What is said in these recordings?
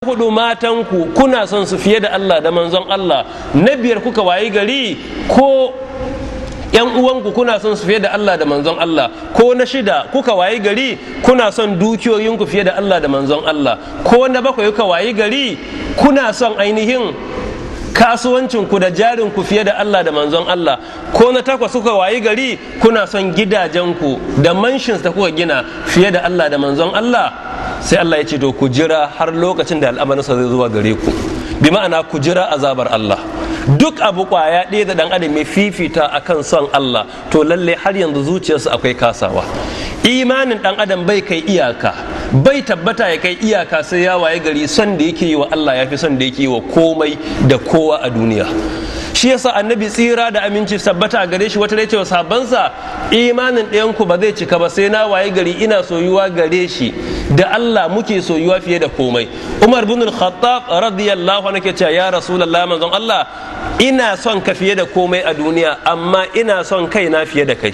hudu matanku kuna son su fiye da Allah da manzon Allah. Na biyar kuka wayi gari ko yan uwanku kuna son su fiye da Allah da manzon Allah. Ko na shida kuka wayi gari kuna son dukiyoyinku fiye da Allah da manzon Allah. Ko na bakwai kuka wayi gari kuna son ainihin kasuwancinku da jarinku fiye da Allah da manzon Allah. Ko na takwas kuka wayi gari kuna son gidajenku da mansions da kuka gina fiye da Allah da manzon Allah. Sai Allah ya ce to ku jira har lokacin da al'amarinsa zai zuwa gare ku, bi ma'ana ku jira azabar Allah. Duk abu kwaya ɗaya da ɗan adam mai fifita akan son Allah, to lalle har yanzu zuciyarsa akwai kasawa. Imanin ɗan adam bai kai iyaka, bai tabbata ya kai iyaka sai ya waye gari son da yake yi wa Allah ya fi son da yake yi wa komai da kowa a duniya. Shi yasa annabi tsira da aminci tabbata a gare shi wata rai cewa sabansa, imanin ɗayanku ba zai cika ba sai na waye gari ina soyuwa gare shi da Allah muke soyuwa fiye da komai. Umar bin al-Khattab radiyallahu anhu ke cewa ya Rasulullah manzon Allah, ina son ka fiye da komai a duniya amma ina son kaina fiye da kai.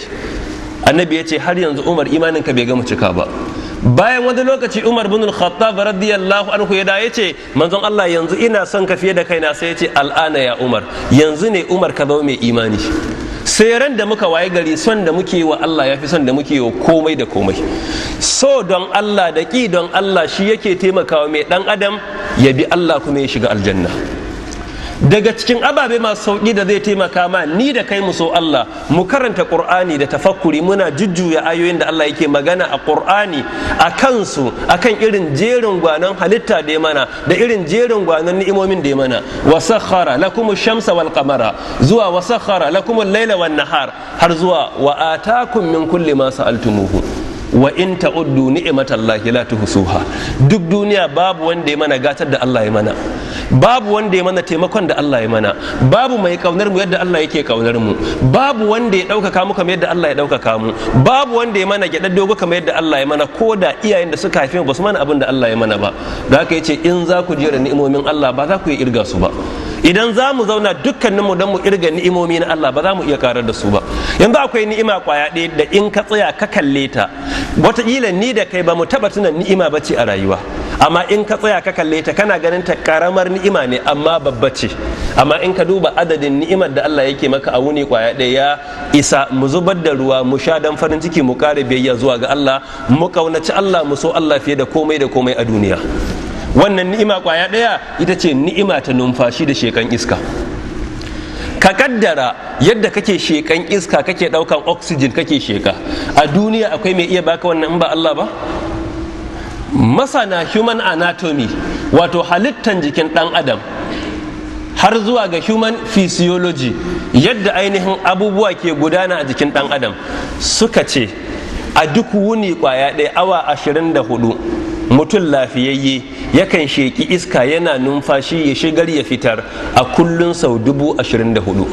Annabi ya ce har yanzu Umar imanin ka bai gama cika ba. Bayan wani lokaci Umar bin al-Khattab radiyallahu anhu ya da ya ce manzon Allah yanzu ina son ka fiye da kaina, sai ya ce al'ana ya Umar, yanzu ne Umar ka zama mai imani. Sai ran da muka waye gari son da muke wa Allah ya fi son da muke wa komai da komai. So don Allah da ƙi don Allah shi yake taimakawa mai ɗan adam ya bi Allah kuma ya shiga aljanna. Daga cikin ababe masu sauƙi da zai taimaka ma ni da kai mu so Allah, mu karanta Qur'ani da tafakkuri, muna jujjuya ayoyin da Allah yake magana a Qur'ani a kansu, akan irin jerin gwanon halitta da ya mana da irin jerin gwanon ni'imomin da ya mana. Wa sakhara lakum ash-shamsa wal qamara zuwa wa sakhara lakum al-laila wan nahar har zuwa wa atakum min kulli ma sa'altumuhu wa in ta'uddu ni'matallahi la tuhsuha. Duk duniya babu wanda ya mana gatar da Allah ya mana, babu wanda ya mana taimakon da Allah ya mana, babu mai kaunar mu yadda Allah yake kaunar mu, babu wanda ya ɗaukaka mu kamar yadda Allah ya ɗaukaka mu, babu wanda ya mana gyaɗar dogo kamar yadda Allah ya mana, ko da iyayen da suka haife mu ba su mana abin da Allah ya mana ba. Da haka yace in za ku jera ni'imomin Allah ba za ku iya irga su ba. Idan za mu zauna dukkaninmu don mu irga ni'imomi na Allah ba za mu iya karar da su ba. Yanzu akwai ni'ima kwaya ɗaya da in ka tsaya ka kalle ta, wataƙila ni da kai ba mu taɓa tunan ni'ima ba ce a rayuwa, amma in ka tsaya ka kalle ta kana ganin ta karamar ni'ima ne amma babba ce. Amma in ka duba adadin ni'imar da Allah yake maka a wuni kwaya ɗaya ya isa mu zubar da ruwa mu sha dan farin ciki mu kare biyayya zuwa ga Allah, mu kaunaci Allah, mu so Allah fiye da komai a duniya. Wannan ni'ima kwaya ɗaya ita ce ni'ima ta numfashi da shekan iska. Ka kaddara yadda kake shekan iska, kake ɗaukan oxygen kake sheka, a duniya akwai mai iya baka wannan in ba Allah ba? Masana human anatomy, wato halittan jikin ɗan adam, har zuwa ga human physiology, yadda ainihin abubuwa ke gudana a jikin ɗan adam, suka ce a duk wuni kwaya ɗaya awa 24 mutum lafiyayye yakan sheki iska yana numfashi ya shigar ya fitar a kullun sau 24,000.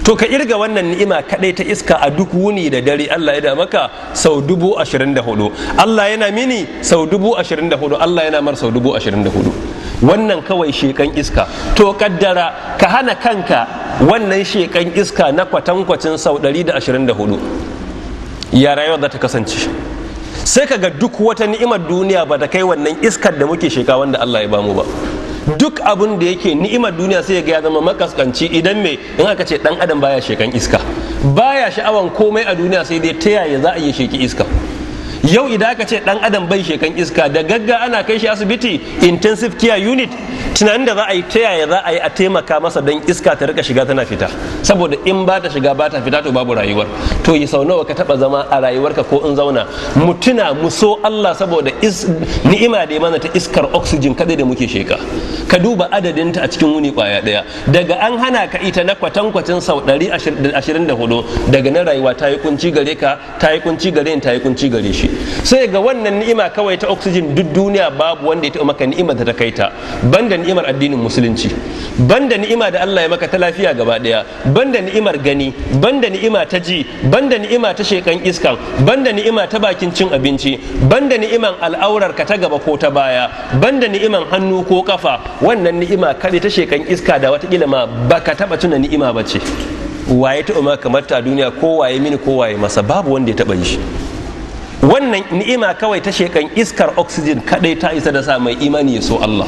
To ka irga wannan ni'ima kadai ta iska a duk wuni da dare Allah ya da maka sau 24,000. Allah yana mini sau 24,000, Allah yana mar sau 24,000. Wannan kawai shekan iska. To kaddara ka hana kanka wannan shekan iska na kwatankwacin sau 124, ya rayuwa za ta kasance. Sai ka ga duk wata ni'imar duniya ba ta kai wannan iskar da muke sheka wanda Allah ya bamu ba. Duk abin da yake ni'imar duniya sai ga ya zama makaskanci idan me in aka ce dan adam baya shekan iska, baya sha'awan komai a duniya sai dai ta yaya za a yi sheki iska. Yau idan aka ce dan adam bai shekan iska, da gagga ana kai shi asibiti intensive care unit, tunanin da za a yi ta yaya za a yi a taimaka masa don iska ta rika shiga tana fita, saboda in ba ta shiga ba ta fita to babu rayuwar. To yi sau nawa ka taba zama a rayuwarka ko in zauna mu tuna mu so Allah saboda ni'ima da ya mana ta iskar oxygen kadai da muke sheka. Ka duba adadinta a cikin wuni kwaya daya, daga an hana ka ita na kwatankwacin sau 124, daga na rayuwa ta yi kunci gare ka, ta yi kunci gare ni, ta yi kunci gare shi. Sai ga wannan ni'ima kawai ta oxygen duk duniya babu wanda ya taɓa maka ni'imar da ta kai ta, banda ni'imar addinin musulunci, banda ni'ima da Allah ya maka ta lafiya gaba daya, banda ni'imar gani, banda ni'ima ta ji, banda ni'ima ta shekan iskan, banda ni'ima ta bakin cin abinci, banda ni'iman al'aurar ka ta gaba ko ta baya, banda ni'iman hannu ko kafa. Wannan ni'ima kare ta shekan iska da watakila ma baka taba tuna ni'ima ba ce. Waye taɓa maka kamar ta duniya, ko waye mini ko waye masa? Babu wanda ya taba yi shi. wannan ni'ima kawai ta shekan iskar oxygen kadai ta isa da sa mai imani ya so Allah,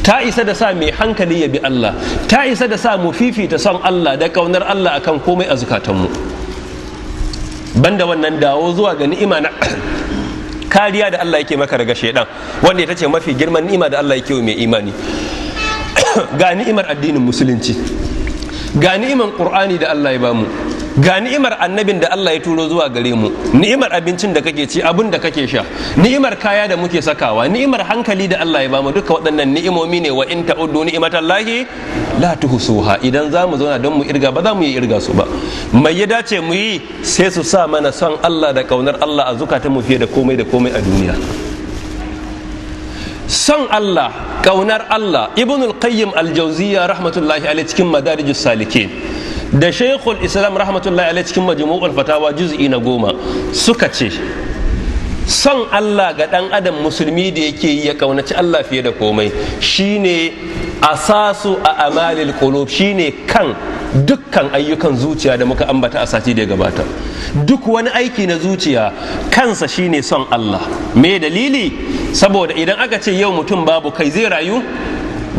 ta isa da sa mai hankali ya bi Allah, ta isa da sa mu fifita son Allah da kaunar Allah akan komai a zukatanmu. Banda wannan, dawo zuwa ga ni'ima na kariya da Allah yake maka daga shaidan, wanda ita ce mafi girman ni'ima da Allah yake wa mai imani. Ga ni'imar addinin musulunci, ga ni'imar Qur'ani da Allah ya bamu, ga ni'imar annabin da Allah ya turo zuwa gare mu, ni'imar abincin da kake ci, abin da kake sha, ni'imar kaya da muke sakawa, ni'imar hankali da Allah ya bamu. Duka waɗannan ni'imomi ne. Wa in ta'uddu ni'matallahi la tuhsuha. Idan za mu zauna don mu irga, ba za mu yi irga su ba. Mai ya dace mu yi sai su sa mana son Allah da kaunar Allah a zukatan mu fiye da komai da komai a duniya. Son Allah, kaunar Allah. Ibnul Qayyim al-Jawziyya rahmatullahi alaihi cikin Madarijus Salikin da Shaykhul Islam rahmatullahi alaihi cikin Majmu'ul Fatawa juz'i na 10 suka ce son Allah ga dan adam musulmi da yake yi ya kaunaci Allah fiye da komai shine asasu a amalil qulub, shine kan dukkan ayyukan zuciya da muka ambata a sati da ya gabata. Duk wani aiki na zuciya kansa shine son Allah. Me dalili? Saboda idan aka ce yau mutum babu kai zai rayu?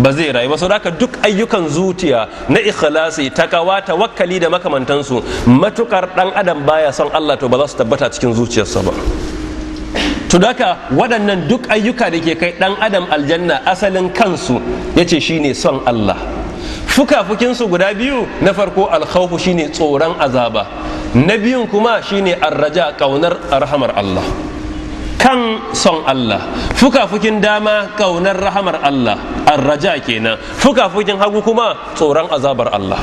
Ba zai rayu ba. Saboda duk ayyukan zuciya na ikhlasi, takawa, tawakkali da makamantansu, matukar dan adam baya son Allah to ba za su tabbata cikin zuciyarsa ba. To daka waɗannan duk ayyuka da ke kai dan adam aljanna asalin kansu yace shine son Allah. Fukafukinsu guda biyu, na farko alkhawfu shine tsoron azaba, na biyun kuma shine arraja, kaunar rahamar Allah. Kan son Allah, fukafukin dama kaunar rahamar Allah, arraja kenan. Fukafukin hagu kuma tsoron azabar Allah.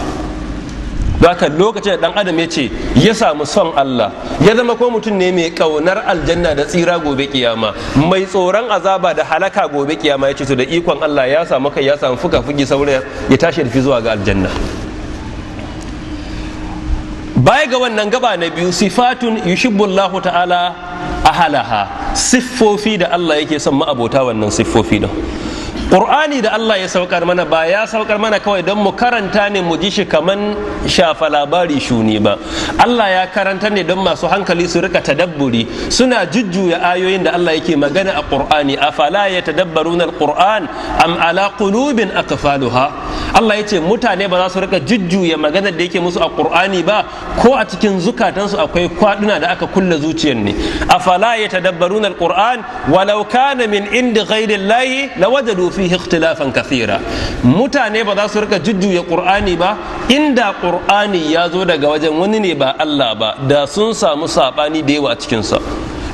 Haka lokacin da dan adam ya ce ya samu son Allah, ya zama ko mutum ne mai kaunar aljanna da tsira gobe kiyama, mai tsoron azaba da halaka gobe kiyama, ya ce to da ikon Allah ya samu kai, ya samu fuka-fuki saboda ya tashi da fi zuwa ga aljanna. Baya ga wannan, gaba na biyu, sifatun yuhibbullahu ta'ala ahalaha, siffofi da Allah yake son ma'abota wannan siffofi din. Qur'ani da Allah ya saukar mana ba ya saukar mana kawai don mu karanta ne mu ji shi kaman shafa labari shuni ba. Allah ya karanta ne don masu hankali su rika tadabburi, suna jujjuya ayoyin da Allah yake magana a Qur'ani. Afala yatadabbaruna al-Qur'an am ala qulubin aqfaluha. Allah yace mutane ba za su rika jujjuya magana da yake musu a Qur'ani ba, ko a cikin zukatansu akwai kwaduna da aka kulle zuciyar ne. Afala yatadabbaruna al-Qur'an walau kana min indi ghayri Allah lawajadu fihi ikhtilafan kathira. Mutane ba za su rika jujjuya Qur'ani ba, inda Qur'ani ya zo daga wajen wani ne ba Allah ba, da sun samu sabani da yawa a cikin sa.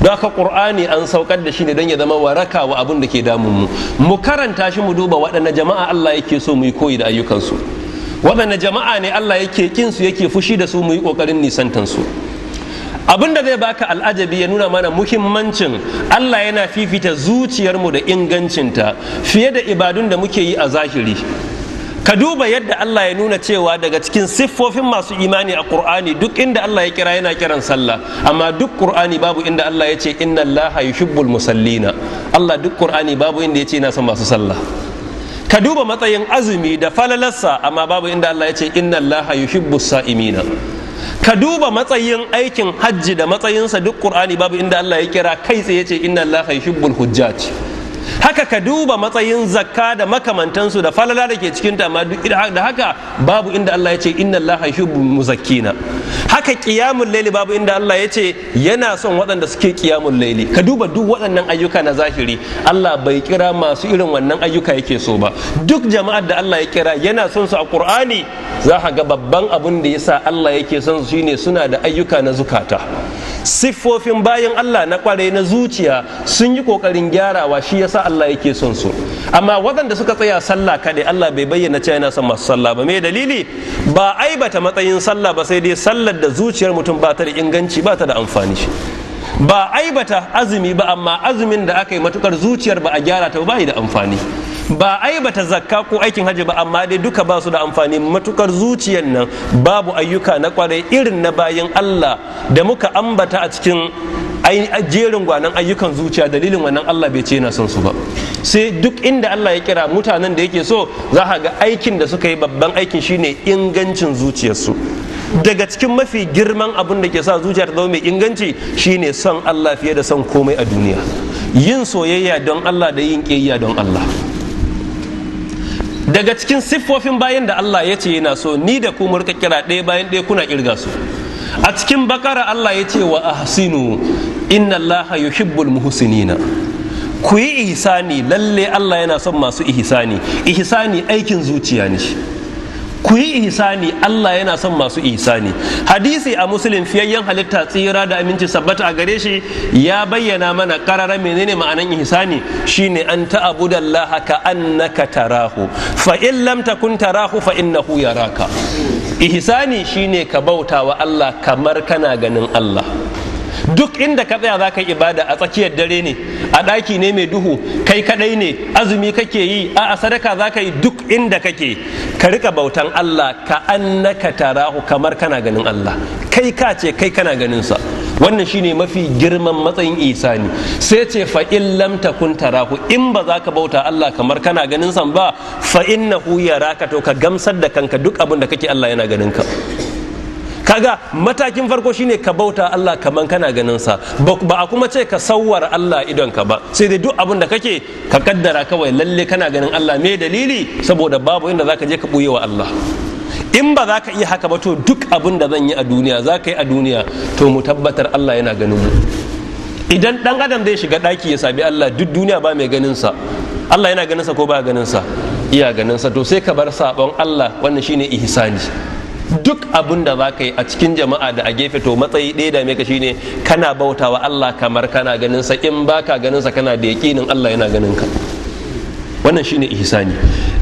Don haka Qur'ani an saukar da shi ne don ya zama waraka wa abin da ke damun mu. Mu karanta shi mu duba waɗanne jama'a Allah yake so mu yi koyi da ayyukansu, waɗanne jama'a ne Allah yake kin su, yake fushi da su, mu yi ƙoƙarin nisantan su. Abin da zai baka al'ajabi ya nuna mana muhimmancin Allah yana fifita zuciyarmu da ingancinta fiye da ibadun da muke yi a zahiri. Ka duba yadda Allah ya nuna cewa daga cikin siffofin masu imani a Qur'ani, duk inda Allah ya kira yana kiran sallah, amma duk Qur'ani babu inda Allah ya ce inna Allaha yuhibbul musallina. Allah duk Qur'ani babu inda ya ce yana son masu sallah. Ka duba matsayin azumi da falalarsa, amma babu inda Allah ya ce inna Allaha yuhibbus sa'imina. Ka duba matsayin aikin hajji da matsayinsa, duk Qur'ani babu inda Allah ya kira kai tsaye ce inna Allaha yuhibbul hujjaj. Haka ka duba matsayin zakka da makamantansu da falala da ke cikin ta, amma da haka babu inda Allah ya ce inna Allaha yuhibbul muzakkina. Haka qiyamul layli babu inda Allah ya ce yana son waɗanda suke qiyamul layli. Ka duba duk waɗannan ayyuka na zahiri, Allah bai kira masu irin wannan ayyuka yake so ba. Duk jama'ar da Allah ya kira yana son su a Qur'ani, za ka ga babban abin da yasa Allah yake son su shine suna da ayyuka na zukata. Siffofin bayan Allah na kwarai na zuciya sun yi kokarin gyarawa, shi yasa Allah yake son su. Amma waɗanda suka tsaya sallah kadai, Allah bai bayyana cewa yana son masu sallah ba. Me dalili? Ba aibata matsayin sallah ba, sai dai sallar da zuciyar mutum ba ta da inganci, ba ta da amfani. Ba aibata azumi ba, amma azumin da aka yi matukar zuciyar ba a gyara ta ba yi da amfani. Ba aibata zakka ko aikin hajji ba, amma dai duka ba su da amfani matukar zuciyar nan babu ayyuka na kwarai irin na bayan Allah da muka ambata a cikin jerin gwanan ayyukan zuciya. Dalilin wannan Allah bai ce yana son su ba. Sai duk inda Allah ya kira mutanen da yake so, za ka ga aikin da suka yi babban aikin shine ingancin zuciyarsu. daga cikin mafi girman abin da ke sa zuciya ta zama mai inganci shine son Allah fiye da son komai a duniya, yin soyayya don Allah da yin ƙiyayya don Allah. Daga cikin siffofin bayan da Allah ya ce yana so, ni da ku murka kira ɗaya bayan ɗaya kuna kirga su. A cikin bakara Allah ya ce wa ahsinu inna Allaha yuhibbul muhsinina. Ku yi ihsani, lalle Allah yana son masu ihsani. Ihsani aikin zuciya ne. Ku yi ihsani, Allah yana son masu ihsani. Hadisi a Muslim, fiyayyen halitta tsira da aminci sabbata a gare shi ya bayyana mana karara menene ma'anan ihsani, shine an ta'budallaha ka annaka tarahu fa in lam takun tarahu fa innahu yaraka. Ihsani shine ka bauta wa Allah kamar kana ganin Allah. Duk inda ka tsaya za ka yi ibada, a tsakiyar dare ne, a ɗaki ne mai duhu, kai kadai ne, azumi kake yi, a sadaka za ka yi, duk inda kake ka rika bautan Allah ka annaka tarahu kamar kana ganin Allah, kai ka ce kai kana ganin sa. Wannan shine mafi girman matsayin ihsani. Sai ce fa in lam takun tarahu, in ba za ka bauta Allah kamar kana ganin sa ba, fa innahu yaraka, to ka gamsar da kanka duk abin da kake Allah yana ganin ka. Kaga matakin farko shine ka bauta Allah kaman kana ganin sa, ba a kuma ce ka sawwara Allah idon ka ba, sai dai duk abin da kake ka kaddara kawai lalle kana ganin Allah. Me dalili? Saboda babu inda zaka je ka buye wa Allah. In ba za ka iya haka ba, to duk abin da zan yi a duniya za ka yi a duniya, to mu tabbatar Allah yana ganin mu. Idan dan adam zai shiga daki ya sabi Allah, duk duniya ba mai ganin sa, Allah yana ganin sa ko ba ganin sa? Iya ganin sa. To sai ka bar sabon Allah, wannan shine ihsani. Duk abin da za ka yi a cikin jama'a da a gefe, to matsayi ɗaya da meka shine kana bautawa Allah kamar kana ganin sa. In baka ganin sa, kana da yaƙinin Allah yana ganin ka. Wannan shine ihsani.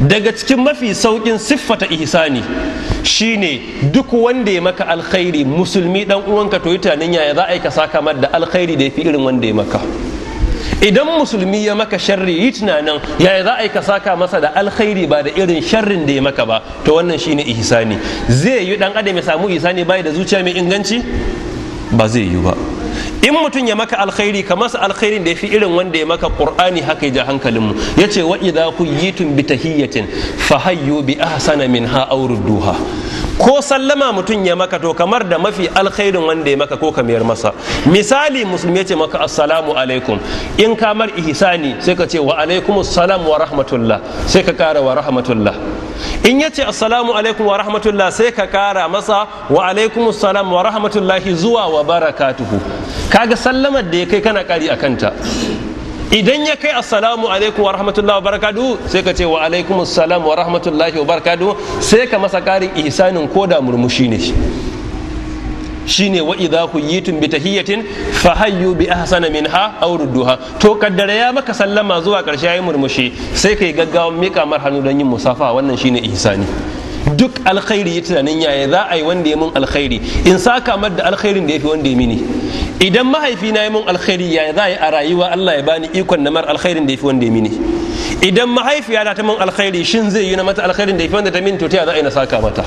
Daga cikin mafi saukin siffata ihsani shine duk wanda ya maka alkhairi, musulmi dan uwanka, to yi tunanin yaya za a yi ka saka mar da alkhairi da yafi irin wanda ya maka. Idan musulmi ya maka sharri, yi tunanin yaya za a yi ka saka masa da alkhairi ba da irin sharrin da ya maka ba. To wannan shine ihsani. Zai yi dan adam ya samu ihsani bai da zuciya mai inganci? Ba zai yi ba. In mutum ya maka alkhairi, ka masa alkhairin da ya fi irin wanda ya maka. Qur'ani haka ya ja hankalinmu, ya ce wa idha huyyitum bi tahiyyatin fahayyu bi ahsana minha aw rudduha. Ko sallama mutum ya maka, to kamar da mafi alkhairin wanda ya maka ko ka mayar masa. Misali, musulmi ya ce maka assalamu alaikum, in kamar ihsani sai ka ce wa alaikumus salam wa rahmatullah, sai ka kara wa rahmatullah. In ya ce assalamu alaikum wa rahmatullah, sai ka kara masa wa alaikumus salam wa rahmatullahi zuwa wa barakatuhu. Kaga sallamar da ya kai kana kari a kanta. Idan ya kai assalamu alaikum wa rahmatullahi wa barakatuhu, sai ka ce wa alaikumus salam wa rahmatullahi wa barakatuhu, sai ka masa karin ihsanin ko da murmushi ne. Shine wa idha huyyitum bi tahiyyatin fahayyu bi ahsana minha aw rudduha. To kaddara ya maka sallama zuwa karshe yayi murmushi, sai kai gaggawan mika mar hannu don yin musafa. Wannan shine ihsani. Duk alkhairi ya tunanin yaya za a yi wanda ya mun alkhairi in saka mar da alkhairin da ya fi wanda ya mini. Idan mahaifina ya mun alkhairi, yaya za a yi a rayuwa Allah ya bani ikon na mar alkhairin da ya fi wanda ya mini. Idan mahaifiya ta mun alkhairi, shin zai yi na mata alkhairin da ya fi wanda ta mini? To ta za a yi na saka mata.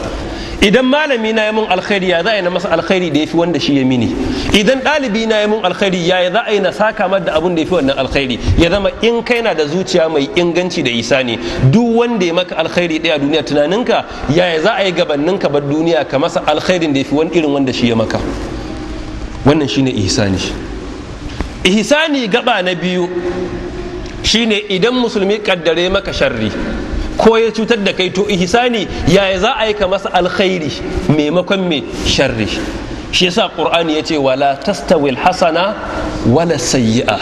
Idan malami na ya mun alkhairi, ya za a yi na masa alkhairi da ya fi wanda shi ya mini. Idan ɗalibi na ya mun alkhairi, ya za a yi na saka mar da abun da ya fi wannan alkhairi. Ya zama in kai na da zuciya mai inganci da isani, duk wanda ya maka alkhairi ɗaya duniya, tunaninka yaya za a yi gabaninka bar duniya ka masa alkhairin da ya fi wani irin wanda shi ya maka. Wannan shine ihsani. Ihsani gaba na biyu shine idan musulmi kaddare maka sharri ko ya cutar da kai, to ihsani yaya za a yi ka masa alkhairi maimakon mai sharri. Shi yasa Qur'ani yace wala tastawil hasana wala sayyi'a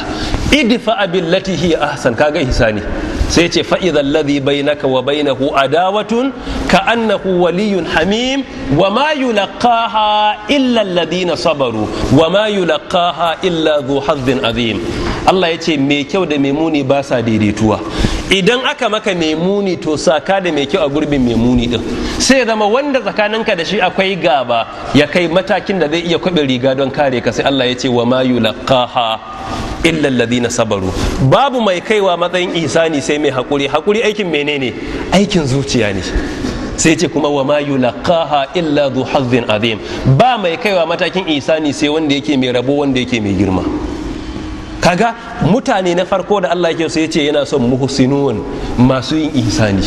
idfa billati hiya ahsan. Kaga ihsani sai yace fa idhal ladhi bainaka wa bainahu adawatun ka annahu waliyyun hamim wa ma yulaqaha illa alladhina sabaru wa ma yulaqaha illa dhu hazzin azim. Allah yace mai kyau da mai muni ba sa daidaituwa. Idan aka maka mai muni, to saka da mai kyau a gurbin mai muni din. Sai zama wanda tsakaninka da shi akwai gaba, ya kai matakin da zai iya kwabe riga don kare ka. Sai Allah ya ce wa ma yulaqaha illa alladhina sabaru. Babu mai kaiwa matsayin ihsani sai mai hakuri. Hakuri aikin menene? Aikin zuciya ne. Sai ce kuma wa ma yulaqaha illa dhu hazzin azim. Ba mai kaiwa matakin ihsani sai wanda yake mai rabo, wanda yake mai girma. Kaga mutane na farko da Allah yake so, yace yana son muhsinun, masu yin ihsani.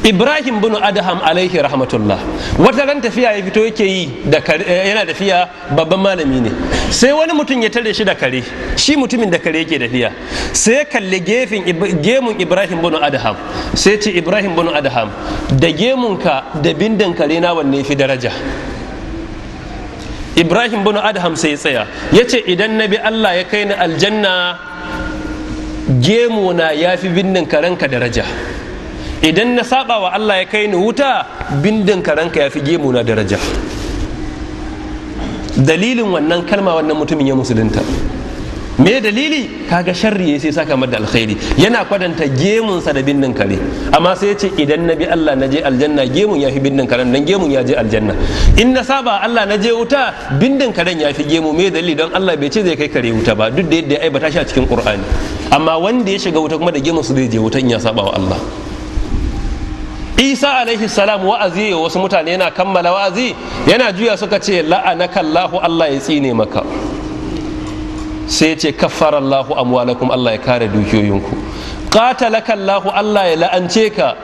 Ibrahim bin Adham alaihi rahmatullah wata ran tafiya ya fito yake yi da yana tafiya, babban malami ne, sai wani mutum ya tare shi da kare, shi mutumin da kare yake tafiya, sai ya kalli gemun Ibrahim bin Adham, sai ce Ibrahim bin Adham, da gemunka da bindin kare na wanne fi daraja? Ibrahim bin Adham sai ya tsaya ya ce idan na bi Allah ya kai ni aljanna gemuna ya fi bindin karenka daraja, idan na saba wa Allah ya kai ni wuta bindin karanka ya fi gemu na daraja. Dalilin wannan kalma wannan mutumin ya musulunta. Me dalili? Kaga sharri sai saka mada alkhairi, yana kwadanta gemunsa da bindin kare, amma sai ya ce idan na bi Allah na je aljanna gemun ya fi bindin karen, dan gemun ya je aljanna. In na saba Allah na je wuta bindin karen ya fi gemu. Me dalili? Don Allah bai ce zai kai kare wuta ba, duk da yadda ya aibata shi a cikin Qur'ani. Amma wanda ya shiga wuta kuma da gemun su zai je wuta in ya saba wa Allah. Isa alaihi salam wa'azi ya wasu mutane, yana kammala wa'azi yana juya suka ce la'anaka Allahu, Allah ya tsine maka. Sai ce kaffara Allahu amwalakum, Allah ya kare dukiyoyinku. Qatalaka Allahu, Allah ya la'ance ka.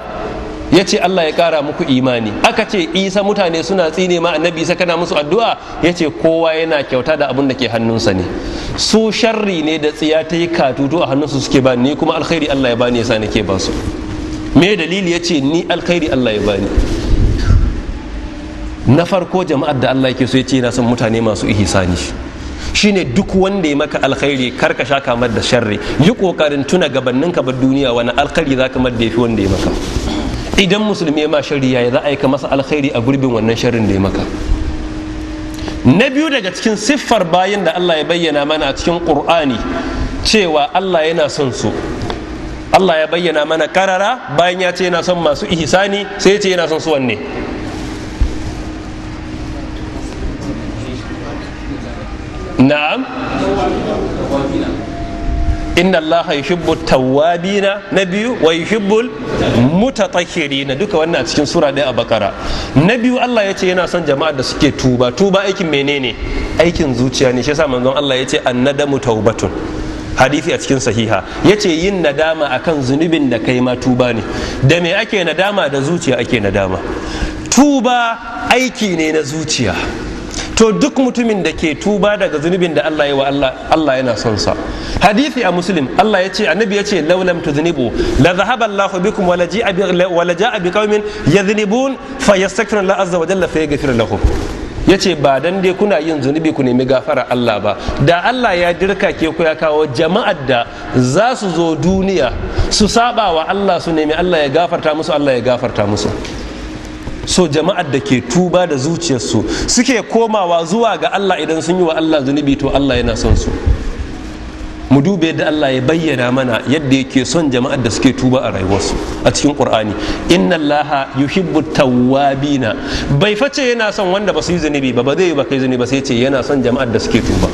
Yace Allah ya kara muku imani. Aka ce Isa mutane suna tsine ma annabi Isa kana musu addu'a, yace kowa yana kyauta da abin da ke hannunsa ne. Su sharri ne da tsiya ta yi katutu a hannunsu suke ba ni, kuma alkhairi Allah ya bani yasa nake ba su. Me dalili? ya ce ni alkhairi Allah ya bani. Na farko jama'ar da Allah yake so ya ce yana son mutane masu ihsani, shine duk wanda ya maka alkhairi karka sha kamar da sharri, yi kokarin tuna gabanin ka bar duniya wani alkhairi zaka mar da yafi wanda ya maka. Idan musulmi ya ma sharri yayi za a yi ka masa alkhairi a gurbin wannan sharrin da ya maka. Na biyu daga cikin siffar bayin da Allah ya bayyana mana a cikin Qur'ani cewa Allah yana son su, Allah ya bayyana mana karara bayan ya ce yana son masu ihsani, sai ya ce yana son su wanne? Na'am, inna Allah yuhibbu tawwabina, na biyu wa yuhibbul mutatahhirina, duka wannan a cikin sura ɗaya a Bakara. Na biyu Allah ya ce yana son jama'ar da suke tuba. Tuba aikin menene? Aikin zuciya ne. Shi yasa manzon Allah ya ce annadamu taubatun, hadisi a cikin sahiha, ya ce yin nadama akan zunubin da kai ma tuba ne. Da me ake nadama? Da zuciya ake nadama. Tuba aiki ne na zuciya. To duk mutumin da ke tuba daga zunubin da Allah ya wa Allah yana son sa. Hadisi a Muslim, Allah ya ce, annabi ya ce laulam tuznibu la dhahaba Allahu bikum wa la ja'a biqaumin yadhnibun fayastaghfiru Allah azza wa jalla fayaghfir lahum. Ya ce ba dan dai kuna yin zunubi ku nemi gafara Allah ba, da Allah ya dirka ke ku ya kawo jama'ar da za su zo duniya su saba wa Allah su nemi Allah ya gafarta musu, Allah ya gafarta musu. So jama'ar da ke tuba da zuciyarsu suke komawa zuwa ga Allah idan sun yi wa Allah zunubi, to Allah yana son su. Mu dube yadda Allah ya bayyana mana yadda yake son jama'ar da suke tuba a rayuwarsu a cikin Qur'ani. Inna Allaha yuhibbu tawwabina, bai face yana son wanda ba su yi zunubi ba zai yi ba kai zunubi ba, sai ce yana son jama'ar da suke tuba.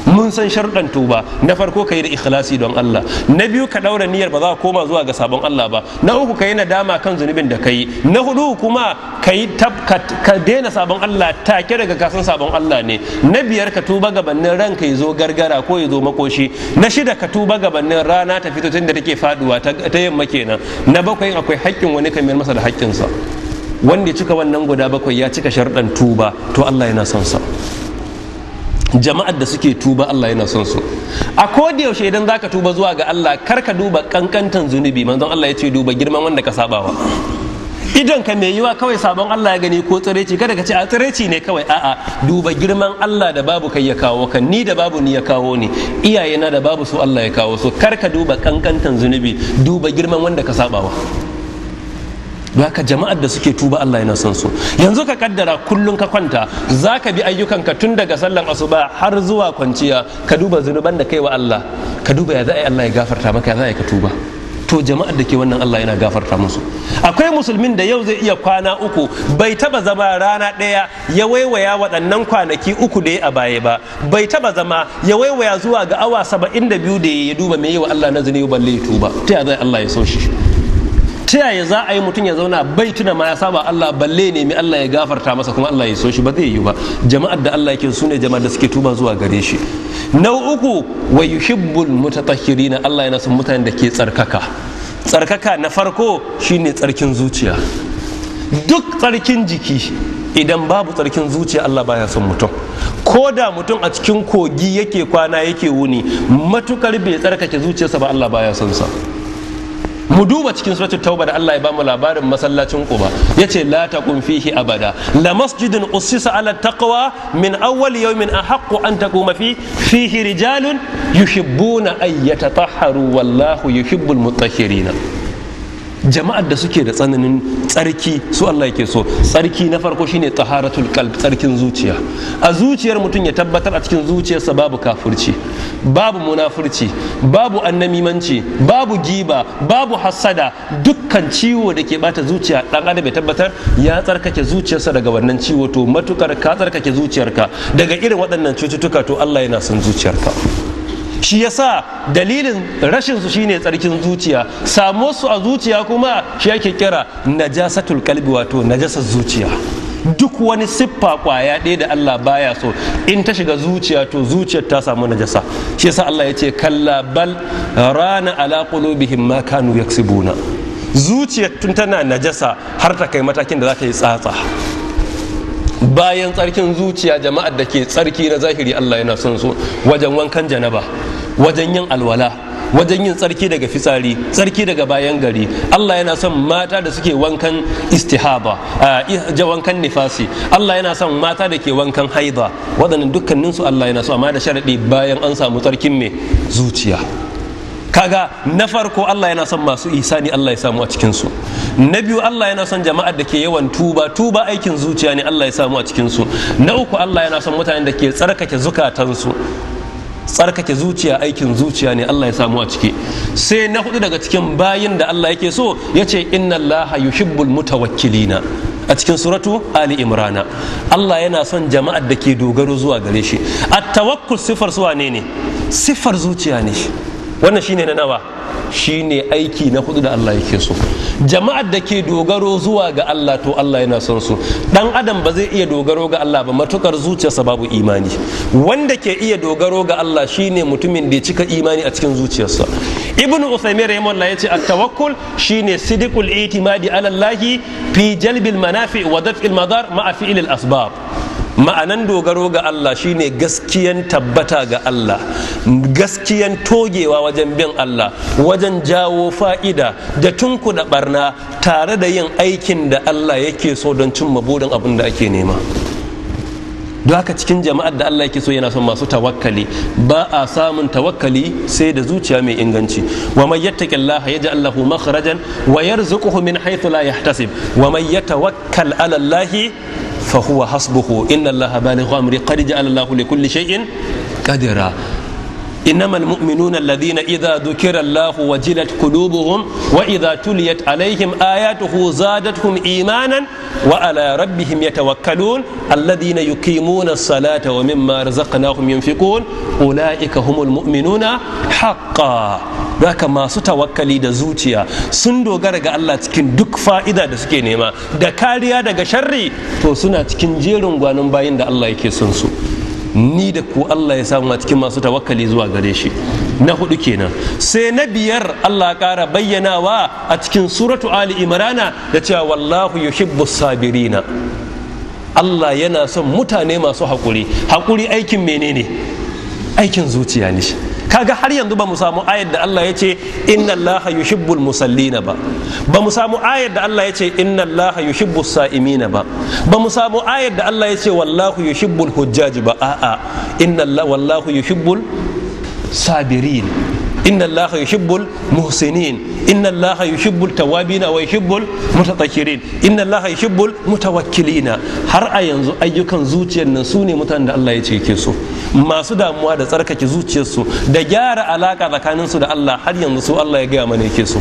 Mun san sharɗan tuba, na farko ka yi da ikhlasi don Allah, na biyu ka ɗaura niyyar ba za ka koma zuwa ga sabon Allah ba, na uku ka yi nadama kan zunubin da ka yi, na hudu kuma ka daina sabon Allah take daga kasan sabon Allah ne, na biyar ka tuba gabanin ranka ya zo gargara ko ya zo makoshi, na shida ka tuba gabanin rana ta fito tun da take faduwa ta yamma kenan, na bakwai akwai haƙƙin wani ka mayar masa da haƙƙinsa. Wanda ya cika wannan guda bakwai ya cika sharɗan tuba, to Allah yana son sa. Jama'ar da suke tuba Allah yana son su. A koda yaushe idan zaka tuba zuwa ga Allah, kar ka duba kankantan zunubi. Manzon Allah ya ce duba girman wanda ka sabawa. Idan ka mai yiwa kawai sabon Allah ya gani ko tsireci, kada ka ce a tsireci ne kawai, a'a, duba girman Allah da babu kai ya kawo ka, ni da babu ni ya kawo ni, iyayena da babu su Allah ya kawo su. Kar ka duba kankantan zunubi, duba girman wanda ka sabawa. Haka jama'ar da suke tuba Allah yana son su. Yanzu ka kaddara kullun ka kwanta za ka bi ayyukanka tun daga sallan asuba har zuwa kwanciya, ka duba zunuban da kai wa Allah, ka duba ya za a yi Allah ya gafarta maka, ya za a yi ka tuba. To jama'ar da ke wannan Allah yana gafarta musu. Akwai musulmin da yau zai iya kwana uku bai taba zama rana ɗaya ya waiwaya waɗannan kwanaki uku da ya a baya ba, bai taba zama ya waiwaya zuwa ga awa 72 da ya duba me yi wa Allah na zunubi balle ya tuba. Ta ya zai Allah ya so shi? Ta yaya za a yi mutum ya zauna bai tuna ma ya saba Allah balle ne mai Allah ya gafarta masa kuma Allah ya so shi? Ba zai yi ba. Jama'ar da Allah yake su ne jama'ar da suke tuba zuwa gare shi. Na uku, wa yuhibbul mutatahhirina, Allah yana son mutanen da ke tsarkaka. tsarkaka na farko shine tsarkin zuciya. Duk tsarkin jiki idan babu tsarkin zuciya Allah baya son mutum. Ko da mutum a cikin kogi yake kwana yake wuni, matukar bai tsarkake zuciyarsa ba Allah baya son sa. Mu duba cikin suratul tauba da Allah ya bamu labarin masallacin Quba, yace la taqum fihi abada, la masjidun ussisa ala taqwa min awwal yawmin ahaqqu an taquma fihi rijalun yuhibbuna an yatatahharu wallahu yuhibbul mutahhirin. Jama'ar da suke da tsananin tsarki su Allah yake so. Tsarki na farko shine taharatul qalb, tsarkin zuciya. A zuciyar mutum ya tabbatar a cikin zuciyarsa babu kafirci, babu munafurci, babu annamimanci, babu giba, babu hassada, dukkan ciwo da ke bata zuciya dan adam ya tabbatar ya tsarkake zuciyarsa daga wannan ciwo. To matukar ka tsarkake zuciyarka daga irin waɗannan cututtuka, to Allah yana son zuciyarka. Shi yasa dalilin rashin su shine tsarkin zuciya, samo su a zuciya kuma shi yake kira najasatul qalbi, wato najasar zuciya. Duk wani siffa kwaya ɗaya da Allah baya so in ta shiga zuciya, to zuciyar ta samu najasa. Shi yasa Allah ya ce kalla bal rana ala qulubihim ma kanu yaksibuna. Zuciyar tun tana najasa har ta kai matakin da za ta yi tsatsa. Bayan tsarkin zuciya, jama'ar da ke tsarki na zahiri Allah yana son su wajen wankan janaba, wajen yin alwala, wajen yin tsarki daga fitsari, tsarki daga bayan gari. Allah yana son mata da suke wankan istihaba, wankan nifasi. Allah yana son mata da ke wankan haida. Waɗannan dukkaninsu Allah yana so, amma da sharaɗi bayan an samu tsarkin mai zuciya. Kaga na farko Allah yana son masu ihsani, Allah ya samu a cikinsu. Na biyu Allah yana son jama'ar da ke yawan tuba aikin zuciya ne, Allah ya samu a cikinsu. Na uku Allah yana son mutanen da ke tsarkake zukatansu, tsarkake zuciya aikin zuciya ne, Allah ya samu a ciki. Sai na hudu daga cikin bayin da Allah yake so, yace inna Allaha yuhibbul mutawakkilina a cikin suratu Ali Imrana. Allah yana son jama'ar da ke dogaro zuwa gare shi. At-tawakkul sifar su wane ne? Sifar zuciya ne. Wannan shine na nawa? Shine aiki na hudu da Allah yake so. Jama'ar da ke dogaro zuwa ga Allah, to Allah yana son su. Dan adam ba zai iya dogaro ga Allah ba matukar zuciyarsa babu imani. Wanda ke iya dogaro ga Allah shine mutumin da ya cika imani a cikin zuciyarsa. Ibn Uthaymeen rahimahullah yace at-tawakkul shine sidqul itimadi ala Allah fi jalbil manafi wa daf'il madar ma'a fi'l al-asbab. Ma'anan dogaro ga Allah shine gaskiyan tabbata ga Allah, gaskiyan togewa wajen bin Allah, wajen jawo fa'ida da tunkuda barna tare da yin aikin da Allah yake so don cimma burin abin da ake nema. Don haka cikin jama'ar da Allah yake so yana son masu tawakkali. Ba a samun tawakkali sai da zuciya mai inganci. Wa man yattaqillaha yaj'al lahu makhrajan wa yarzuquhu min haythu la yahtasib wa man yatawakkal 'ala Allahi فهو حسبه إن الله بالغ أمره قد جعل الله لكل شيء قدرا إنما المؤمنون الذين إذا ذكر الله وجلت قلوبهم وإذا تليت عليهم آياته زادتهم إيمانا وعلى ربهم يتوكلون الذين يقيمون الصلاة ومما رزقناهم ينفقون أولئك هم المؤمنون حقا. Haka masu tawakkali da zuciya sun dogara ga Allah cikin duk fa'ida da suke nema da kariya daga sharri, to suna cikin jerin gwanin bayin da Allah yake son su. Ni da ku Allah ya samu a cikin masu tawakkali zuwa gare shi. Na hudu kenan. Sai na biyar Allah ƙara bayyanawa a cikin suratu Ali Imrana da cewa wallahu yuhibbus sabirina. Allah yana son mutane masu haƙuri. Haƙuri aikin menene? Aikin zuciya ne. Kaga har yanzu ba mu samu ayar da Allah ya ce inna Allaha yuhibbul musallina ba mu samu ayar da Allah ya ce inna Allaha yuhibbus sa'imina ba mu samu ayar da Allah ya ce wallahu yuhibbul hujjaj ba. A'a, inna Allah wallahu yuhibbul sabirin, inna Allaha yuhibbul muhsinin, inna Allaha yuhibbul tawabina wa yuhibbul mutatahhirin, inna Allaha yuhibbul mutawakkilina. Har a yanzu ayyukan zuciyar nan su ne mutanen da Allah ya ce ke so, masu damuwa da tsarkake zuciyarsu da gyara alaka tsakaninsu da Allah. Har yanzu su Allah ya gaya mana yake so.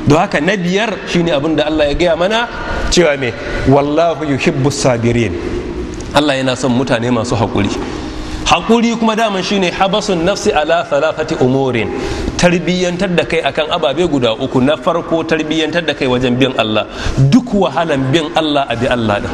Don haka na biyar shine abin da Allah ya gaya mana cewa me wallahu yuhibbus sabirin. Allah yana son mutane masu haƙuri. Haƙuri kuma daman shine habasun nafsi ala thalathati umurin, tarbiyyantar da kai akan ababe guda uku. Na farko tarbiyyantar da kai wajen bin Allah, duk wahalan bin Allah a bi Allah din.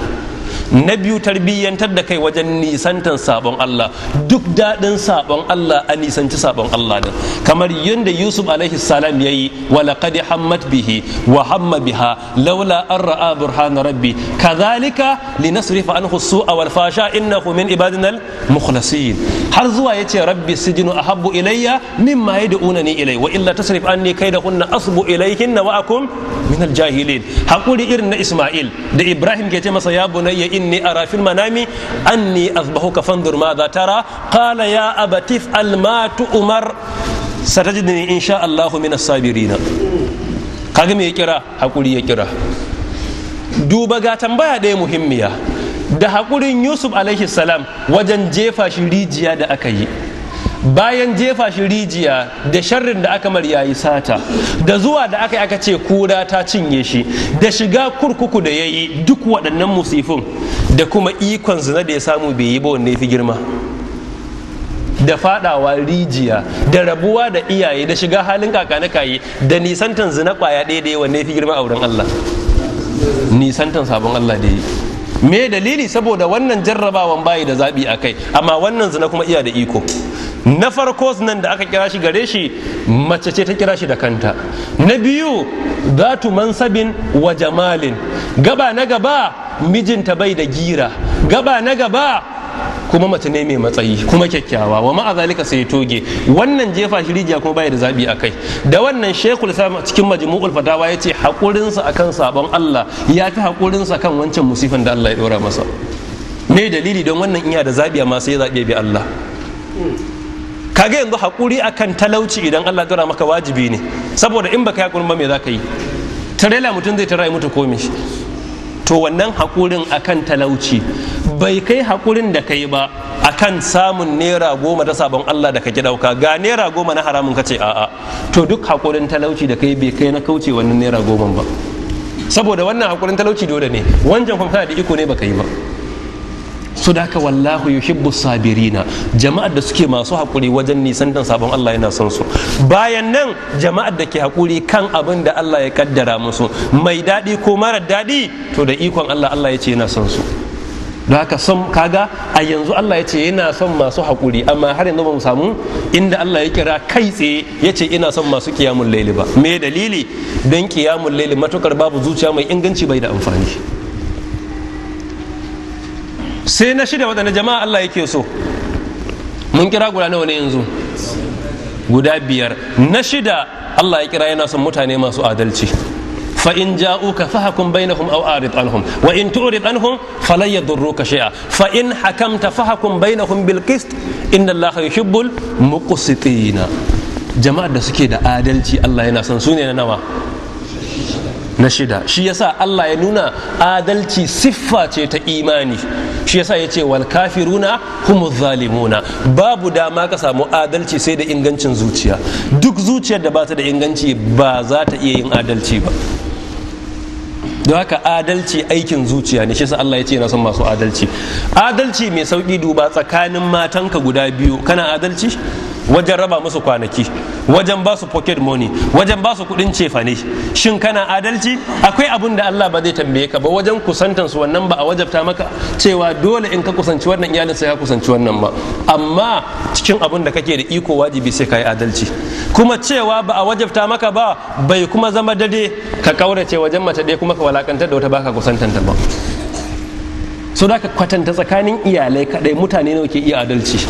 na biyu tarbiyyantar da kai wajen nisantan sabon Allah, duk daɗin sabon Allah a nisanci sabon Allah din, kamar yadda Yusuf alaihi salam yayi wa laqad hammat bihi wa hamma biha laula an ra'a burhana rabbi kadhalika linasrifa anhu as-su'a wal fasha innahu min ibadina al-mukhlasin, har zuwa yace rabbi sijnu ahabbu ilayya mimma yad'unani ilay wa illa tasrif anni kaydahunna asbu ilayhinna wa akum min al-jahilin. Hakuri irin na Isma'il da Ibrahim ke ce masa ya bunayya inni ara fil manami anni azbahuka fanzur madha tara qala ya abati if'al ma tu'mar satajidni insha Allah min as-sabirin. Kaga me ya kira? Hakuri ya kira. Duba ga tambaya ɗaya muhimmiya da hakurin Yusuf alaihi salam wajen jefa shi rijiya da aka yi, bayan jefa shi rijiya da sharrin da aka mar yayi sata, da zuwa da aka yi aka ce kura ta cinye shi, da shiga kurkuku da ya yi, duk waɗannan musifin da kuma ikon zina da ya samu bai yi ba wanne fi girma, da fadawa rijiya da rabuwa da iyaye da shiga halin kakanikayi da nisantan zina kwaya ɗaya da wanne fi girma a wurin Allah? Nisantan sabon Allah da yi. Me dalili? Saboda wannan jarrabawan bayi da zaɓi a kai, amma wannan zina kuma iya da iko. Na farko nan da aka kira shi gare shi mace ce ta kira shi da kanta. Na biyu zatu mansabin wa jamalin, gaba na gaba mijinta bai da gira, gaba na gaba kuma mace ne mai matsayi kuma kyakkyawa, wa ma'a zalika sai toge. Wannan jefa shi rijiya kuma bai da zabi akai. Da wannan Sheikhul Islam cikin Majmu'ul Fatawa yace hakurinsa akan sabon Allah ya fi hakurinsa kan wancan musifan da Allah ya dora masa. Me dalili? Don wannan iya da zabi amma sai ya zabe bi Allah. Kaga yanzu hakuri akan talauci idan Allah dora maka wajibi ne, saboda in baka hakurin ba me zaka yi? Tarela mutum zai tara mutu komi. To wannan hakurin akan talauci bai kai hakurin da kai ba akan samun naira 10 da sabon Allah da kake dauka, ga naira 10 na haramun kace a'a, to duk hakurin talauci da kai bai kai na kauce wannan naira 10 ba, saboda wannan hakurin talauci dole ne, wancan kuma kana da iko ne baka yi ba. So da haka wallahu yuhibbu sabirina, jama'ar da suke masu hakuri wajen nisantan sabon Allah yana son su. Bayan nan jama'ar da ke hakuri kan abin da Allah ya kaddara musu, mai daɗi ko mara daɗi, to da ikon Allah, Allah ya ce yana son su. Da haka son kaga a yanzu Allah ya ce yana son masu hakuri, amma har yanzu ba mu samu inda Allah ya kira kai tsaye ya ce ina son masu kiyamun laili ba. Me dalili? Don kiyamun laili matukar babu zuciya mai inganci bai da amfani. Sai na shida waɗanda jama'a Allah yake so, mun kira guda nawa ne yanzu? Guda 5. Na shida Allah ya kira yana son mutane masu adalci. fa in ja'uka fahkum bainahum aw arid anhum wa in tu'rid anhum falan yadurruka shay'a fa in hakamta fahkum bainahum bil qist inna Allaha yuhibbul muqsitina. Jama'ar da suke da adalci Allah yana son su ne na nawa? Na shida. Shi yasa Allah ya nuna adalci siffa ce ta imani. Shi yasa ya ce wal kafiruna humuz zalimuna. Babu dama ka samu adalci sai da ingancin zuciya. Duk zuciyar da ba ta da inganci ba za ta iya yin adalci ba. Don haka adalci aikin zuciya ne. Shi yasa Allah ya ce yana son masu adalci. Adalci mai sauki, duba tsakanin matanka guda biyu, kana adalci wajen raba musu kwanaki, wajen ba su pocket money, wajen ba su kudin cefane, shin kana adalci? Akwai abun da Allah ba zai tambaye ka ba wajen kusantan su, wannan ba a wajabta maka cewa dole in ka kusanci wannan iyalin sai ka kusanci wannan ba, amma cikin abun da kake da iko wajibi sai ka yi adalci. Kuma cewa ba a wajabta maka ba bai kuma zama dade ka kaurace wajen mace ɗaya kuma ka walakantar da wata baka kusantanta ba. So da ka kwatanta tsakanin iyalai kadai, mutane nawa ke iya adalci?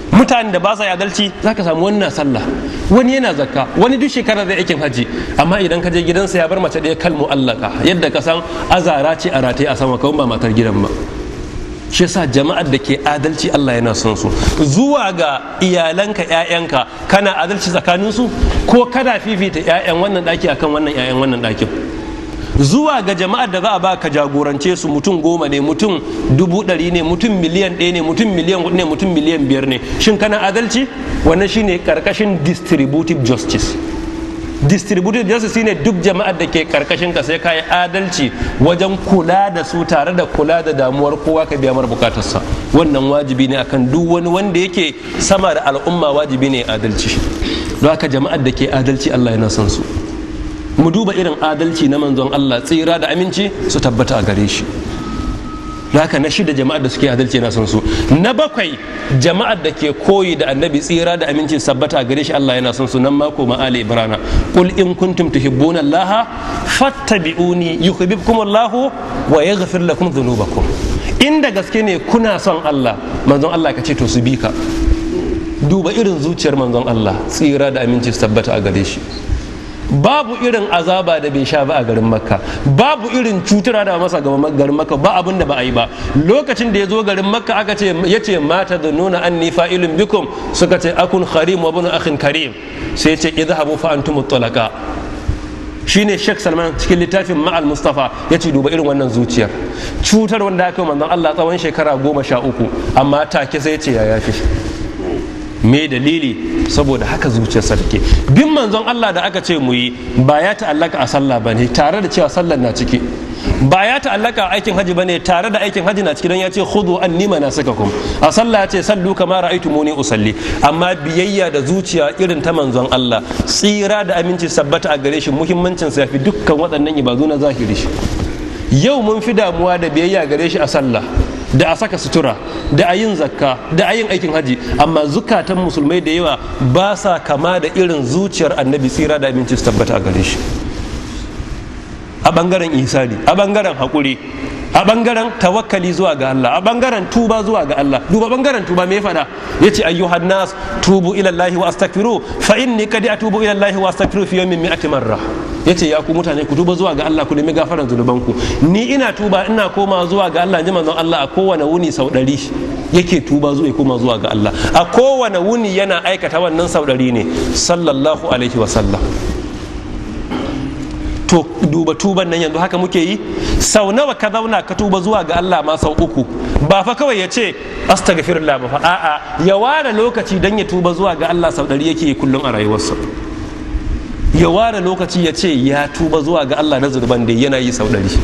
Mutanen da ba sa adalci za ka samu wannan sallah, wani yana zakka, wani duk shekara zai aikin haji, amma idan ka je gidansa ya bar mace ɗaya kal mu'allaka, yadda ka san azara ce a rataye a sama, kawai ba matar gidan ba. Shi yasa jama'ar da ke adalci Allah yana son su. Zuwa ga iyalanka, 'ya'yanka, kana adalci tsakanin su ko kana fifita 'ya'yan wannan ɗaki akan wannan 'ya'yan wannan ɗakin? Zuwa ga jama'ar da za a ba ka jagorance su, mutum 10 ne, mutum 100 ne, mutum miliyan 1 ne, mutum miliyan 4 ne, mutum miliyan 5 ne, shin kana adalci? Wannan shine karkashin distributive justice. Distributive justice shine duk jama'ar da ke karkashin ka sai ka yi adalci wajen kula da su tare da kula da damuwar kowa, ka biya mar bukatarsa. Wannan wajibi ne akan duk wani wanda yake sama da al'umma, wajibi ne adalci. Don haka jama'ar da ke adalci Allah yana son su. Mu duba irin adalci na manzon Allah, tsira da aminci su tabbata a gare shi. haka na shida jama'ar da suke adalci yana son su. Na bakwai jama'ar da ke koyi da annabi tsira da aminci sabbata a gare shi Allah yana son su. Nan mako ma ali ibrana qul in kuntum tuhibbuna allaha fattabi'uni yuhibbukum allahu wa yaghfir lakum dhunubakum. Inda gaske ne kuna son Allah, manzon Allah ka ce to su bi ka. Duba irin zuciyar manzon Allah tsira da aminci sabbata a gare shi. Babu irin azaba da bai sha ba a garin Makka, babu irin cutura da masa ga garin Makka, ba abin da ba a yi ba. Lokacin da ya zo garin Makka aka ce yace mata da nuna anni fa'ilun bikum, suka ce akun kharim wa ibn akhin karim, sai yace idhabu fa antum talaqa. Shine Sheikh Salman cikin littafin Ma'al Mustafa yace duba irin wannan zuciyar, cutar wanda aka yi manzon Allah tsawon shekara 13, amma take sai yace ya yafi. Me dalili? Saboda haka zuciyarsa take. Bin manzon Allah da aka ce mu yi ba ya ta'allaka a sallah bane, tare da cewa sallar na ciki. Ba ya ta'allaka a aikin haji bane, tare da aikin haji na ciki, don ya ce khudhu anni manasikakum. A sallah ya ce sallu kama ra'aytumuni usalli. Amma biyayya da zuciya irin ta manzon Allah, tsira da aminci sabbata a gare shi, muhimmancin sa yafi dukkan waɗannan ibadu na zahiri shi. Yau mun fi damuwa da biyayya gare shi a sallah, da a saka sutura, da a yin zakka, da a yin aikin haji, amma zukatan musulmai da yawa ba sa kama da irin zuciyar annabi tsira da aminci su tabbata a gare shi. A bangaren ihsani, a bangaren haƙuri, a bangaren tawakkali zuwa ga Allah, a bangaren tuba zuwa ga Allah. Duba bangaren tuba me fada? Yace ayyuhan nas tubu ila Allah wa astaghfiru fa inni qad atubu ila Allah wa astaghfiru fi yawmin 100 marra. Yace ya ku mutane ku tuba zuwa ga Allah, ku nemi gafaran zunubanku. Ni ina tuba ina koma zuwa ga Allah, ji manzon Allah a kowane wuni sau 100 yake tuba zuwa koma zuwa ga Allah. A kowane wuni yana aikata wannan sau 100 ne, sallallahu alaihi wa sallam. To duba tuban nan yanzu haka muke yi. Sau nawa ka zauna ka tuba zuwa ga Allah ma sau 3? Ba fa kawai ya ce astaghfirullah ba fa, a'a ya ware lokaci dan ya tuba zuwa ga Allah sau 100 yake yi kullum a rayuwarsa. Ya ware lokaci ya ce ya tuba zuwa ga Allah na zurban da yana yi sau 100.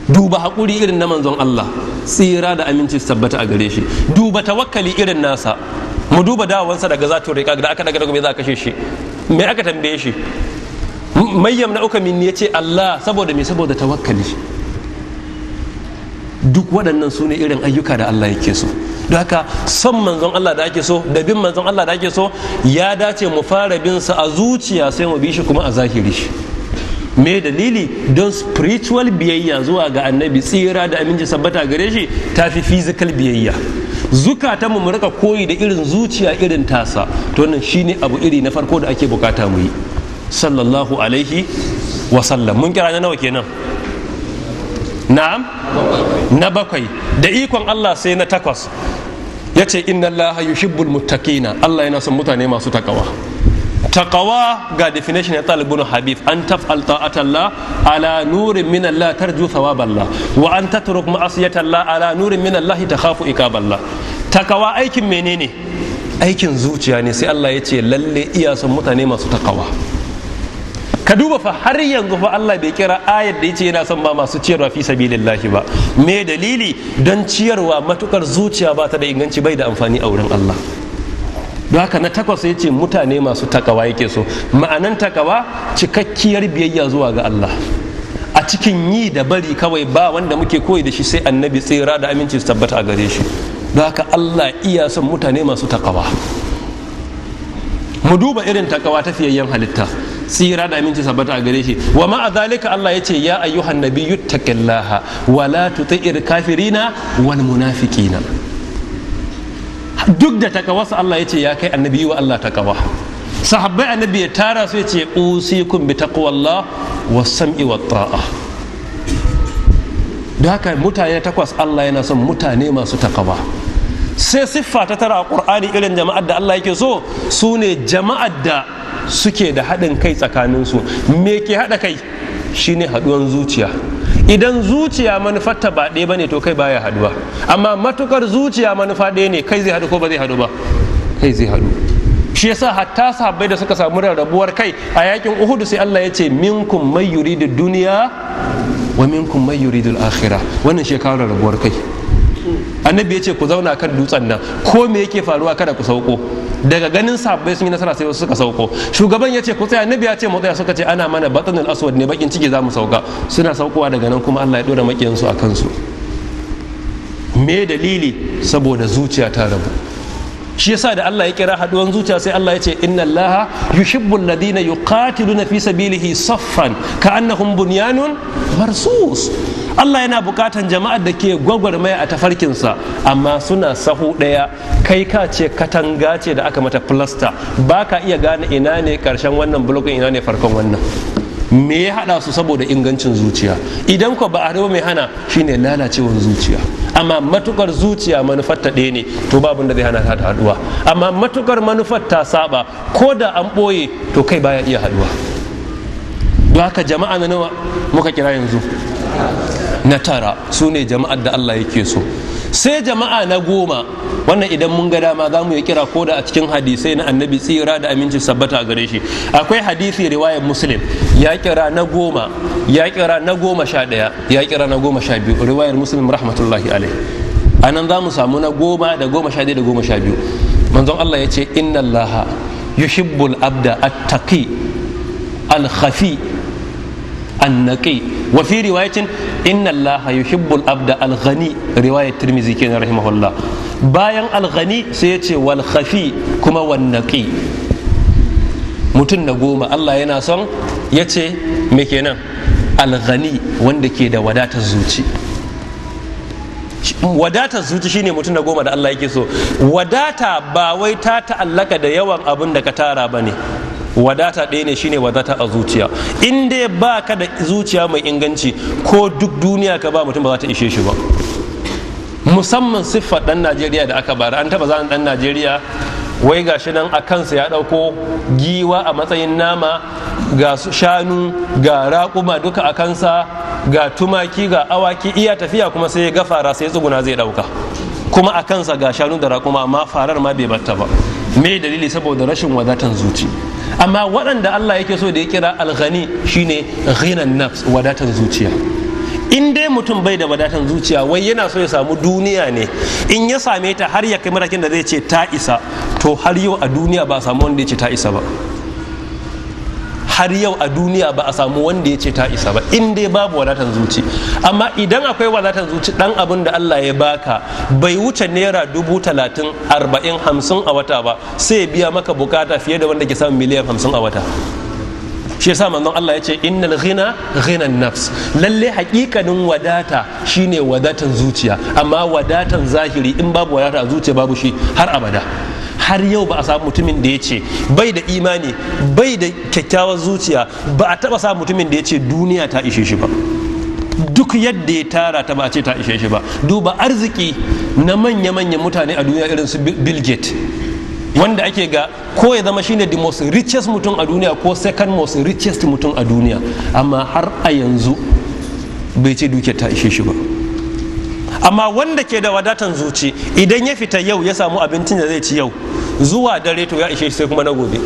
Duba haƙuri irin na manzon Allah, tsira da aminci su tabbata a gare shi. Duba tawakkali irin nasa. Mu duba dawowansa daga zatun riƙa da aka daga me za a kashe shi, me aka tambaye shi? Mayyam na uka minni ya ce Allah, saboda me? Saboda tawakkali. Duk waɗannan su ne irin ayyuka da Allah yake so. Don haka son manzon Allah da ake so, da bin manzon Allah da ake so, ya dace mu fara bin sa a zuciya sai mu bi shi kuma a zahiri shi. Me dalili? Don spiritual biyayya zuwa ga annabi tsira da aminci sabbata gare shi tafi physical biyayya. Zukatanmu mu rika koyi da irin zuciya irin tasa, to wannan shine abu iri na farko da ake bukata mu yi. Sallallahu alaihi wa sallam. Mun kira na nawa kenan? Na'am? Na 7. Da ikon Allah sai na 8. Yace inna Allaha yuhibbul muttaqina. Allah yana son mutane masu takawa. Taqawa ga definition ya talibun habib, an taf'al ta'atallah ala nurin min Allah tarju thawaballah wa an tatruk ma'asiyatallah ala nurin min Allah takhafu iqaballah. Taqawa aikin menene? Aikin zuciya ne, sai Allah ya ce lalle iya son mutane masu taqawa. Ka duba fa har yanzu fa Allah bai kira ayar da yace yana son ba masu ciyarwa fi sabilillahi ba. Me dalili? Don ciyarwa matukar zuciya ba ta da inganci bai da amfani a wurin Allah. Don haka na 8 ya ce mutane masu takawa yake so. Ma'anan takawa cikakkiyar biyayya zuwa ga Allah, a cikin yi da bari kawai ba wanda muke koyi da shi sai annabi tsira da aminci su tabbata a gare shi. Don haka Allah iya son mutane masu takawa. Mu duba irin takawa ta fiyayyen halitta, tsira da aminci sabbata a gare shi. Wa ma'a zalika Allah ya ce ya ayyuhan nabiyyu taqillaha wa la tuti'ir kafirina wal munafiqina. Duk da takawarsa Allah ya ce ya kai annabi wa Allah takawa. Sahabbai annabi ya tara su ya ce usikum bi taqwallah was sam'i wat ta'a. Da haka mutane 8 Allah yana son mutane masu takawa. Sai siffa ta tara a Qur'ani irin jama'ar da Allah yake so, su ne jama'ar da suke da haɗin kai tsakaninsu. Me ke haɗa kai? Shine haɗuwan zuciya. Idan zuciya manufarta ba ɗaya bane to kai baya haɗuwa, amma matukar zuciya manufa ɗaya ne, kai zai haɗu ko ba zai haɗu ba? Kai zai haɗu. Shi yasa hatta sahabbai da suka samu rarrabuwar kai a yakin Uhud sai Allah ya ce minkum may yuridu dunya wa minkum may yuridu al-akhirah. Wannan shekarar rarrabuwar kai. Annabi ya ce ku zauna kan dutsen nan, ko me yake faruwa kada ku sauko. daga ganin sabbai sun yi nasara sai wasu suka sauko. Shugaban ya ce ku tsaya, nabi ya ce mu tsaya, suka ce ana mana batanul aswad ne, bakin ciki za mu sauka. Suna saukowa daga nan kuma Allah ya dora makiyansu a kansu. Me dalili? Saboda zuciya ta rabu. Shi yasa da Allah ya kira haduwan zuciya sai Allah ya ce inna Allaha yuhibbul ladina yuqatiluna fi sabilihi saffan ka'annahum bunyanun marsus. Allah yana bukatan jama'ar da ke gwagwarmaya a tafarkinsa amma suna sahu daya, kai ka ce katanga ce da aka mata plasta, baka iya gane ina ne karshen wannan blokin ina ne farkon wannan. Me ya hada su? Saboda ingancin zuciya. Idan ko ba a mai hana shine lalacewar zuciya. Amma matukar zuciya manufar ta ɗaya ne to babun da zai hana ta haduwa. Amma matukar manufar ta saba, ko da an ɓoye to kai baya iya haduwa. Don haka jama'a na nawa muka kira yanzu? Na tara. Su ne jama'ar da Allah yake so. Sai jama'a na 10, wannan idan mun ga dama za mu yi kira ko da a cikin hadisai na annabi tsira da aminci sabbata a gare shi. Akwai hadisi riwayar Muslim ya kira na 10, ya kira na 11, ya kira na 12, riwayar Muslim rahmatullahi alaihi. Anan za mu samu na 10 da 11 da 12. Manzon Allah ya ce inna Allaha yuhibbul abda at-taqi al-khafi an-naqi. Wa fi riwayatin inna Allaha yuhibbul abda al-ghani, riwayat Tirmidhi kenan rahimahullah. Bayan al-ghani sai ya ce wal khafi kuma wan naqi. Mutum na 10 Allah yana son, ya ce me kenan? Al-ghani, wanda ke da wadatar zuci. Wadatar zuci shine mutum na 10 da Allah yake so. Wadata ba wai ta ta'allaka da yawan abin da ka tara bane. Wadata ɗaya ne, shine wadata a zuciya. In dai ba ka da zuciya mai inganci, ko duk duniya ka ba mutum ba za ta ishe shi ba. Musamman siffar ɗan Najeriya da aka bara, an taɓa zan ɗan Najeriya wai gashi nan a kansa ya ɗauko giwa a matsayin nama, ga shanu, ga raƙuma duka a kansa, ga tumaki, ga awaki, iya tafiya kuma sai ya ga fara sai tsuguna zai ɗauka, kuma a kansa ga shanu da raƙuma, amma farar ma bai batta ba. Me dalili? Saboda rashin wadatan zuci. Amma waɗanda Allah yake so da ya kira alghani shine ghinan nafs, wadatan zuciya. In dai mutum bai da wadatan zuciya, wai yana so ya samu duniya ne, in ya same ta har ya kai matakin da zai ce ta isa, to har yau a duniya ba a samu wanda ya ce ta isa ba. Har yau a duniya ba a samu wanda ya ce ta isa ba, in dai babu wadatan zuci. Amma idan akwai wadatan zuci, dan abin da Allah ya baka bai wuce naira 30,000, 40, 50 a wata ba, sai ya biya maka bukata fiye da wanda ke samun miliyan 50 a wata. Shi yasa manzon Allah ya ce innal ghina ghinan nafs. Lalle hakikanin wadata shine wadatan zuciya, amma wadatan zahiri in babu wadata a zuciya babu shi har abada. Har yau ba a samu mutumin da ya ce bai da imani, bai da kyakkyawar zuciya, ba a taba samu mutumin da ya ce duniya ta ishe shi ba. Duk yadda ya tara ta ba a ce ta ishe shi ba. Duba arziki na manya-manyan mutane a duniya irin su Bill Gates, wanda ake ga ko ya zama shine the most richest mutum a duniya ko second most richest mutum a duniya, amma har a yanzu bai ce dukiyar ta ishe shi ba. Amma wanda ke da wadatan zuci, idan ya fita yau ya samu abincin da zai ci yau, zuwa dare to ya ishe shi sai kuma na gobe.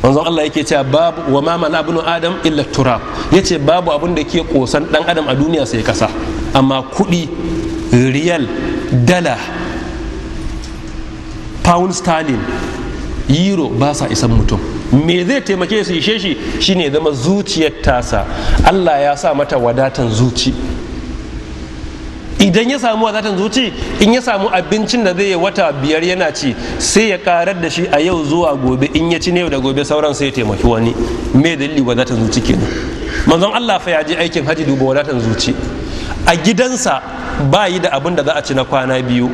Manzon Allah yake cewa babu wa ma mana ibnu adam illa turab, yace babu abin da ke kosan dan adam a duniya sai kasa. Amma kudi, riyal, dala, pound sterling, euro ba sa isan mutum. Me zai taimake su ishe shi? Shine zama zuciyar tasa Allah ya sa mata wadatan zuci. Idan ya samu wadatan zuci, in ya samu abincin da zai yi wata 5 yana ci, sai ya karar da shi a yau zuwa gobe, in ya ci ne da gobe sauran sai ya taimaki wani. Me dalili? Wadatan zuci kenan. Manzon Allah fa ya je aikin haji, duba wadatan zuci. A gidansa ba yi da abin da za a ci na kwana biyu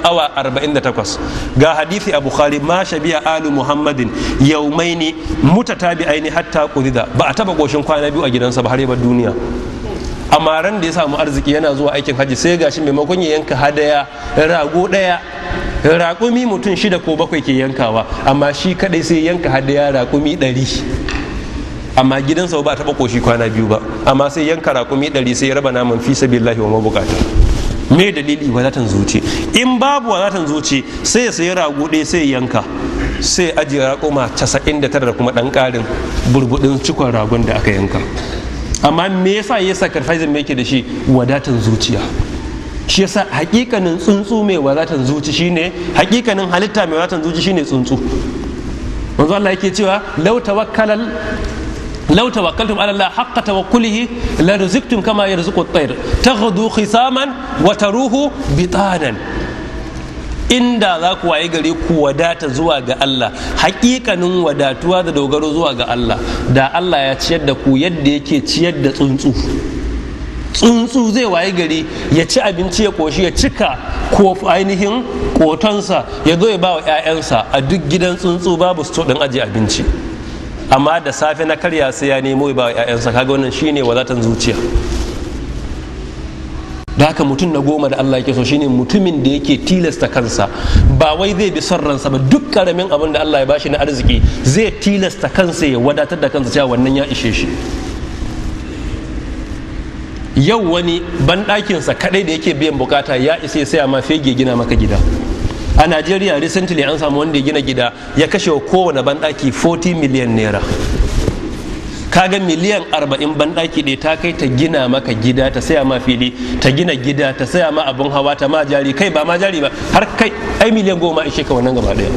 awa 48. Ga hadisi a Bukhari, ma shabiya alu Muhammadin yaumaini mutatabi'aini hatta qurida. Ba a taba goshin kwana biyu a gidansa ba har yabar duniya. Amma ran da ya samu arziki yana zuwa aikin haji, sai gashi maimakon ya yanka hadaya rago daya, raƙumi mutum 6 ko 7 ke yankawa, amma shi kadai sai yanka hadaya raƙumi 100. Amma gidansa ba taɓa koshi kwana biyu ba, amma sai yanka raƙumi 100 sai ya raba naman fi sabilillahi wa mabukata. Me dalili? Wadatan zuci. In babu wadatan zuci, sai ya sayi rago ɗaya sai ya yanka, sai ajiye raƙuma 99 da kuma ɗan ƙarin burbuɗin cikon ragon da aka yanka. Amma me yasa ya sacrifice me yake da shi? Wadatan zuciya. shi yasa hakikanin tsuntsu mai wadatan zuci shine hakikanin halitta mai wadatan zuci shine tsuntsu. manzo Allah yake cewa law tawakkaltum ala Allah haqqa tawakkulihi la rizqtum kama yarzuqu at-tayr taghdu khisaman wa taruhu bitanan. inda za ku waye gare ku wadata zuwa ga Allah, hakikanin wadatuwa da dogaro zuwa ga Allah, da Allah ya ciyar da ku yadda yake ciyar da tsuntsu. Tsuntsu zai waye gari ya ci abinci ya koshi ya cika ko ainihin kotonsa ya zo ya ba wa 'ya'yansa. A duk gidan tsuntsu babu sto ɗin ajiye abinci, amma da safe na karya sai ya nemo ya ba wa 'ya'yansa. Kaga wannan shine wadatan zuciya. da haka mutum na goma da Allah yake so shine mutumin da yake tilasta kansa, ba wai zai bi son ransa ba. Duk karamin abin da Allah ya bashi na arziki zai tilasta kansa ya wadatar da kansa cewa wannan ya ishe shi. Yau wani banɗakinsa kadai da yake biyan bukata ya isa ya saya ma fege gina maka gida. A Najeriya recently an samu wanda ya gina gida ya kashe wa kowane banɗaki 40 miliyan naira. Kaga miliyan 40 banɗaki ɗaya ta kai ta gina maka gida, ta saya ma fili, ta gina gida, ta saya ma abin hawa, ta ma jari, kai ba ma jari ba har kai ai miliyan 10 ishe ka wannan gaba ɗaya.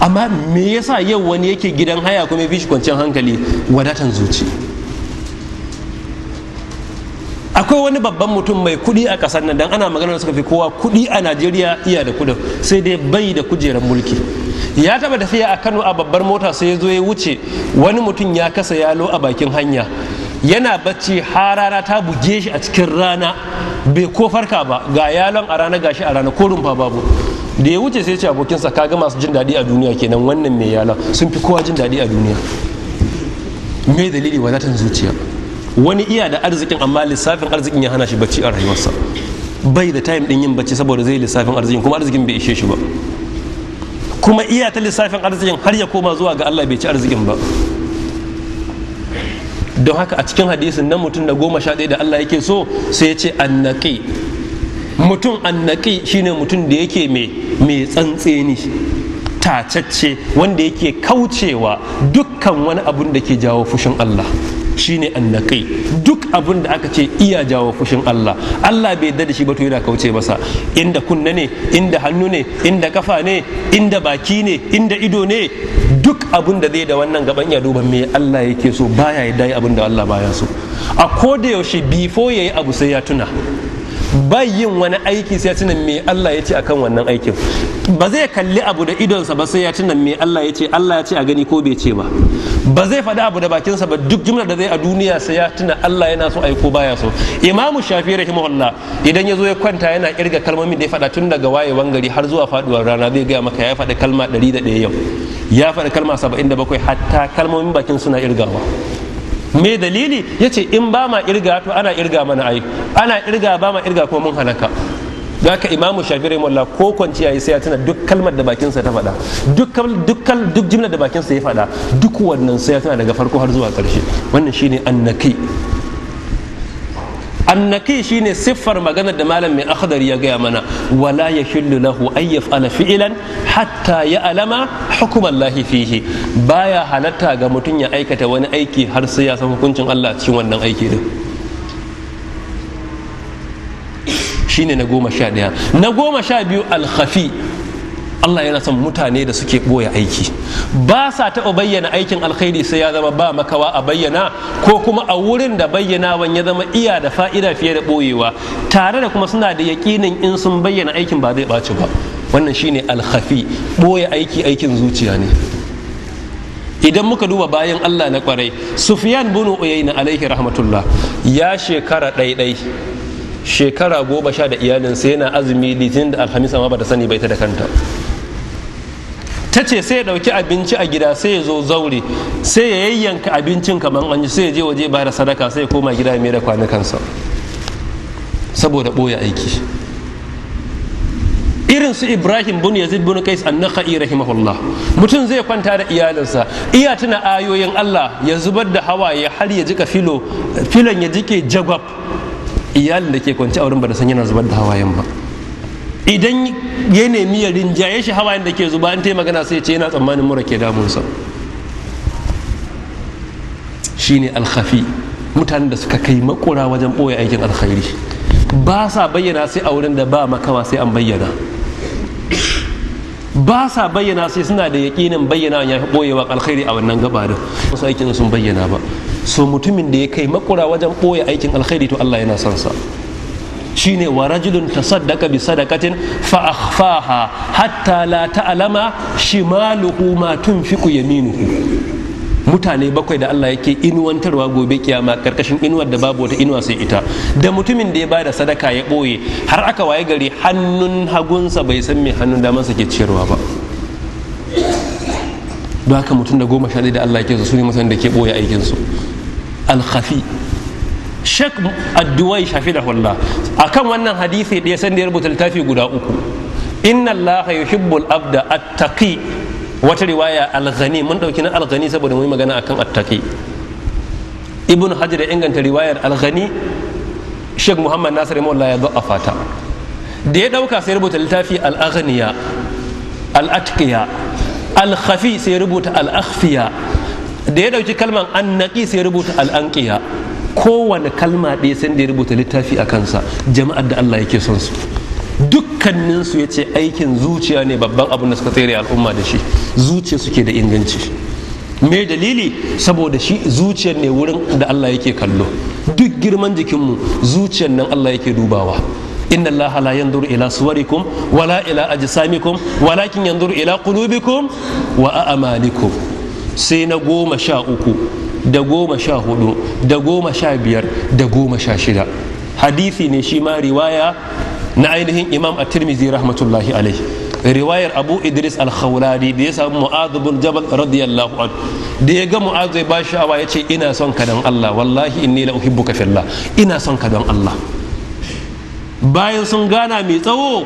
Amma me yasa yau wani yake gidan haya kuma ya fi shi kwanciyar hankali? Wadatan zuci. Akwai wani babban mutum mai kuɗi a ƙasar nan, dan ana magana suka fi kowa kuɗi a Najeriya, iya da kuɗin sai dai bai da kujerar mulki. Ya taba tafiya a Kano a babbar mota, sai ya zo ya wuce wani mutum ya kasa yalo a bakin hanya, yana bacci harara ta buge shi a cikin rana, bai ko farka ba, ga yalon a rana gashi a rana ko rumfa babu. Da ya wuce sai ya ce abokinsa, kaga masu jin daɗi a duniya kenan, wannan mai yalon sun fi kowa jin daɗi a duniya. Me dalili? Wadatan zuciya. Wani iya da arzikin amma lissafin arzikin ya hana shi bacci a rayuwarsa, bai da time din yin bacci saboda zai lissafin arzikin, kuma arzikin bai ishe shi ba, kuma iya ta lissafin arzikin har ya koma zuwa ga Allah bai ci arzikin ba. Don haka a cikin hadisin nan mutum na 11 da Allah yake so sai ya ce annaqi. Mutum annaqi shine mutum da yake mai tsantseni, tacacce, wanda yake kaucewa dukkan wani abun da ke jawo fushin Allah. Shine annaqi. Duk abin da aka ce iya jawo fushin Allah, Allah bai yarda da shi ba to yana kauce masa. Inda kunna ne, inda hannu ne, inda kafa ne, inda baki ne, inda ido ne, duk abin da zai da wannan gaban ya duba me Allah yake so, baya yarda yi abin da Allah baya so. A koda yaushe before yayi abu sai ya tuna, bai yin wani aiki sai ya tuna me Allah ya ce akan wannan aikin. Ba zai kalli abu da idonsa ba sai ya tuna me Allah ya ce, Allah ya ce a gani ko bai ce ba. Ba zai faɗi abu da bakinsa ba, duk jumlar da zai a duniya sai ya tuna Allah yana so ai ko baya so. Imamu Shafi rahimahullah idan ya zo ya kwanta yana kirga kalmomin da ya faɗa tun daga wayewan gari har zuwa faduwar rana, zai gaya maka ya faɗi kalma 101 yau, ya faɗi kalma 77, hatta kalmomin bakin suna irgawa. Me dalili? Ya ce in ba ma irga to ana irga mana ai, ana irga ba ma irga kuma mun halaka. Da haka Imamu Shafi rahimahullah ko kwanciya yi sai ya tuna duk kalmar da bakinsa ta faɗa, duk jimlar da bakinsa ya faɗa, duk wannan sai ya tuna daga farko har zuwa ƙarshe. Wannan shine annaki. Annaki shine siffar maganar da malam mai akhdar ya gaya mana, wala yahillu lahu an yaf'ala fi'lan hatta ya'lama hukmallahi fihi. Baya halatta ga mutum ya aikata wani aiki har sai ya san hukuncin Allah a cikin wannan aiki din. Shine na 11. Na 12 al-khafi. Allah yana son mutane da suke boye aiki, ba sa taɓa bayyana aikin alkhairi sai ya zama ba makawa a bayyana, ko kuma a wurin da bayyanawan ya zama iya da fa'ida fiye da boyewa, tare da kuma suna da yaƙinin in sun bayyana aikin ba zai ɓaci ba. Wannan shine al-khafi. Boye aiki aikin zuciya ne. Idan muka duba bayan Allah na kwarai, Sufyan bin Uyayna alaihi rahmatullah ya shekara ɗaiɗai, shekara 10 da iyalinsa yana azumi litinin da alhamis, amma ba ta sani bai ta da kanta. Ta ce sai ya ɗauki abinci a gida, sai ya zo zaure, sai ya yayyanka abincin kamar an ji, sai ya je waje ba da sadaka, sai ya koma gida mai da kwanukansa saboda ɓoye aiki. Irin su Ibrahim bin Yazid bin Qais an-Nakhai rahimahullah, mutum zai kwanta da iyalinsa, iya tuna ayoyin Allah, ya zubar da hawaye har ya jika filon ya jike jagwab. Iyalin da ke kwanci a wurin ba da san yana zubar da hawayen ba. Idan ya nemi ya rinjaye shi hawayen da ke zuba, an ta magana sai ce yana tsammanin mura ke damunsa. Shine alkhafi. Mutanen da suka kai makura wajen ɓoye aikin alkhairi. ba sa bayyana sai a wurin da ba makawa sai an bayyana, ba sa bayyana sai suna da yaƙinin bayyana ya fi ɓoyewa alkhairi a wannan gabarin wasu aikin sun bayyana ba. So mutumin da ya kai makura wajen ɓoye aikin alkhairi to Allah yana son sa. Shine wa rajulun tasaddaqa bi sadaqatin fa akhfaha hatta la ta'lama shimaluhu ma tunfiqu yaminuhu. Mutane bakwai da Allah yake inuwantarwa gobe kiyama karkashin inuwar da babu wata inuwa sai ita, da mutumin da ya bada sadaka ya ɓoye har aka waye gari hannun hagunsa bai san me hannun damansa ke ciyarwa ba. Don haka mutum da 11 da Allah yake su ne mutanen da ke ɓoye aikinsu al-khafi. Sheikh Ad-Duwai hafidahullah akan wannan hadisi da ya san da ya rubuta littafi guda 3, inna Allah yuhibbul abda at-taqi, wata riwaya al-ghani, mun dauki na al-ghani saboda mun yi magana akan at-taqi. Ibn Hajar ya inganta riwayar al-ghani, Sheikh Muhammad Nasir Mullah ya da'afa ta. Da ya dauka sai rubuta littafi al-aghniya, al-atqiya, al-khafi sai rubuta al-akhfiya. Da ya dauki kalman an-naqi sai rubuta al-anqiya. Kowane kalma ɗaya sai da ya rubuta littafi a kansa, jama'ar da Allah yake son su. Dukkaninsu ya ce aikin zuciya ne babban abin da suka tsere al'umma da shi, zuciya suke da inganci. Me dalili? Saboda shi zuciyar ne wurin da Allah yake kallo. Duk girman jikinmu zuciyar nan Allah yake dubawa. Inna Allah la yanzuru ila suwarikum wala ila ajsamikum walakin yanzuru ila qulubikum wa a'malikum. Sai na 13 da 14 da 15 da 16 hadisi ne shi ma riwaya na ainihin Imam At-Tirmidhi rahmatullahi alaihi, riwayar Abu Idris Al-Khawlani da ya samu Mu'adh bin Jabal radiyallahu anhu, da ya ga Mu'adh ya ba sha'awa ya ce ina son ka don Allah, wallahi inni la uhibbuka fillah, ina son ka don Allah. Bayan sun gana mai tsawo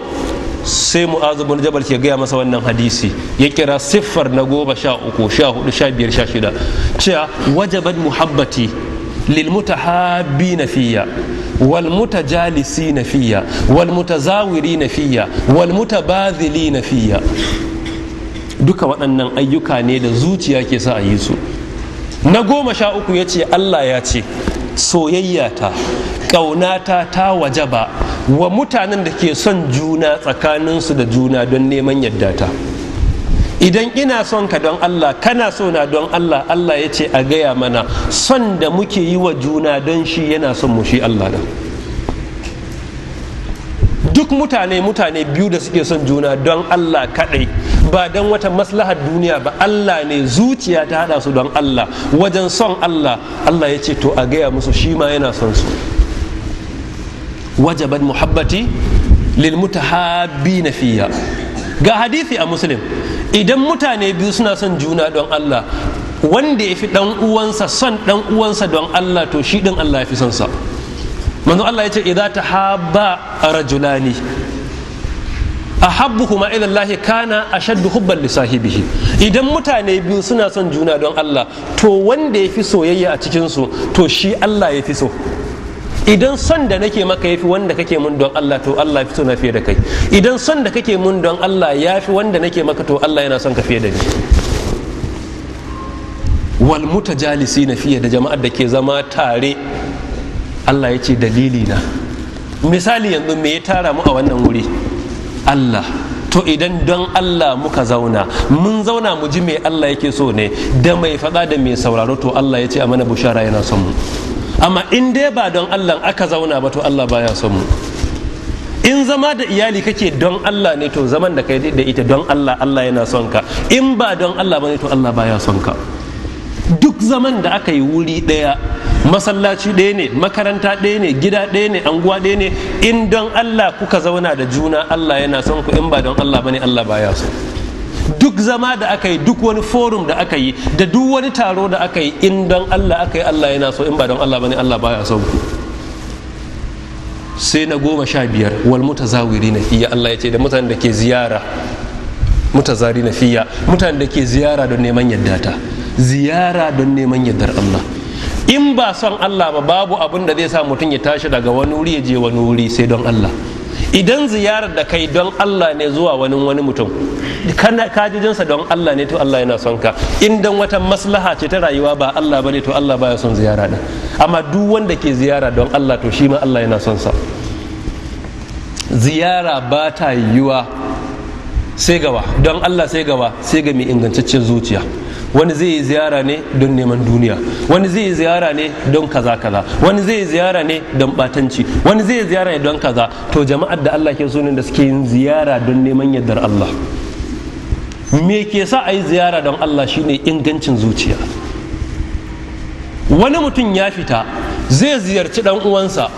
sai Mu'adh bin Jabal ke gaya masa wannan hadisi, ya kira siffar na 13, 14, 15, 16 cewa wajabat muhabbati lil mutahabbina fiyya wal mutajalisina fiyya wal mutazawirina fiyya wal mutabadhilina fiyya. Duka waɗannan ayyuka ne da zuciya ke sa a yi su. Na 13 ya ce Allah ya ce soyayyata ƙaunata ta wajaba wa mutanen da ke son juna tsakaninsu da juna don neman yaddata. Idan ina son ka don Allah, kana so na don Allah, Allah ya ce a gaya mana son da muke yi wa juna don shi yana son mu shi Allah da. Duk mutane biyu da suke son juna don Allah kadai, ba don wata maslahar duniya ba, Allah ne zuciya ta hada su don Allah, wajen son Allah, Allah ya ce to a gaya musu shi ma yana son su. Wajabat muhabbati lil mutahabbina fiyya. Ga hadisi a Muslim, idan mutane biyu suna son juna don Allah, wanda ya fi dan uwansa son dan uwansa don Allah, to shi din Allah ya fi son sa. Manzo Allah ya ce idza tahabba rajulani ahabbuhuma ila Allah kana ashaddu hubban li sahibihi. Idan mutane biyu suna son juna don Allah, to wanda ya fi soyayya a cikin su, to shi Allah ya fi so. Idan son da nake maka yafi wanda kake mun don Allah, to Allah fi so na fiye da kai. Idan son da kake mun don Allah yafi wanda nake maka, to Allah yana son ka fiye da ni. Wal mutajalisina fiye da jama'ar da ke zama tare, Allah ya ce dalili na. Misali yanzu me ya tara mu a wannan wuri? Allah. To idan don Allah muka zauna, mun zauna mu ji me Allah yake so ne, da mai faɗa da mai sauraro, to Allah ya ce a mana bushara yana son mu. Amma in dai ba don Allah aka zauna ba, to Allah baya son mu. In zama da iyali kake don Allah ne, to zaman da kai da ita don Allah, Allah yana son ka. In ba don Allah bane, to Allah baya son ka. Duk zaman da aka yi wuri ɗaya, masallaci ɗaya ne, makaranta ɗaya ne, gida ɗaya ne, anguwa ɗaya ne, in don Allah kuka zauna da juna, Allah yana son ku. In ba don Allah bane, Allah baya son. Duk zama da aka yi, duk wani forum da aka yi, da duk wani taro da aka yi, in don Allah aka yi, Allah yana so. In ba don Allah bane, Allah baya son ku. Sai na 15 wal mutazawirina fiyya, Allah ya ce da mutanen da ke ziyara, mutazarina fiyya, mutanen da ke ziyara don neman yaddata, ziyara don neman yaddar Allah. In ba son Allah ba, babu abin da zai sa mutum ya tashi daga wani wuri ya je wani wuri sai don Allah. Idan ziyarar da kai don Allah ne zuwa wani mutum, kana kajijinsa don Allah ne, to Allah yana son ka. In don wata maslaha ce ta rayuwa ba Allah bane, to Allah baya son ziyara din. Amma duk wanda ke ziyara don Allah, to shi ma Allah yana son sa. ziyara ba ta yiwuwa sai gawa don Allah, sai gawa sai ga mai ingantaccen zuciya. Wani zai yi ziyara ne don neman duniya, wani zai yi ziyara ne don kaza kaza, wani zai yi ziyara ne don batanci, wani zai yi ziyara ne don kaza. To jama'ar da Allah ke so ne da suke yin ziyara don neman yardar Allah. Me ke sa a yi ziyara don Allah shine ingancin zuciya. Wani mutum ya fita zai ziyarci dan uwansa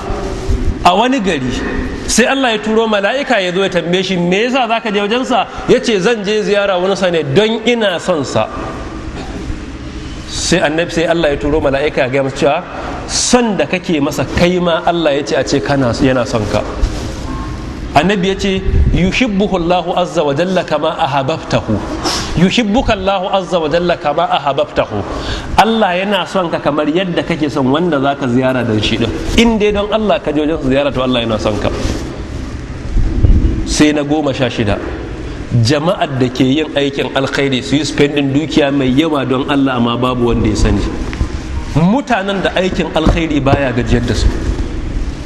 a wani gari, sai Allah ya turo mala'ika ya zo ya tambaye shi me yasa zaka je wajensa. Ya ce zan je ziyara wani sa ne don ina son sa. Sai Allah ya turo mala'ika ya gaya masa cewa son da kake masa kai ma Allah ya ce a ce yana son ka. Annabi ya ce yuhibbuhu Allahu azza wa jalla kama ahabbtahu, yuhibbuka Allahu azza wa jalla kama ahabbtahu. Allah yana son ka kamar yadda kake son wanda zaka ziyara da shi din. In dai don Allah ka je wajen ziyara to Allah yana son ka. Sai na 16, jama'ar da ke yin aikin alkhairi su yi spending dukiya mai yawa don Allah amma babu wanda ya sani. Mutanen da aikin alkhairi baya gajiyar da su,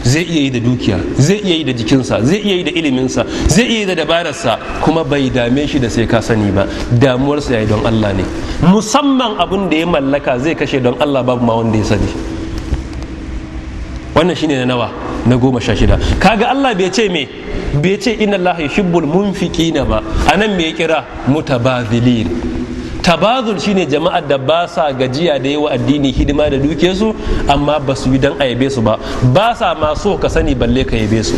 zai iya yi da dukiya, zai iya yi da jikinsa, zai iya yi da iliminsa, zai iya yi da dabararsa, kuma bai dame shi da sai ka sani ba. Damuwarsa ya yi don Allah ne. Musamman abin da ya mallaka zai kashe don Allah, babu ma wanda ya sani. Wannan shine na nawa? Na 16. Kaga Allah bai ce me? Bai ce inna Allah yuhibbul munfiqina ba. Anan me ya kira? Mutabadhilin. Tabazul shine jama'ar da ba sa gajiya da yawa addini hidima da duke su, amma ba su yi dan a yabe su ba sa ma so ka sani balle ka yabe su.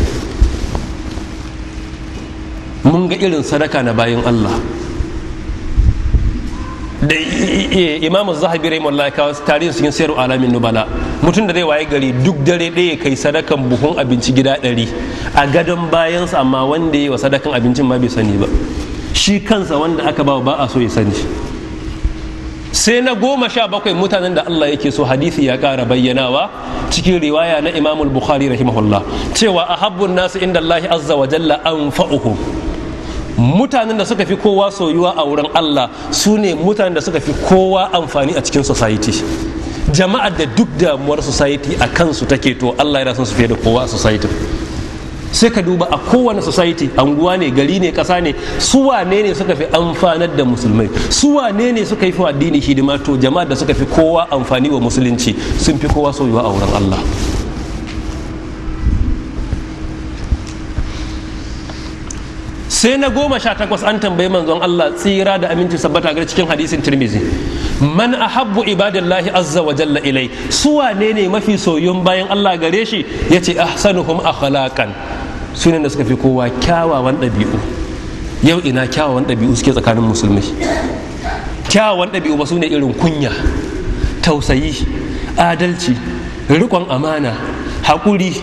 Mun ga irin sadaka na bayin Allah da Imam Zahabi rahimahullah kawo tarihin cikin Sirru Alamin Nubala. Mutum da zai waye gari duk dare ɗaya kai sadakan buhun abinci gida 100 a gadon bayansa, amma wanda ya yi wa sadakan abincin ma bai sani ba, shi kansa wanda aka ba a so ya sani. Sai na 17 mutanen da Allah yake so, hadisi ya ƙara bayyanawa cikin riwaya na Imam Bukhari rahimahullah cewa ahabbun nasu inda Allah azza wa jalla anfa'uhum. Mutanen da suka fi kowa soyuwa a wurin Allah su ne mutanen da suka fi kowa amfani a cikin society. Jama'ar da duk damuwar society a kansu take, to Allah yana son su fiye da kowa a society. Sai ka duba a kowane society, anguwa ne, gari ne, ƙasa ne, su wane ne suka fi amfanar da musulmai, su wane ne suka yi fi addini hidima. To jama'ar da suka fi kowa amfani wa musulunci sun fi kowa soyuwa a wurin Allah. Sai na 18 an tambayi manzon Allah tsira da aminci sabbata ga cikin hadisin Tirmizi, man ahabbu ibadallahi azza wa jalla ilai, su wane ne mafi soyun bayan Allah gare shi? Yace ahsanuhum akhlaqan, su ne da suka fi kowa kyawawan ɗabi'u. Yau ina kyawawan ɗabi'u suke tsakanin musulmai? Kyawawan ɗabi'u ba su ne irin kunya, tausayi, adalci, riƙon amana, haƙuri,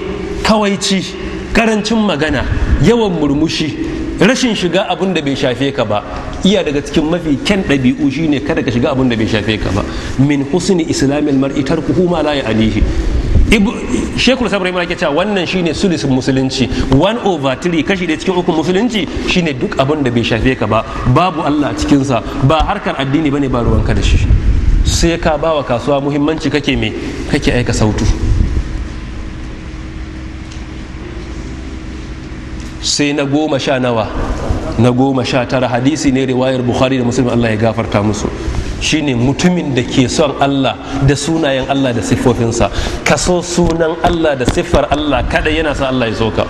kawaici, ƙarancin magana, yawan murmushi, rashin shiga abin da bai shafe ka ba. Iya daga cikin mafi kyan ɗabi'u shine kada ka shiga abin da bai shafe ka ba. Min husni islamil mar'i tarkuhu ma la ya'nihi. Shekul Sabra Ibrahim ke cewa wannan shine sulisin musulunci, 1/3 kashi da cikin 3 musulunci shine duk abin da bai shafe ka ba, babu Allah a cikinsa, ba harkar addini bane, ba ruwanka da shi. Sai ka bawa kasuwa muhimmanci kake aika sautu. Sai na 10 nawa? Na 19 hadisi ne riwayar Bukhari da Muslim, Allah ya gafarta musu. Shine mutumin da ke son Allah da sunayen Allah da siffofinsa. Ka so sunan Allah da siffar Allah kada yana sa Allah ya soka.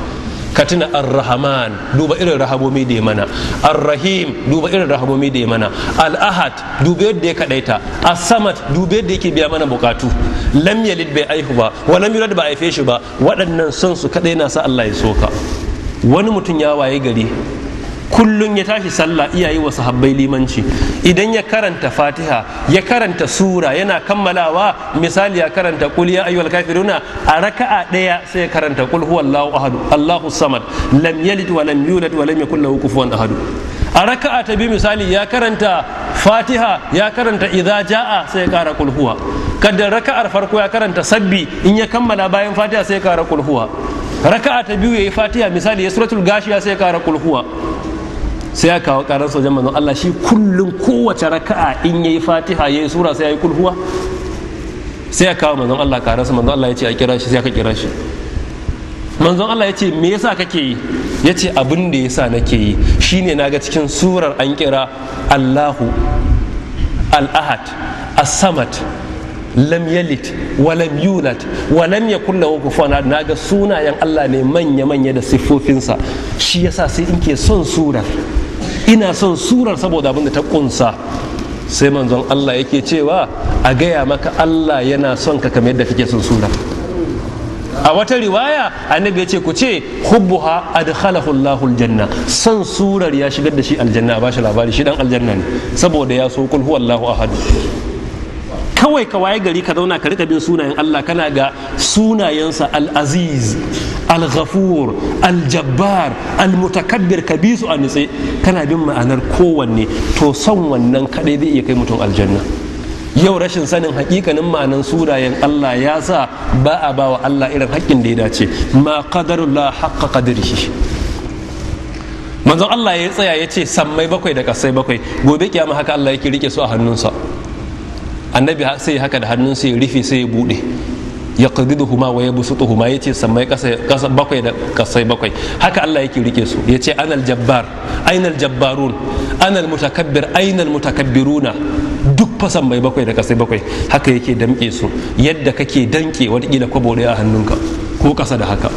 Ka tuna ar-Rahman, duba irin rahamomi da ya mana. Ar-Rahim, duba irin rahamomi da ya mana. Al-Ahad, duba yadda ya kadaita. As-Samad, duba yadda yake biya mana bukatu. Lam yalid bai aihu ba, wa lam yulad ba aife shi ba. Waɗannan son su kada yana sa Allah ya soka. Wani mutum ya waye gari kullum ya tashi sallah iyayi wa sahabbai limanci, idan ya karanta fatiha ya karanta sura yana kammalawa, misali ya karanta qul ya ayyuhal kafiruna, a raka'a daya sai ya karanta qul huwallahu ahad Allahu samad lam yalid wa lam yulad wa lam yakul lahu kufuwan ahad. A raka'a ta biyu misali ya karanta fatiha ya karanta idza jaa sai ya kara qul huwa. Kada raka'ar farko ya karanta sabbi, in ya kammala bayan fatiha sai ya kara qul huwa. Raka'a ta biyu yayi fatiha misali ya suratul gashiya sai ya kara qul huwa. Sai ya kawo karar sojan manzon Allah, shi kullum kowace raka'a in yayi fatiha yayi sura sai yayi kulhuwa. Sai ya kawo manzon Allah karar, manzon Allah ya ce a kira shi, sai aka kira shi. manzon Allah ya ce me yasa kake yi? Ya ce abin da yasa nake yi shine naga cikin surar an kira Allahu al-ahad as-samad lam yalid wa lam yulad wa lam yakul lahu kufuwan ahad. Naga sunayen Allah ne manya da siffofinsa, shi yasa sai in ke son surar, ina son surar saboda abin da ta kunsa. Sai manzon Allah yake cewa a gaya maka Allah yana son ka kamar yadda kake son surar. A wata riwaya annabi ya ce ku ce hubbuha adkhalahu Allahul janna, son surar ya shigar da shi aljanna. Ba shi labari shi dan aljanna ne saboda ya so kul huwallahu ahad. Kawai ka waye gari ka zauna ka rika bin sunayen Allah, kana ga sunayensa al-aziz, al-ghafur, al-jabbar, al-mutakabbir, ka bi su a nitse kana bin ma'anar kowanne, to son wannan kadai zai iya kai mutum aljanna. Yau rashin sanin hakikanin ma'anan sunayen Allah ya sa ba a ba wa Allah irin haƙƙin da ya dace. Ma qadarullah haqqa qadrihi. Manzon Allah ya tsaya ya ce sammai bakwai da kasai bakwai, gobe kiyama haka Allah yake rike su a hannunsa. Annabi sai haka da hannunsa ya rufe sai ya bude, ya qadiduhuma wa yabsutuhuma, yace sammai kasa bakwai da kasai bakwai, haka Allah yake rike su. Yace anal jabbar ainal jabbarun anal mutakabbir ainal mutakabbiruna. Duk fasan mai bakwai da kasai bakwai haka yake damke su, yadda kake danke watakila kwabo ɗaya a hannunka, ko kasa da haka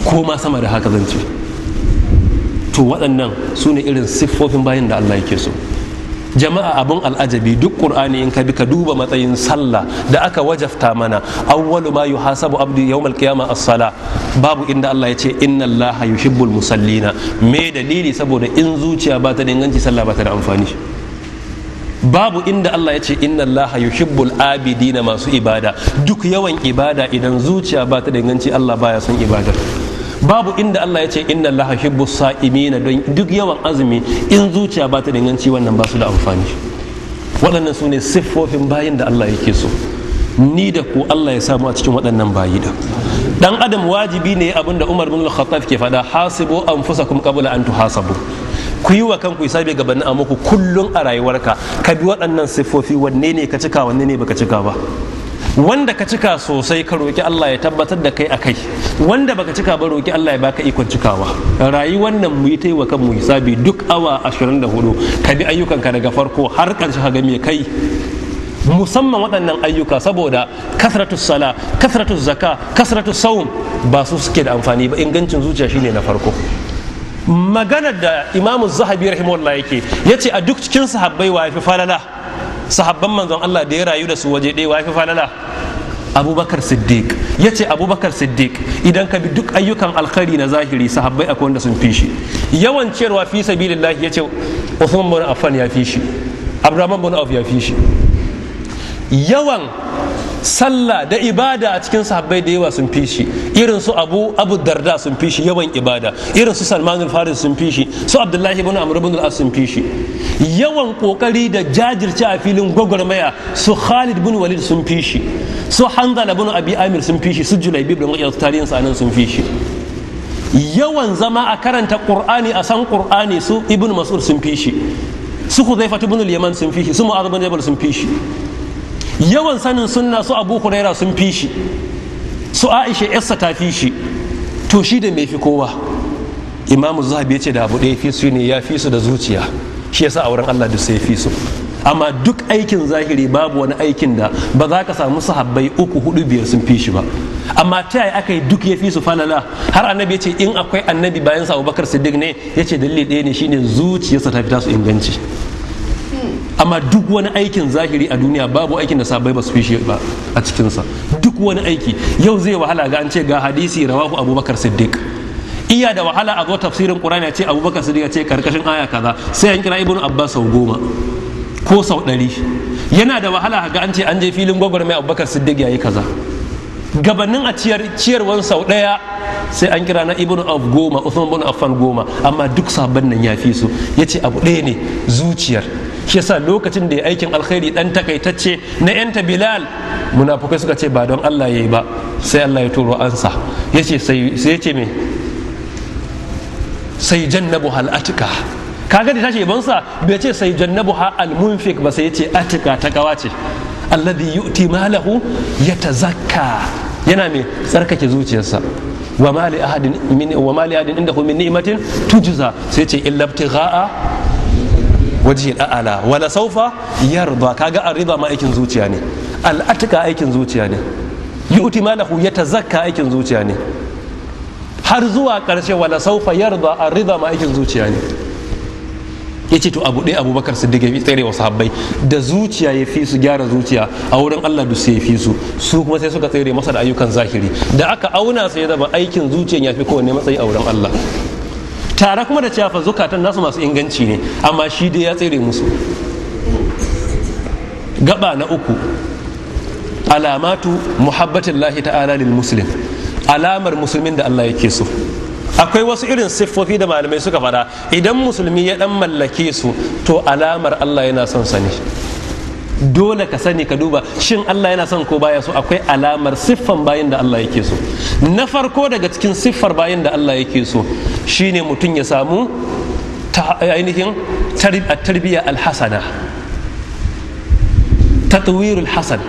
ko ma sama da haka zan ce. To waɗannan su ne irin siffofin bayan da Allah yake so. Jama'a abin al'ajabi, duk qur'ani in ka bi ka duba matsayin sallah da aka wajafta mana, awwalu ma yuhasabu abdu yawmal qiyamah as-sala, babu inda Allah ya ce inna Allaha yuhibbul musallina. Me dalili? Saboda in zuciya ba ta da inganci sallah ba ta da amfani. Babu inda Allah ya ce inna Allaha yuhibbul abidina, masu ibada. Duk yawan ibada idan zuciya ba ta da inganci Allah baya son ibadar. Babu inda Allah ya ce inna Allaha yuhibbus sa'imina, don duk yawan azumi in zuciya ba ta da inganci wannan ba su da amfani. Waɗannan su ne siffofin bayin da Allah yake so. Ni da ku Allah ya samu a cikin waɗannan bayi da. Dan adam wajibi ne abinda Umar bin Al-Khattab ke faɗa, hasibu anfusakum qabla an tuhasabu. Ku yi wa kanku hisabi gabanin a muku kullum a rayuwarka, ka bi waɗannan siffofi, wanne ne ka cika wanne ne baka cika ba. Wanda ka cika sosai ka roki Allah ya tabbatar da kai a kai, wanda baka cika ba roki Allah ya baka ikon cikawa. Rayuwar nan mu yi ta yi wa kanmu hisabi duk awa 24, ka bi ayyukanka daga farko har ƙarshe ka ga me kai. Musamman waɗannan ayyuka, saboda kasratus sala, kasratus zaka, kasratus saum ba su suke da amfani ba, ingancin zuciya shine na farko. Maganar da Imamu Zahabi rahimahullah yake yace a duk cikin sahabbai wa yafi falala, sahabban manzon Allah da ya rayu da su waje ɗaya wa yafi falala? Abubakar Siddiq. Yace Abubakar Siddiq idan ka bi duk ayyukan alkhairi na zahiri, sahabbai akwai wanda sun fi shi. Yawan ciyarwa fi sabilillah yace Uthman bin Affan ya fi shi, Abdurrahman bin Auf ya fi shi. Yawan sallah da ibada a cikin sahabbai da yawa sun fi shi, irin su abu darda sun fi shi yawan ibada, irin su Salman al-Faris sun fi shi, su Abdullahi ibn Amr ibn al-As sun fi shi. Yawan kokari da jajirce a filin gwagwarmaya, su Khalid ibn Walid sun fi shi, su Hanzala ibn Abi Amir sun fi shi, su Julaybi ibn Mu'ayyad tarihin sanan sun fi shi. Yawan zama a karanta Qur'ani, a san Qur'ani, su Ibn Mas'ud sun fi shi, su Hudhayfa ibn al-Yaman sun fi shi, su Mu'adh ibn Jabal sun fi shi. Yawan sanin sunna, su Abu Huraira sun fi shi, su Aisha yarsa ta fi shi. To shi da mai fi kowa? Imamu Zahabi ya ce da abu ɗaya fi su ne, ya fi su da zuciya, shi yasa a wurin Allah duk sai fi su. Amma duk aikin zahiri babu wani aikin da ba za ka samu sahabbai 3, 4, 5 sun fi shi ba. Amma ta yaya aka yi duk ya fi su falala? Har annabi ya ce in akwai annabi bayan sa Abubakar Siddiq ne, ya ce dalili ɗaya ne, shine zuciyarsa ta fita su inganci. Amma duk wani aikin zahiri a duniya babu aikin da sahabbai ba su fi shi ba a cikinsa. Duk wani aiki yau zai wahala ga an ce ga hadisi rawahu Abubakar Siddiq. Iya da wahala a zo tafsirin Qur'ani ya ce Abubakar Siddiq ya ce karkashin aya kaza, sai an kira Ibn Abbas sau 10 ko sau 100. Yana da wahala ga an ce an je filin gwagwarmai Abubakar Siddiq yayi kaza. Gabanin a ciyarwan sau 1 sai an kira na Ibn Auf 10, Uthman ibn Affan 10, amma duk sabon nan ya fi su. Yace abu ɗaya ne, zuciyar. Shi yasa lokacin da ya aikin alkhairi dan takaitacce na yanta Bilal, munafukai suka ce ba don Allah yayi ba, sai Allah ya turo ansa. Yace sai yace me, sai jannabu hal atika. Kaga da tashi bansa bai ce sai jannabu ha al munfik ba, sai yace atika ta kawace, alladhi yu'ti malahu yatazakka, yana me tsarkake zuciyarsa. wa ma li ahadin indahu min ni'matin tujza sai ce illa ibtigha'a wajhi al'ala wala sawfa yarda. kaga ar-ridha ma aikin zuciya ne, al-atqa aikin zuciya ne, yu'ti malahu yatazakka aikin zuciya ne, har zuwa karshe wala sawfa yarda. ar-ridha ma aikin zuciya ne. yace to abu ɗaya Abubakar Siddiq ya fi tsere wa sahabbai da zuciya ya fi su gyara zuciya a wurin Allah duk sai ya fi su kuma sai suka tsere masa da ayyukan zahiri, da aka auna sai ya zama aikin zuciyan ya fi kowanne matsayi a wurin Allah, tare kuma da cewa zukatan nasu masu inganci ne, amma shi dai ya tsere musu. gaba na uku, alamatu muhabbatillahi ta'ala lil muslim, alamar musulmin da Allah yake so. akwai wasu irin siffofi da malamai suka faɗa, idan musulmi ya dan mallake su to alamar Allah yana son sa ne. dole ka sani ka duba shin Allah yana son ko baya so. akwai alamar siffan bayin da Allah yake so. na farko daga cikin siffar bayin da Allah yake so shine mutum ya samu ainihin tarbiyya alhasana, tatwirul hasan,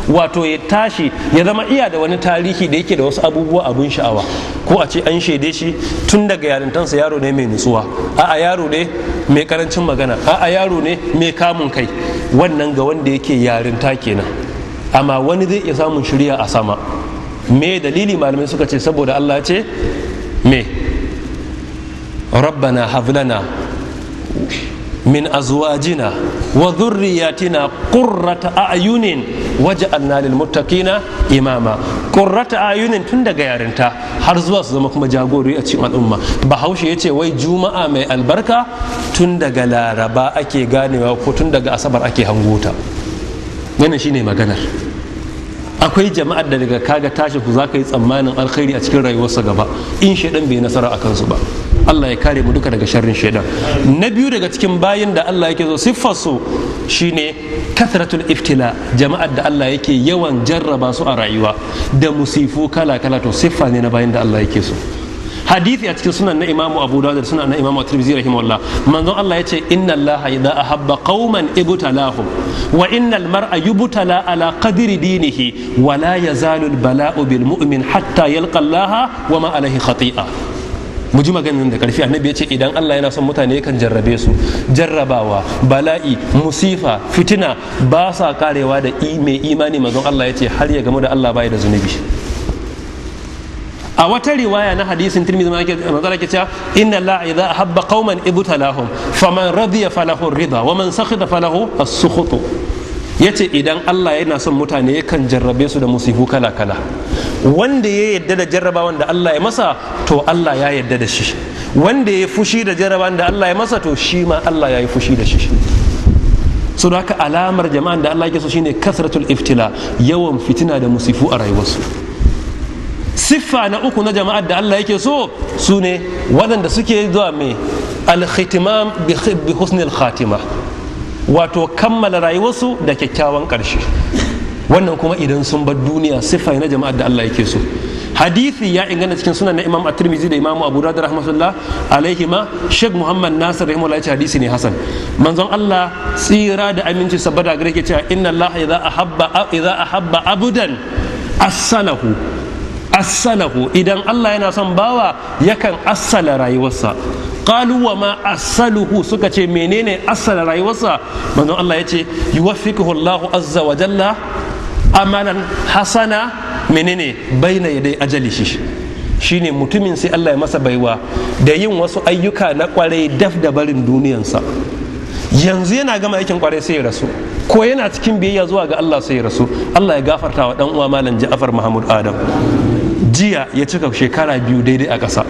wato ya tashi ya zama iya da wani tarihi da yake da wasu abubuwa abun sha'awa, ko a ce an shaide shi tun daga yarintansa yaro ne mai nutsuwa, a'a yaro ne mai karancin magana, a'a yaro ne mai kamun kai. wannan ga wanda yake yarinta kenan, amma wani zai iya samun shirya a sama. me dalili? malamai suka ce saboda Allah ce me rabbana hablana min azwajina wa dhurriyyatina qurrata a'yunin waj'alna lil muttaqina imama. qurrata a'yunin tun daga yarinta har zuwa su zama kuma jagorori a cikin al'umma. bahaushe yace wai juma'a mai albarka tun daga laraba ake ganewa ko tun daga asabar ake hangota. wannan shine maganar. akwai jama'ar da daga kaga tashi ku zaka yi tsammanin alkhairi a cikin rayuwarsa gaba in shedan bai nasara akan su ba. Allah ya kare mu duka daga sharrin shaidan. na biyu daga cikin bayin da Allah yake so siffarsu shine kathratul iftila, jama'ar da Allah yake yawan jarraba su a rayuwa da musifu kala kala, to siffa ne na bayin da Allah yake so. hadithi a cikin sunan na Imamu Abu Dawud da sunan na Imamu Tirmidhi rahimahullah, manzon Allah yace inna Allah idza ahabba qauman ibtalahum wa innal mar'a yubtala ala qadri dinihi wa la yazalu al bala'u bil mu'min hatta yalqa Allah wa ma alayhi khati'a. mu ji maganin da karfi. annabi ya ce idan Allah yana son mutane kan jarrabe su, jarrabawa, bala'i, musifa, fitina ba sa karewa da mai imani. manzon Allah ya ce har ya gamu da Allah bai da zunubi. a wata riwaya na hadisin Tirmidhi manzon ke cewa inna Allah idza ahabba qauman ibtalahum faman radiya falahu ridha wa man sakhita falahu as-sukhut. yace idan Allah yana son mutane yakan jarrabe su da musifu kala kala, wanda ya yadda da jarrabawan da Allah ya masa to Allah ya yadda da shi, wanda ya fushi da jarrabawan da Allah ya masa to shi ma Allah ya yi fushi da shi. so da haka alamar jama'an da Allah ya so shine kasratul iftila, yawan fitina da musifu a rayuwarsu. siffa na uku na jama'ar da Allah yake so su ne waɗanda suke zuwa mai al-khitimam bi husnil khatima, wato kammala rayuwarsu da kyakkyawan ƙarshe. wannan kuma idan sun bar duniya siffa na jama'ar da Allah yake so. hadithi ya ingana cikin sunan na Imam At-Tirmidhi da Imam Abu Dawud rahmatullah alaihima. Sheikh Muhammad Nasir rahimahullah ya ce hadisi ne hasan. manzon Allah tsira da aminci saboda gare ke cewa inna Allah idza ahabba abudan assalahu, idan Allah yana son bawa yakan assala rayuwarsa. qalu wa ma assaluhu, suka ce menene assala rayuwarsa? manzon Allah ya ce yuwaffiquhu Allahu azza wa jalla amalan hasana menene baina yadai ajali shi, shine mutumin sai Allah ya masa baiwa da yin wasu ayyuka na kwarai daf da barin duniyansa. yanzu yana gama aikin kwarai sai ya rasu, ko yana cikin biyayya zuwa ga Allah sai ya rasu. Allah ya gafarta wa dan uwa malam Ja'far Mahmud Adam, jiya ya cika shekara 2 daidai a ƙasa.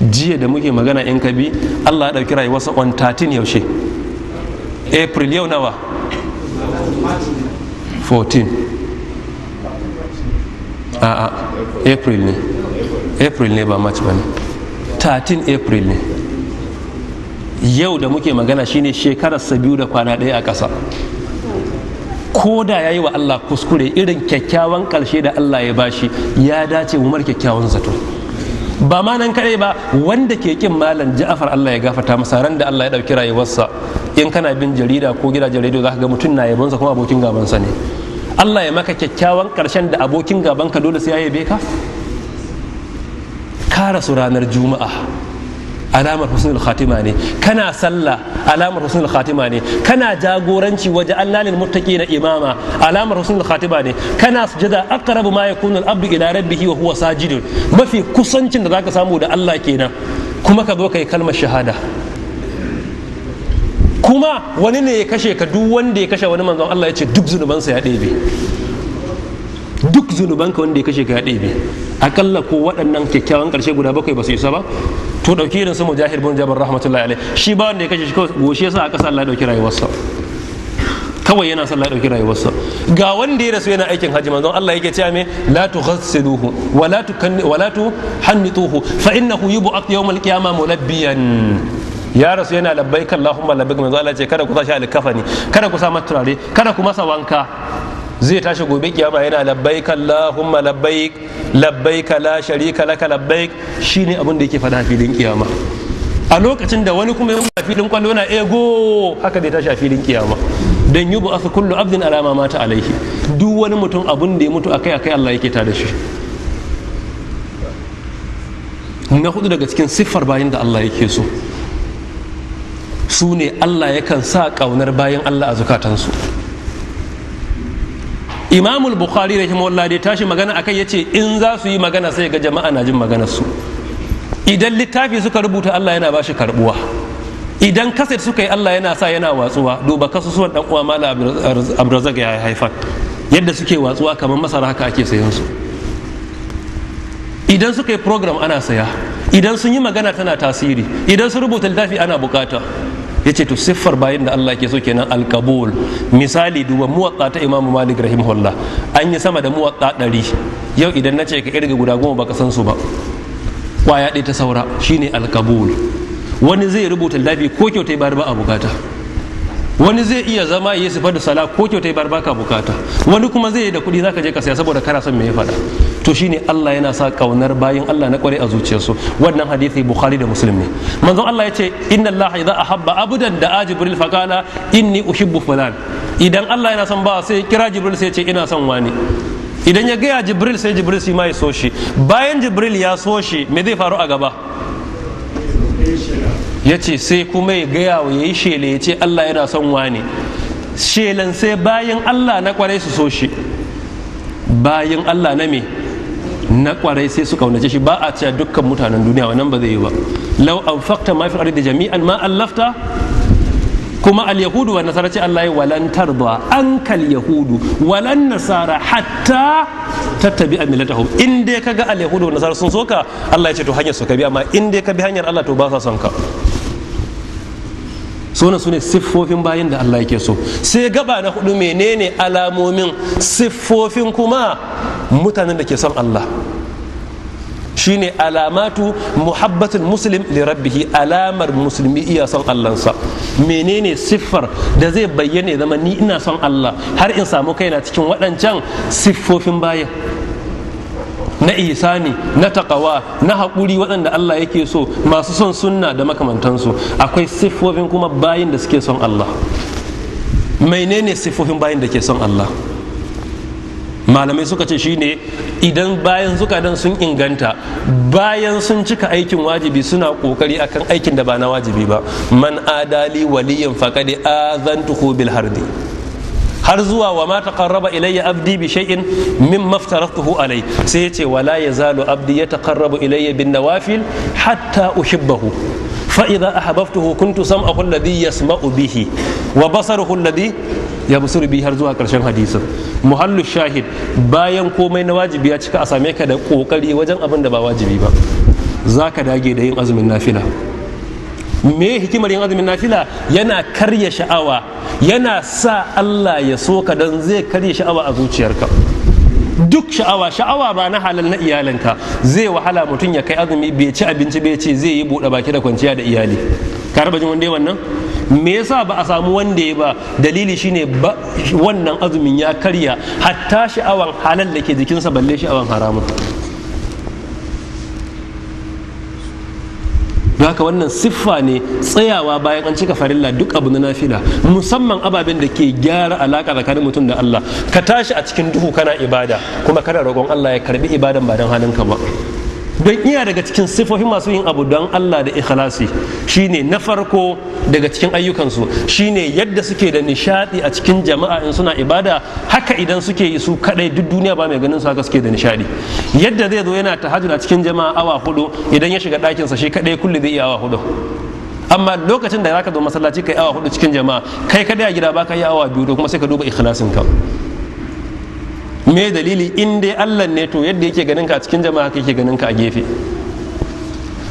jiya da muke magana in kabi Allah ya ɗauki rayuwarsa on 13 yaushe April, yau nawa 14 a'a April ne ba March ba ne, 13 April ne yau da muke magana shine shekararsa 2 da kwana 1 a ƙasa. ko da ya yi wa Allah kuskure, irin kyakkyawan ƙarshe da Allah ya bashi ya dace umar kyakkyawan zato. ba ma nan kadai ba, wanda ke kin malam Ja'far Allah ya gafarta masa, ran da Allah ya dauki rayuwarsa in kana bin jarida ko gidajen rediyo zaka ga mutum na yabonsa kuma abokin gabansa ne. Allah ya maka kyakkyawan karshen da abokin gabanka dole sai ya yabe ka. ka rasu ranar juma'a alamar husnul khatima ne, kana sallah alamar husnul khatima ne, kana jagoranci waje allalil muttaqina imama alamar husnul khatima ne, kana sujada aqrabu ma yakunu al-abdu ila rabbih wa huwa sajidun, mafi kusancin da zaka samu da Allah kenan, kuma ka zo kai kalmar shahada. Kuma wani ne ya kashe ka, duk wanda ya kashe wani manzon Allah ya ce duk zunubansa ya ɗebe, duk zunubanka wanda ya kashe ka ya ɗebe. Akalla ko waɗannan kyakkyawan ƙarshe guda 7 ba su isa ba, to ɗauki irin su Mujahid bin Jabr rahmatullahi alaihi, shi ba wanda ya kashe shi goshi yasa a ƙasa Allah ya ɗauki rayuwarsa, kawai yana son Allah ya ɗauki rayuwarsa. Ga wanda ya rasu yana aikin hajji, manzon Allah yake cewa me la tughassiluhu wa la tuhannituhu fa innahu yub'ath yawm al-qiyamah mulabbiyan. Ya rasu yana labbaik Allahumma labbaik, manzon Allah ce kada ku sa shi alkafani, kada ku sa masa turare, kada ku masa wanka, zai tashi gobe kiyama yana labbaik Allahumma labbaik labbaik la sharika laka labbaik. Shine abin da yake faɗa a filin kiyama, a lokacin da wani kuma yana filin kwallo na ego, haka zai tashi a filin kiyama. Dan yubu asu kullu abdin alama mata alaihi, duk wani mutum abun da ya mutu akai akai Allah yake tada shi. Na hudu daga cikin siffar bayin da Allah yake so su ne Allah yakan sa kaunar bayin Allah a zukatansu. Imamul Bukhari rahimahullah dai tashi magana akai yace in za su yi magana sai ga jama'a na jin maganar su. Idan littafi suka rubuta Allah yana bashi karbuwa, idan kaset suka yi Allah yana sa yana watsuwa. Duba kasusuwan dan uwa Malam Abdurrazzaq ya haifar, yadda suke watsuwa kamar masara haka ake sayan su. Idan suka yi program ana saya, idan sun yi magana tana tasiri, idan sun rubuta littafi ana bukata. Yace to siffar bayin da Allah ke so kenan alkabul. Misali duba muwatta ta Imam Malik rahimahullah, an yi sama da muwatta 100. Yau idan na ce ka kirga guda 10 baka san su ba, kwaya ɗaya ta saura, shine alkabul. Wani zai rubuta littafi ko kyautai bar ba a bukata, wani zai iya zama ya sifar da sala ko kyautai bar baka bukata, wani kuma zai yi da kuɗi zaka je ka saya saboda kana son me ya faɗa. To shine Allah yana sa kaunar bayin Allah na kware a zuciyarsu. Wannan hadisi Bukhari da Muslim ne. Manzon Allah ya ce inna Allah idza ahabba abdan da Jibril faqala inni uhibbu fulan. Idan Allah yana son ba sai kira Jibril sai ya ce ina son wani. Idan ya gaya Jibril sai Jibril shi ma ya so shi. Bayan Jibril ya so shi me zai faru a gaba? Ya ce sai kuma ya gaya wa yayi shele ya ce Allah yana son wani. Shelan sai bayan Allah na kware su so shi. Bayan Allah na me? Na kwarai sai su kaunace shi. Ba a cewa dukkan mutanen duniya, wannan ba zai yi ba. Law anfaqta ma fil ardi jami'an ma allafta. Kuma al-yahudu wa nasara ce Allah ya walan tarda ankal yahudu walan nasara hatta tattabi'a millatahum. In dai kaga al-yahudu wa nasara sun soka, Allah ya ce to hanyar su ka bi, amma in dai ka bi hanyar Allah to ba sa son ka. Sune siffofin bayin da Allah yake so. Sai gaba na 4, menene alamomin siffofin kuma mutanen da ke son Allah? Shine alamatu muhabbatul muslim li rabbih, alamar musulmi iya son Allahnsa. Menene siffar da zai bayyana zama ni ina son Allah har in samu kaina cikin waɗancan siffofin bayin na ihsani, na taqawa, na haƙuri, waɗanda Allah yake so, masu son sunna da makamantansu. Akwai siffofin kuma bayin da suke son Allah. Menene siffofin bayin da ke son Allah? Malamai suka ce shine idan bayan zukatan sun inganta, bayan sun cika aikin wajibi suna kokari akan aikin da ba na wajibi ba. Man adali waliyan faqad azantuhu bil hardi, har zuwa wa ma taqarraba ilayya abdi bi shay'in mimma aftaratuhu alai. Sai yace wala yazalu abdi yataqarrabu ilayya bin nawafil hatta uhibbahu fa idha ahabbtuhu kuntu sam'ahu alladhi yasma'u bihi wa basaruhu alladhi yabsuru bihi, har zuwa karshen hadisin. Muhallu shahid, bayan komai na wajibi ya cika, a same ka da kokari wajen abin da ba wajibi ba. Zaka dage da yin azumin nafila. Me hikimar yin azumin nafila? Yana karya sha'awa, yana sa Allah ya so ka, dan zai karya sha'awa a zuciyarka. Duk sha'awa ba na halal na iyalanka, zai wahala mutum ya kai azumi bai ci abinci bai ce zai yi buɗe baki da kwanciya da iyali. Ka raba jin wanda ya wannan? Me yasa ba a samu wanda ya ba? Dalili shine wannan azumin ya karya hatta sha'awan halal da ke jikinsa, balle sha'awan haramun. Don haka wannan siffa ne, tsayawa bayan an cika farilla duk abu na nafila, musamman ababen da ke gyara alaka tsakanin mutum da Allah. Ka tashi a cikin duhu kana ibada, kuma kana roƙon Allah ya karbi ibadan ba don halinka ba. don iya daga cikin sifofin masu yin abu don Allah da ikhlasi shine na farko daga cikin ayyukansu shine yadda suke da nishadi a cikin jama'a in suna ibada, haka idan suke yi su kadai duk duniya ba mai ganin su haka suke da nishadi. Yadda zai zo yana tahajjud a cikin jama'a awa 4, idan ya shiga ɗakinsa shi kadai kulli zai iya awa 4. amma lokacin da zaka zo masallaci kai awa 4 cikin jama'a, kai kadai a gida baka yi awa 2, da kuma sai ka duba ikhlasin ka. Me dalili? In dai Allah ne, to yadda yake ganin ka a cikin jama'a haka yake ganin ka a gefe.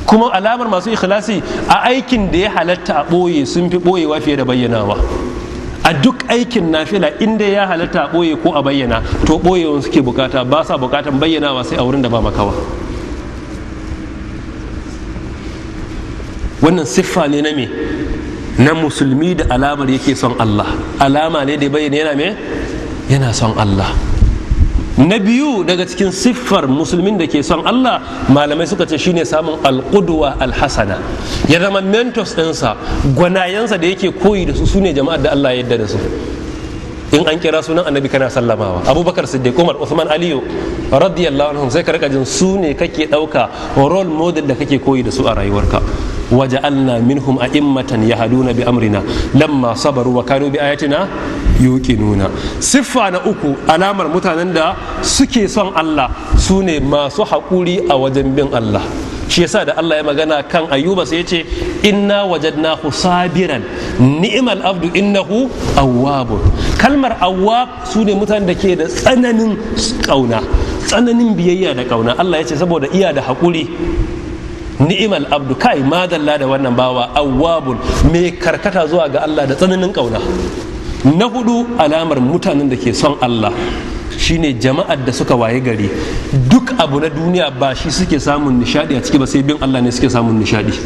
Kuma alamar masu ikhlasi a aikin da ya halatta a ɓoye sun fi ɓoyewa fiye da bayyanawa. A duk aikin nafila inda ya halatta a ɓoye ko a bayyana, to ɓoyewan suke bukata, ba sa bukatan bayyanawa sai a wurin da ba makawa. Wannan siffa ne na me? Na musulmi da alamar yake son Allah. Alama ne da bayyana yana me? Yana son Allah. Na biyu daga cikin siffar musulmin da ke son Allah, malamai suka ce shine samun alqudwa alhasana, ya zama mentors ɗinsa, gwanayensa da yake koyi da su sune jama'ar da Allah ya yarda da su. In an kira sunan annabi kana sallamawa. Abubakar Siddiq, Umar, Uthman, Aliyu radiyallahu anhum, sai ka rika jin su ne kake ɗauka role model da kake koyi da su a rayuwarka. وجعلنا منهم أئمة يهدون بأمرنا لما صبروا وكانوا بآياتنا يوقنون. صفة أكو alamar mutanen da suke son Allah sune masu haƙuri a wajen bin Allah. Shi yasa da Allah ya magana kan Ayyuba sai ya ce inna wajadnahu sabiran ni'mal abdu innahu awwabun. Kalmar awwab sune mutanen da ke da tsananin kauna, tsananin biyayya da kauna. Allah ya ce saboda iya da haƙuri, ni'imal abdu, kai madalla da wannan bawa, awwabun, mai karkata zuwa ga Allah da tsananin kauna. Na hudu alamar mutanen da ke son Allah shine jama'ar da suka waye gari duk abu na duniya ba shi suke samun nishadi a ciki ba, sai bin Allah ne suke samun nishadi.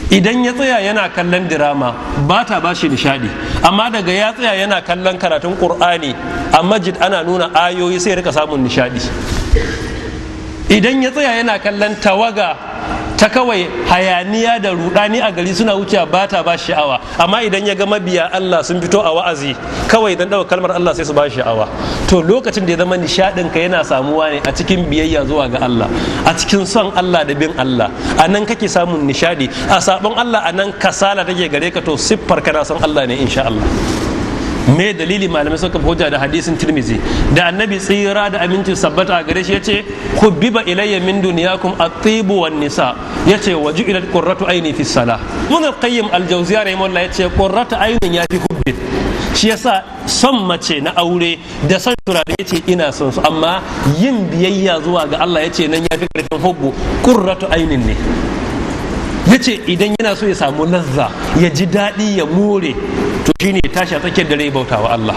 Idan ya tsaya yana kallon dirama ba ta ba shi nishadi, amma daga ya tsaya yana kallon karatun Qur'ani a masjid ana nuna ayoyi sai rika samun nishadi. Idan ya tsaya yana kallon tawaga ta kawai hayaniya da rudani a gari suna wucewa ba ta ba sha'awa, amma idan ya ga mabiya Allah sun fito a wa'azi kawai idan ɗauka kalmar Allah sai su ba sha'awa. To lokacin da ya zama nishadin ka yana samuwa ne a cikin biyayya zuwa ga Allah, a cikin son Allah da bin Allah, a nan kake samun nishadi. A sabon Allah a nan kasala take gare ka, to siffar kana son Allah ne insha Allah. Me dalili? Malamai suka hujja da hadisin Tirmizi da annabi tsira da amincin sabbata a gare shi yace kubbiba ilayya min dunyakum at-tibu wan nisa, yace waju'ilat qurratu aini fi salah. Ibn al-Qayyim al-Jawziyya rahimahullah yace qurratu ainin yafi hubbi. Shi yasa son mace na aure da son turare yace ina son su, amma yin biyayya zuwa ga Allah yace nan yafi karfin hubbu, qurratu ainin ne. Yace idan yana so ya samu lazza, ya ji daɗi, ya more, to shine ya tashi a tsakiyar dare bautawa Allah.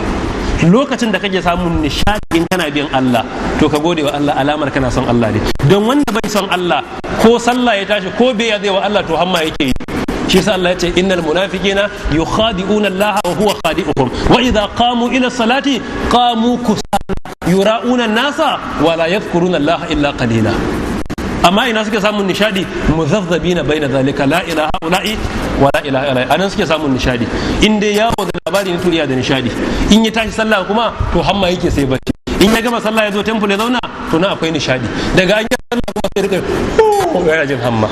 Lokacin da kake samun nishadi in kana bin Allah, to ka gode wa Allah, alamar kana son Allah ne. Don wanda bai son Allah, ko sallah ya tashi ko bai zai wa Allah, to hamma yake yi. Shi yasa Allah ya ce innal munafiqina yukhadi'una Allah wa huwa khadi'uhum wa idha qamu ila salati qamu kusala yura'una an-nasa wa la yadhkuruna Allah illa qalila. Amma ina suke samun nishadi? Muzazzabina baina zalika, la ilaha ula'i wa la ilaha illa, anan suke samun nishadi. In dai yawo da labari ne to iya da nishadi. In ya tashi sallah kuma to hamma yake sai bacci. In ya gama sallah ya zo temple ya zauna, to na akwai nishadi. Daga an yi sallah kuma sai rika yana jin hamma.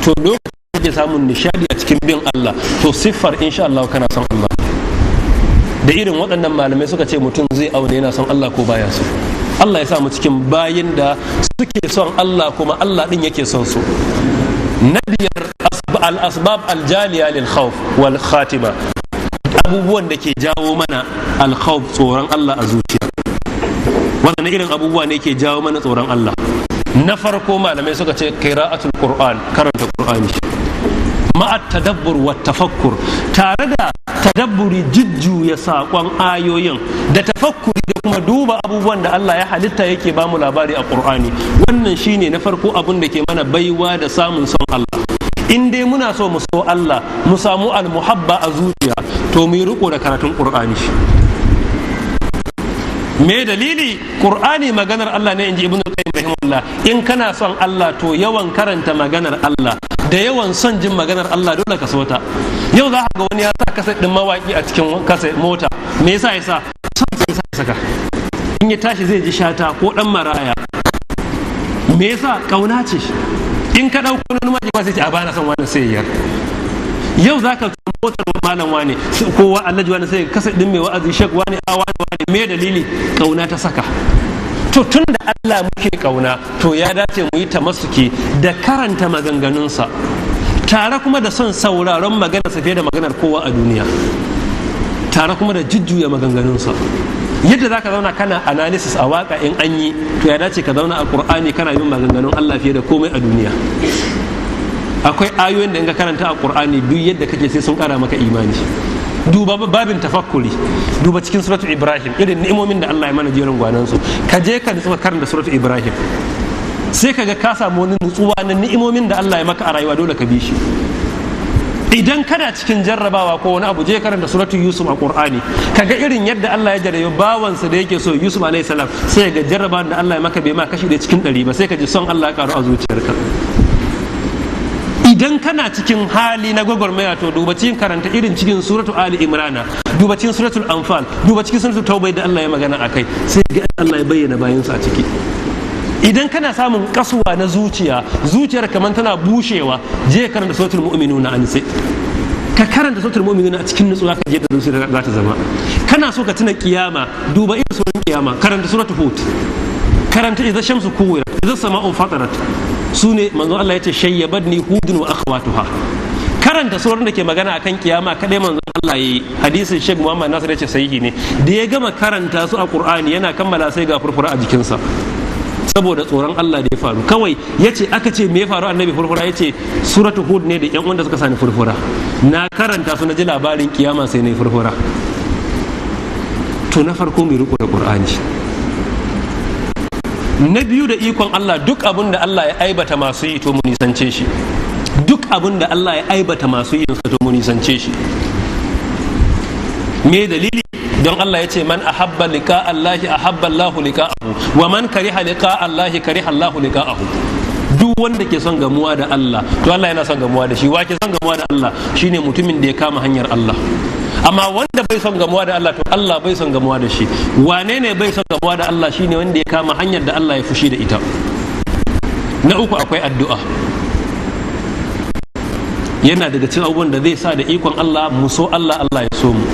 To lokacin da kake samun nishadi a cikin bin Allah, to siffar insha Allah kana son Allah. Da irin waɗannan malamai suka ce mutum zai aune yana son Allah ko baya so. Allah ya sa mu cikin bayin da suke son Allah kuma Allah din yake son su. Na biyar al-asbab al-jaliya lil khawf wal khatima, abubuwan da ke jawo mana al-khawf, tsoron Allah a zuciya. Wannan irin abubuwa ne ke jawo mana tsoron Allah. Na farko malamai suka ce qira'atul Qur'an, karanta Qur'ani, ma'at tadabbur wa tafakkur, tare da tadabburi, jujjuya saƙon ayoyin da tafakkuri da kuma duba abubuwan da Allah ya halitta yake ba mu labari a Qur'ani. Wannan shine na farko abin da ke mana baiwa da samun son Allah. In dai muna so mu so Allah, mu samu al-muhabba a zuciya, to mu yi riko da karatun Qur'ani. Me dalili? Qur'ani maganar Allah ne, inji Ibn al-Qayyim rahimahullah. In kana son Allah, to yawan karanta maganar Allah da yawan son jin maganar Allah dole ka so ta. Yau za ka ga wani ya sa kasa din mawaki a cikin kasa mota, me yasa ya sa? Son sai saka. In ya tashi zai ji Shata ko dan Maraya. me yasa kauna ce. in ka dauko wani maji ba sai ce a bana son wannan sai yar. yau zaka motar malam wani kowa Alhaji wani sai kasa din mai wa'azi shek wani a wani me dalili kauna ta saka. to tun da Allah muke kauna to ya dace mu yi tamassuki da karanta maganganunsa tare kuma da son sauraron maganarsa fiye da maganar kowa a duniya, tare kuma da jujjuya maganganunsa. yadda za ka zauna kana analysis a waka in an yi, to ya dace ka zauna a Qur'ani kana yin maganganun Allah fiye da komai a duniya. akwai ayoyin da in ka karanta a Qur'ani duk yadda kake sai sun kara maka imani. duba babin tafakkuri, duba cikin suratu Ibrahim irin ni'imomin da Allah ya mana jerin gwanan su, ka je ka nutsuwa karanta suratu Ibrahim sai ka ga ka samu wani nutsuwa na ni'imomin da Allah ya maka a rayuwa, dole ka bi shi. idan kana cikin jarrabawa ko wani abu, je karanta suratu Yusuf a Qur'ani kaga irin yadda Allah ya jarrabe bawansa da yake so Yusuf alaihi salam, sai ga jarrabawan da Allah ya maka bai ma kashi da cikin 100 ba, sai ka ji son Allah ya karu a zuciyarka. idan kana cikin hali na gwagwarmaya to duba cikin karanta irin cikin suratu Ali Imrana, duba cikin suratul Anfal, duba cikin suratul Tauba da Allah ya magana akai, sai ga Allah ya bayyana bayansa a ciki. idan kana samun kasuwa na zuciyar kamar tana bushewa, je karanta suratul mu'minuna an sai ka karanta suratul mu'minuna a cikin nutsuwa ka je da zuciyar za ta zama. kana so ka tuna kiyama, duba irin suran kiyama, karanta suratul Hud, karanta idza shamsu kuwirat, idza sama'u fatarat, sune manzo Allah yace shayyabadni hudun wa akhawatuha. karanta suran da ke magana akan kiyama kadai manzo Allah yayi, hadisin Sheikh Muhammad Nasir yace sahihi ne. da ya gama karanta su a Qur'ani yana kammala sai ga furfura a jikinsa saboda tsoron Allah da ya faru. kawai yace aka ce me ya faru annabi furfura, yace suratu Hud ne da yan wanda suka sani furfura, na karanta su na ji labarin kiyama sai na yi furfura. to na farko mai riko da Qur'ani. na biyu da ikon Allah, duk abin da Allah ya aibata masu yi to mu nisance shi. duk abin da Allah ya aibata masu yin sa to mu nisance shi. me dalili? don Allah ya ce man ahabba liqa Allahi ahabba Allahu liqa'ahu wa man kariha liqa Allahi kariha Allahu liqa'ahu. duk wanda ke son gamuwa da Allah to Allah yana son gamuwa da shi. wa ke son gamuwa da Allah? shine mutumin da ya kama hanyar Allah. amma wanda bai son gamuwa da Allah to Allah bai son gamuwa da shi. wane ne bai son gamuwa da Allah? shine wanda ya kama hanyar da Allah ya fushi da ita. na uku akwai addu'a. yana daga cikin abubuwan da zai sa da ikon Allah mu so Allah, Allah ya so mu.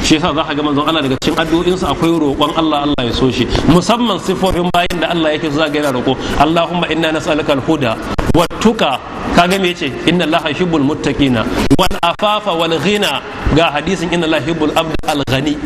shi yasa za ka ga manzon Allah daga cikin addu'o'insa akwai roƙon Allah, Allah ya so shi. musamman sifofin bayin da Allah yake so za ga yana roƙo, Allahumma inna nas'aluka al-huda wat-tuqa, kaga me yace inna Allaha yuhibbul muttaqina wal afafa wal ghina, ga hadisin inna Allaha yuhibbul abda al-ghani.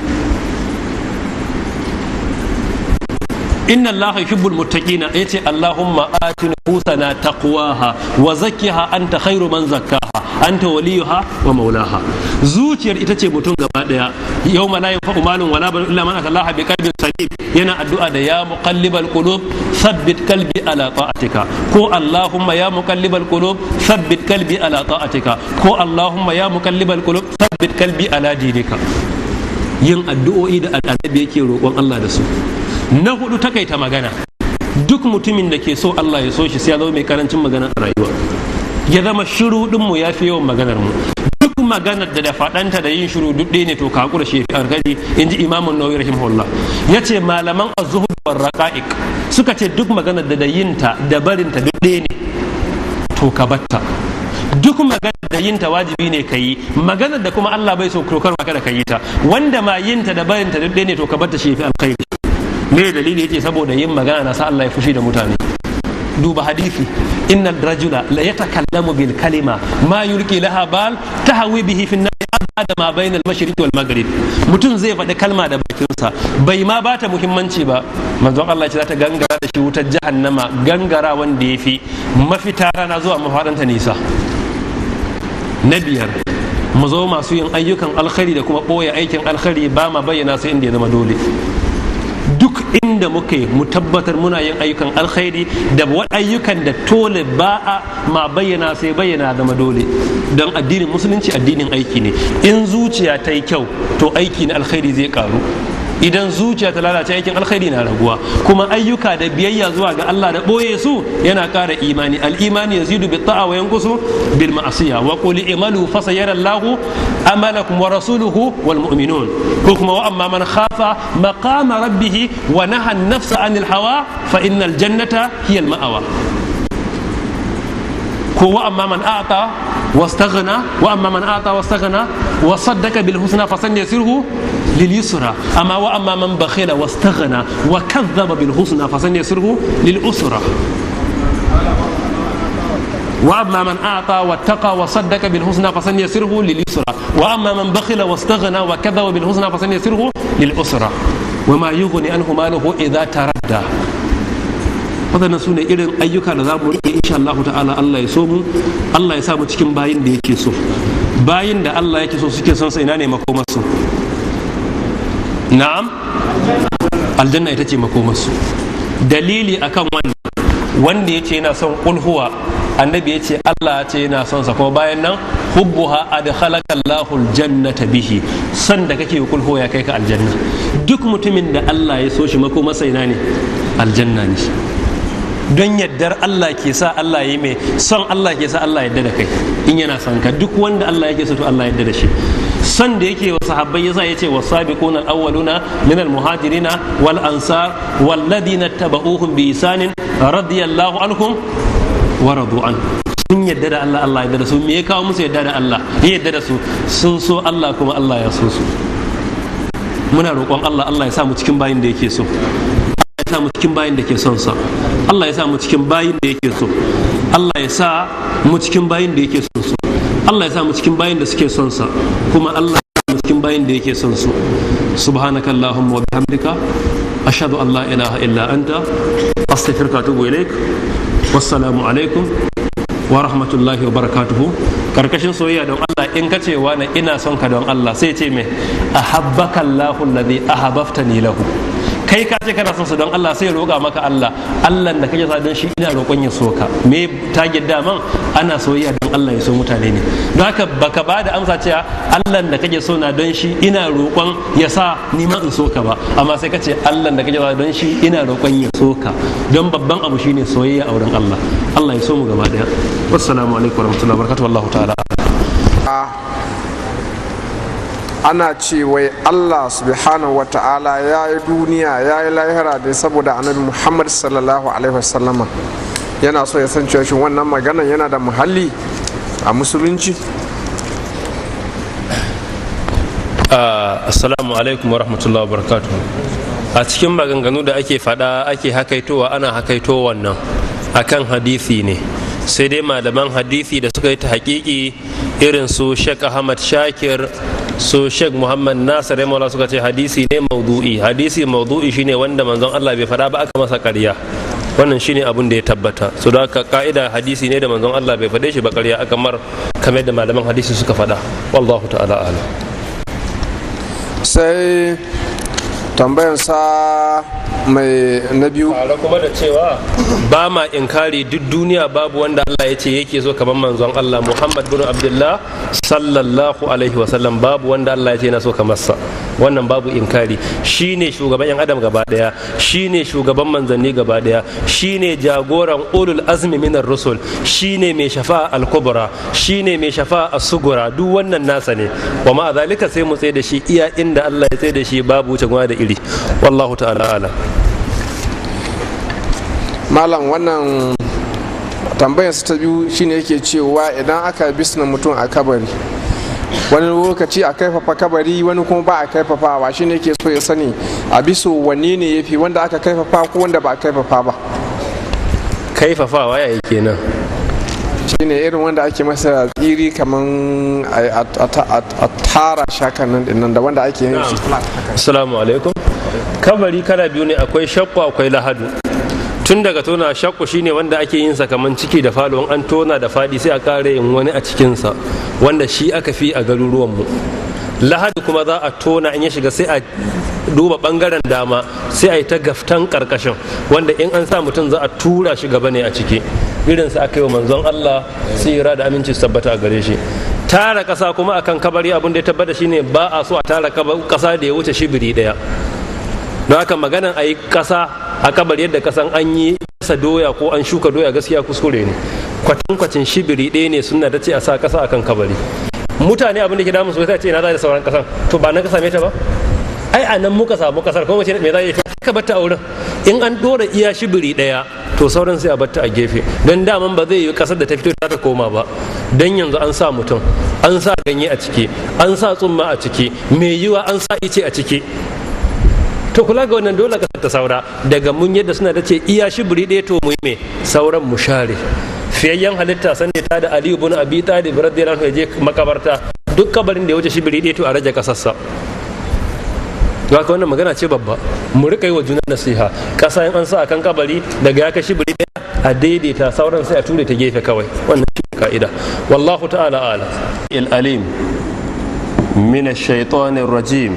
inna Allaha yuhibbul muttaqina, yace Allahumma ati nufusana taqwaha wa zakkiha anta khairu man zakkaha anta waliyuha wa maulaha. zuciyar ita ce mutum gaba daya. yawma la yanfa'u malun wala banun illa man atallaha bi qalbin salim. yana addu'a da ya muqallibal qulub thabbit qalbi ala ta'atika, ko Allahumma ya muqallibal qulub thabbit qalbi ala ta'atika, ko Allahumma ya muqallibal qulub thabbit qalbi ala dinika. yin addu'o'i da annabi yake roƙon Allah da su. na hudu takaita magana. duk mutumin da ke so Allah ya so shi sai ya zama mai karancin magana a rayuwa. ya zama shiru din mu yafi yawan maganar mu. duk maganar da faɗanta da yin shiru duk ɗaya ne to ka hakura shi fi alkhairi, inji Imam An-Nawawi rahimahullah. yace malaman az-zuhd war raqa'iq suka ce duk maganar da yinta da barinta duk ɗaya ne to ka batta. duk maganar da yinta wajibi ne ka yi, maganar da kuma Allah bai so kar maka da ka yi ta. wanda ma yinta da barinta duk ɗaya ne to ka batta shi fi alkhairi. me dalili? yace saboda yin magana na sa Allah ya fushi da mutane. duba hadisi, inna rajula la yatakallamu bil kalima ma yulqi laha bal tahwi bihi fi an-nar abada ma bayna al-mashriq wal maghrib. mutum zai faɗi kalma da bakinsa bai ma bata muhimmanci ba, manzon Allah ce za ta gangara da shi wutar jahannama, gangara wanda yafi mafita rana zuwa mafaɗanta nisa. na biyar, mu zo masu yin ayyukan alkhairi da kuma ɓoye aikin alkhairi ba ma bayyana sai inda ya zama dole. duk inda muke mu tabbatar muna yin ayyukan alkhairi da ayyukan da tole ba a ma bayyana sai bayyana zama dole. don addinin musulunci addinin aiki ne. in zuciya ta yi kyau to aiki na alkhairi zai karu. idan zuciya ta lalace aikin alkhairi na raguwa, kuma ayyuka da biyayya zuwa ga Allah da boye su yana ƙara imani. al-imani yazidu bit ta'a wa yanqusu bil ma'siyah. wa qul i'malu fasayara Allahu amalakum wa rasuluhu wal mu'minun. ko kuma wa amma man khafa maqama rabbih wa naha an-nafsa 'anil hawa fa innal jannata hiya al-ma'wa. ko wa amma man a'ta wastaghna wa saddaka bil husna fasanyassiruhu lil yusra. amma wa amma man bakhila wastaghna wa kadhaba bil husna fasanyassiruhu lil usra. wa amma man a'ta wattaqa wa saddaka bil husna fasanyassiruhu lil yusra. wa amma man bakhila wastaghna wa kadhaba bil husna fasanyassiruhu lil usra. wa ma yughni anhu maluhu idha taradda. waɗannan su ne irin ayyuka da za mu riƙe insha Allah ta'ala. Allah ya so mu, Allah ya sa mu cikin bayin da yake so. Bayin da Allah yake so suke son sa, ina ne makomarsu? Na'am, aljanna ita ce makomarsu. Dalili akan wannan, wanda yace yana son kulhuwa, annabi yace Allah ce yana son sa, kuma bayan nan hubbuha adkhalaka Allahu aljannata bihi. San da kake kulhuwa ya kai ka aljanna. Duk mutumin da Allah ya so shi makomarsa ina ne? Aljanna ne. Don yaddar Allah ke sa Allah yi mai son Allah ke sa Allah yadda da kai in yana son ka. Duk wanda Allah yake so to Allah yadda da shi. Son da yake wa sahabbai yasa yace was-sabiquna al-awwaluna min al-muhajirina wal ansar walladhina tabauhum bi ihsanin radiyallahu anhum wa radu an. Sun yadda da Allah, Allah yadda da su. Me ya kawo musu yadda da Allah? Ya yadda da su, sun so Allah kuma Allah ya so su. Muna roƙon Allah, Allah ya sa mu cikin bayin da yake so. Ya sa mu cikin bayin da ke son sa. Allah ya sa mu cikin bayin da yake so. Allah ya sa mu cikin bayin da yake son su. Allah ya sa mu cikin bayin da suke son sa, kuma Allah ya sa mu cikin bayin da yake son su. subhanakallahumma wa bihamdika ashhadu an la ilaha illa anta astaghfiruka wa atubu ilaik. Wassalamu alaikum wa rahmatullahi wa barakatuhu. Karkashin soyayya don Allah, in ka ce wani ina son ka don Allah, sai ce me ahabbaka Allahu alladhi ahabbtani lahu. Kai ka ce kana son su don Allah, sai roƙa maka Allah, Allah da kake sa don shi ina roƙon ya so ka. Me target daman ana soyayya don Allah ya so mutane ne. Don haka baka ba da amsa cewa Allah da kake so na don shi ina roƙon ya sa ni ma in so ka ba, amma sai ka ce Allah da kake sa don shi ina roƙon ya so ka. Don babban abu shine soyayya a wurin Allah. Allah ya so mu gaba daya. Wassalamu alaikum warahmatullahi wabarakatuh. Wallahu ta'ala. Ana ce wai Allah subhanahu wa ta'ala ya yi duniya ya yi lahira dai saboda annabi Muhammad sallallahu alaihi wasallama. Yana so ya san cewa shi wannan maganan yana da muhalli a musulunci. Assalamu alaikum wa rahmatullahi wa barakatuh. A cikin maganganu da ake fada ake hakaitowa, ana hakaito wannan akan hadisi ne, sai dai malaman hadisi da suka yi ta hakiki irin su Sheikh Ahmad Shakir, su Sheikh Muhammad Nasir Rahimahullah suka ce hadisi ne maudu'i. Hadisi maudu'i shine wanda manzon Allah bai fada ba aka masa ƙarya. Wannan shine abun da ya tabbata. So da haka ka'ida hadisi ne da manzon Allah bai fade shi ba ƙarya aka mar, kamar da malaman hadisi suka fada. Wallahu ta'ala a'lam. Sai tambayansa mai na biyu, tare kuma da cewa ba ma inkari duk duniya babu wanda Allah ya ce yake so kamar manzon Allah Muhammad bin Abdullah sallallahu alaihi wasallam. Babu wanda Allah ya ce yana so kamar sa, wannan babu inkari. Shine shugaban yan adam gaba daya, shine shugaban manzanni gaba daya, shine jagoran ulul azmi minar rusul, shine mai shafa'a al-kubra, shine mai shafa'a as-sugura. Duk wannan nasa ne, wa ma zalika sai mu tsaye da shi iya inda Allah ya tsaye da shi, babu wuce gona da iri. Wallahu ta'ala ala. Malam, wannan tambayar ta biyu shine yake cewa idan aka bisna mutum a kabari, wani lokaci a kaifafa kabari, wani kuma ba a kaifafawa, shine yake so ya sani a biso wanne ne yafi, wanda aka kaifafa ko wanda ba a kaifafa ba. Kaifafawa ya yake nan shine irin wanda ake masa tsiri kaman a tara shakan nan dinnan da wanda ake yin shi flat haka. Assalamu alaikum. Kabari kala biyu ne, akwai shakku akwai lahadu. Tun daga tona shakku shine wanda ake yin sa kaman ciki da falo, an tona da fadi sai a kare yin wani a cikin sa, wanda shi aka fi a garuruwan mu. Lahadu kuma za a tona in ya shiga sai a duba bangaren dama sai a yi ta gaftan karkashin, wanda in an sa mutum za a tura shi gaba ne a ciki. Irin sa aka yi wa manzon Allah tsira da aminci su tabbata a gare shi. Tara kasa kuma akan kabari abin da ya tabbata shine ba a so a tara kasa da ya wuce shibiri daya. don haka maganan a yi ƙasa a kabari yadda kasan an yi sa doya ko an shuka doya gaskiya kuskure ne. Kwatankwacin shibiri ɗaya ne sunna ta ce a sa ƙasa akan kabari. Mutane abin da ke damu su sai ce ina za da sauran ƙasan, to ba nan ka same ta ba, ai a nan muka samu ƙasar kuma ce me za yi ka batta a wurin. In an ɗora iya shibiri ɗaya to sauran sai a batta a gefe, don daman ba zai yi ƙasar da ta fito ta koma ba, don yanzu an sa mutum, an sa ganye a ciki, an sa tsumma a ciki, mai yiwa an sa ice a ciki. To kula ga wannan dole ƙasar ta saura, daga mun yadda suna ta ce iya shibiri ɗaya to mu yi me sauran mu share. Fiyayyen halitta san ta da Aliyu bin Abi Talib radiyallahu anhu ya je makabarta, duk kabarin da ya wuce shibiri ɗaya to a rage ƙasarsa. To haka wannan magana ce babba, mu rika yi wa juna nasiha. Ƙasa in an sa akan kabari daga ya kai shibiri ɗaya a daidaita, sauran sai a ture ta gefe kawai, wannan shi ka'ida. Wallahu ta'ala ala. Al-alim min ash-shaytanir rajim.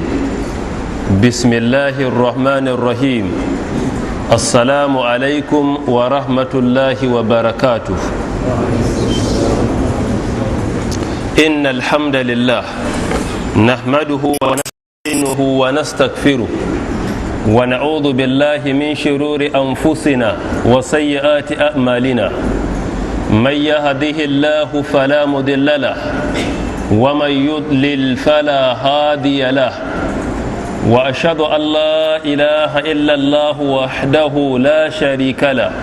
Bismillahir rahmanir rahim. Assalamu alaikum wa rahmatullahi wa barakatuh. Innal hamdalillah nahmaduhu wa nasta'inuhu wa nastaghfiruh wa na'udhu billahi min shururi anfusina wa sayyiati a'malina. Man yahdihillahu fala mudilla lahu wa man yudlil fala hadiya lahu. وأشهد أن لا إله إلا الله وحده لا شريك له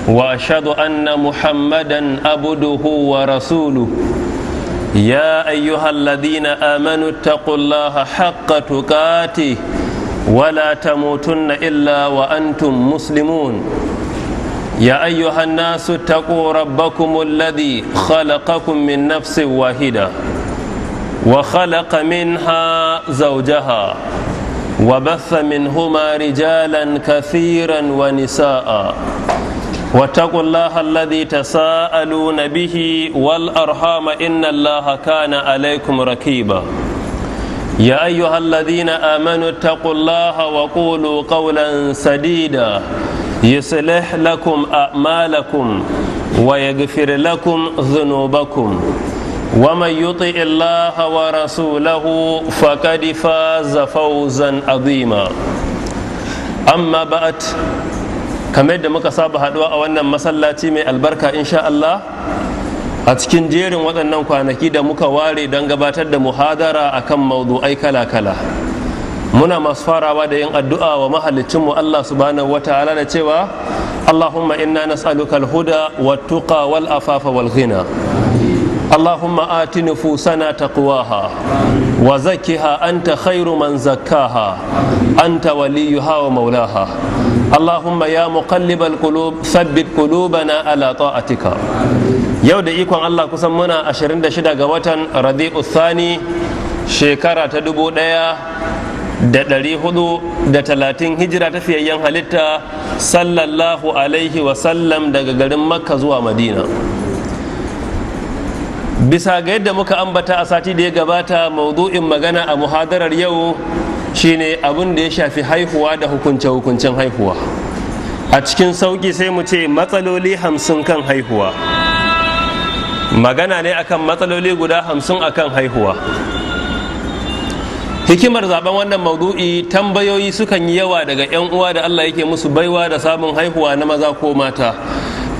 وأشهد أن محمدا عبده ورسوله. يا أيها الذين آمنوا اتقوا الله حق تقاته ولا تموتن إلا وأنتم مسلمون. يا أيها الناس اتقوا ربكم الذي خلقكم من نفس واحدة وخلق منها زوجها وبث منهما رجالا كثيرا ونساء واتقوا الله الذي تساءلون به والأرحام إن الله كان عليكم رقيبا. يا أيها الذين آمنوا اتقوا الله وقولوا قولا سديدا يصلح لكم أعمالكم ويغفر لكم ذنوبكم ومن يطع الله ورسوله فقد فاز فوزا عظيما. أما بعد، kamar yadda muka saba haduwa a wannan masallaci mai albarka insha Allah a cikin jerin waɗannan kwanaki da muka ware don gabatar da muhadara akan maudu'ai kala-kala, muna masu farawa da yin addu'a wa mahalicinmu Allah subhanahu wata'ala da cewa Allahumma inna nas'aluka al-huda wat-tuqa wal-afafa wal-ghina. اللهم آت نفوسنا تقواها وزكها أنت خير من زكاها أنت وليها ومولاها. اللهم يا مقلب القلوب ثبت قلوبنا على طاعتك. yau da ikon Allah kusan muna 26 ga watan Rabi'u Thani shekara ta 1430 hijira ta fiyayyen halitta sallallahu alaihi wasallam daga garin Makka zuwa Madina. Bisa ga yadda muka ambata a sati da ya gabata, maudu'in magana a muhadarar yau shine abin da ya shafi haihuwa da hukunce-hukuncen haihuwa. A cikin sauƙi sai mu ce matsaloli 50 kan haihuwa. Magana ne akan matsaloli guda 50 akan haihuwa. Hikimar zaben wannan maudu'i, tambayoyi sukan yi yawa daga 'yan uwa da Allah yake musu baiwa da samun haihuwa na maza ko mata,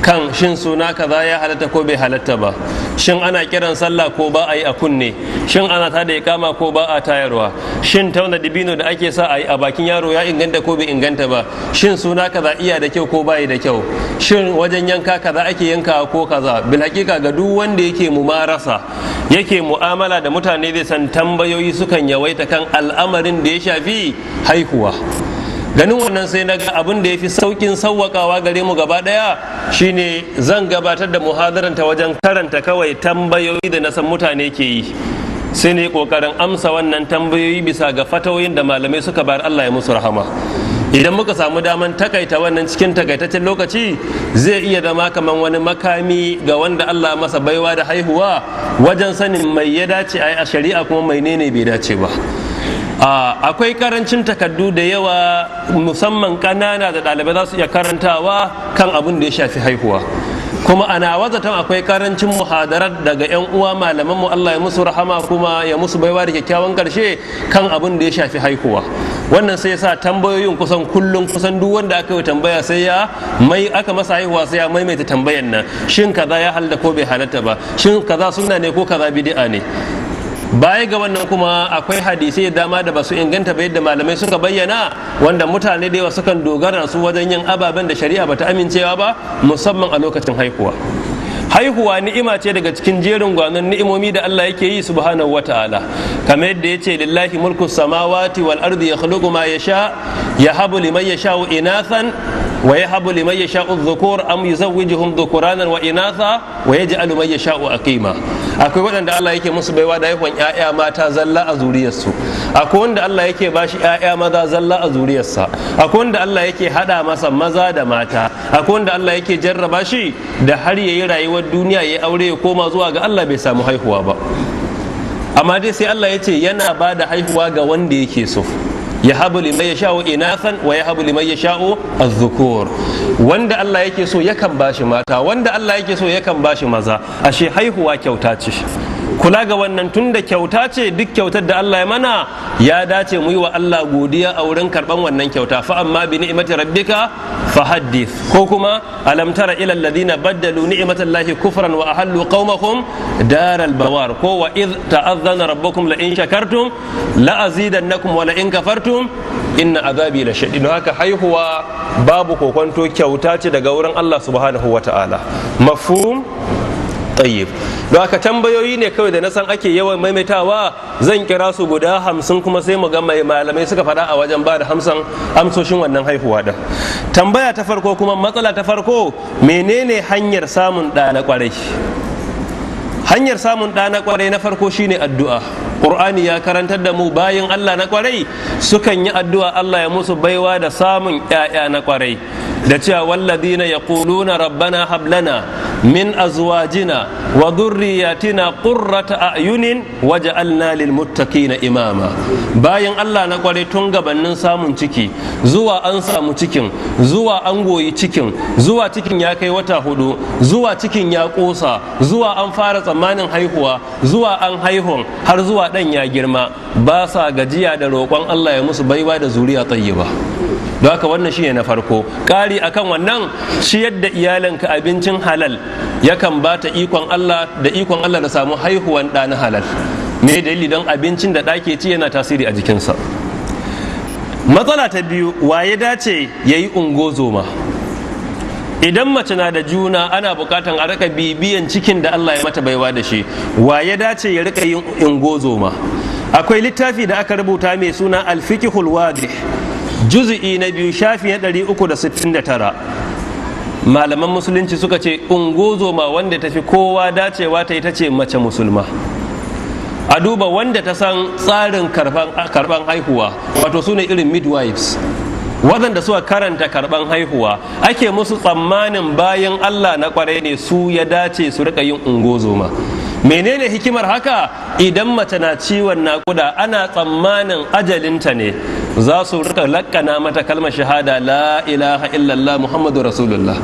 kan shin suna kaza ya halatta ko bai halatta ba, shin ana kiran sallah ko ba a yi a kunne, shin ana tada iqama ko ba a tayarwa, shin tauna dibino da ake sa a yi a bakin yaro ya inganta ko bai inganta ba, shin suna kaza iya da kyau ko bai da kyau, shin wajen yanka kaza ake yanka ko kaza. Bil hakika ga duk wanda yake mumarasa, yake mu'amala da mutane zai san tambayoyi sukan yawaita kan al'amarin da ya shafi haihuwa. Ganin wannan sai na ga abin da ya fi saukin sauwakawa gare mu gaba daya shine zan gabatar da muhadaranta wajen karanta kawai tambayoyi da na san mutane ke yi, sai ne kokarin amsa wannan tambayoyi bisa ga fatawoyin da malamai suka bayar, Allah ya musu rahama. Idan muka samu daman takaita wannan cikin takaitaccen lokaci, zai iya zama kaman wani makami ga wanda Allah masa baiwa da haihuwa wajen sanin mai ya dace a shari'a kuma mai ne bai dace ba. Akwai karancin takardu da yawa, musamman ƙanana da ɗalibai za su iya karantawa kan abin da ya shafi haihuwa. kuma ana wazatan akwai karancin muhadarat daga yan uwa malaman mu Allah ya musu rahama kuma ya musu baiwa da kyakkyawan karshe kan abin da ya shafi haihuwa. Wannan sai yasa tambayoyin kusan kullum kusan duk wanda aka yi tambaya sai ya aka masa haihuwa sai ya maimaita tambayan nan, shin kaza ya halda ko bai halatta ba, shin kaza sunna ne ko kaza bid'a ne. Baya ga wannan kuma akwai hadisai dama da basu inganta ba yadda malamai suka bayyana, wanda mutane da yawa sukan dogara su wajen yin ababen da shari'a bata amincewa ba, musamman a lokacin haihuwa. Haihuwa ni'ima ce daga cikin jerin gwanon ni'imomi da Allah yake yi subhanahu wata'ala, kamar yadda yace lillahi mulku samawati wal ardi yakhluqu ma yasha yahabu liman yasha'u inathan wa yahabu liman yasha'u dhukur am yuzawwijuhum dhukuranan wa inatha wa yaj'alu man yasha'u aqima. Akwai waɗanda Allah yake musu baiwa da haihuwan ƴaƴa mata zalla a zuriyarsu, akwai wanda Allah yake bashi ƴaƴa maza zalla a zuriyarsa, akwai wanda Allah yake hada masa maza da mata, akwai wanda Allah yake jarraba shi da har yayi rayuwar duniya ya aure ya koma zuwa ga Allah bai samu haihuwa ba. Amma dai sai Allah ya ce yana ba da haihuwa ga wanda yake so. Yahabu liman yasha'u inathan wa yahabu liman yasha'u az-zukur. Wanda Allah yake so yakan bashi mata, wanda Allah yake so yakan bashi maza. Ashe haihuwa kyauta ce. Kula ga wannan tunda kyauta ce, duk kyautar da Allah ya mana ya dace mu yi wa Allah godiya a wurin karban wannan kyauta. Fa amma bi ni'mati rabbika fahaddith. Ko kuma alam tara ila alladhina baddalu ni'matallahi kufran wa ahallu qaumahum daral bawar. Ko wa id ta'adhana rabbukum la in shakartum la azidannakum wa la in kafartum inna azabi la shadid. Haka haihuwa babu kokonto kyauta ce daga wurin Allah subhanahu wata'ala. Mafhum? Tayyib. Don haka tambayoyi ne kawai da na san ake yawan maimaitawa, zan kira su guda 50 kuma sai mu ga mai malamai suka faɗa a wajen ba da 50 amsoshin wannan haihuwa din. Tambaya ta farko kuma matsala ta farko, menene hanyar samun ɗa na kwarai? Hanyar samun ɗa na kwarai na farko shine addu'a. Qur'ani ya karantar da mu bayin Allah na kwarai sukan yi addu'a Allah ya musu baiwa da samun ƴaƴa na kwarai, da cewa walladina yaquluna rabbana hab lana min azwajina wa dhurriyyatina qurrata a'yunin waj'alna lil muttaqina imama. Bayan Allah na kware tun gabanin samun ciki, zuwa an samu cikin, zuwa an goyi cikin, zuwa cikin ya kai wata 4, zuwa cikin ya kosa, zuwa an fara tsammanin haihuwa, zuwa an haihun har zuwa dan ya girma, ba sa gajiya da roƙon Allah ya musu baiwa da zuriya tayyiba. Don haka wannan shine na farko. Ƙari akan wannan, shi yadda iyalinka abincin halal yakan ba ta ikon Allah da samu haihuwan ɗa na halal. Me dalili? Don abincin da ɗa ke ci yana tasiri a jikinsa. Matsala ta biyu, waye dace ya yi ungozoma? Idan mace na da juna ana bukatan a rika bibiyan cikin da Allah ya mata baiwa da shi, waye dace ya rika yin ungozoma? Akwai littafi da aka rubuta mai suna Al-Fiqhul Wadih, juz'i na 2 shafi na 369. Malaman musulunci suka ce ungozoma wanda tafi kowa dacewa ta ita ce mace musulma. A duba wanda ta san tsarin karban haihuwa, wato su ne irin midwives, waɗanda suka karanta karban haihuwa, ake musu tsammanin bayan Allah na kwarai ne, su ya dace su rika yin ungozoma. Menene hikimar haka? Idan mace na ciwon naƙuda ana tsammanin ajalinta ne, za su rika lakkana mata kalmar shahada la ilaha illallah muhammadu rasulullah,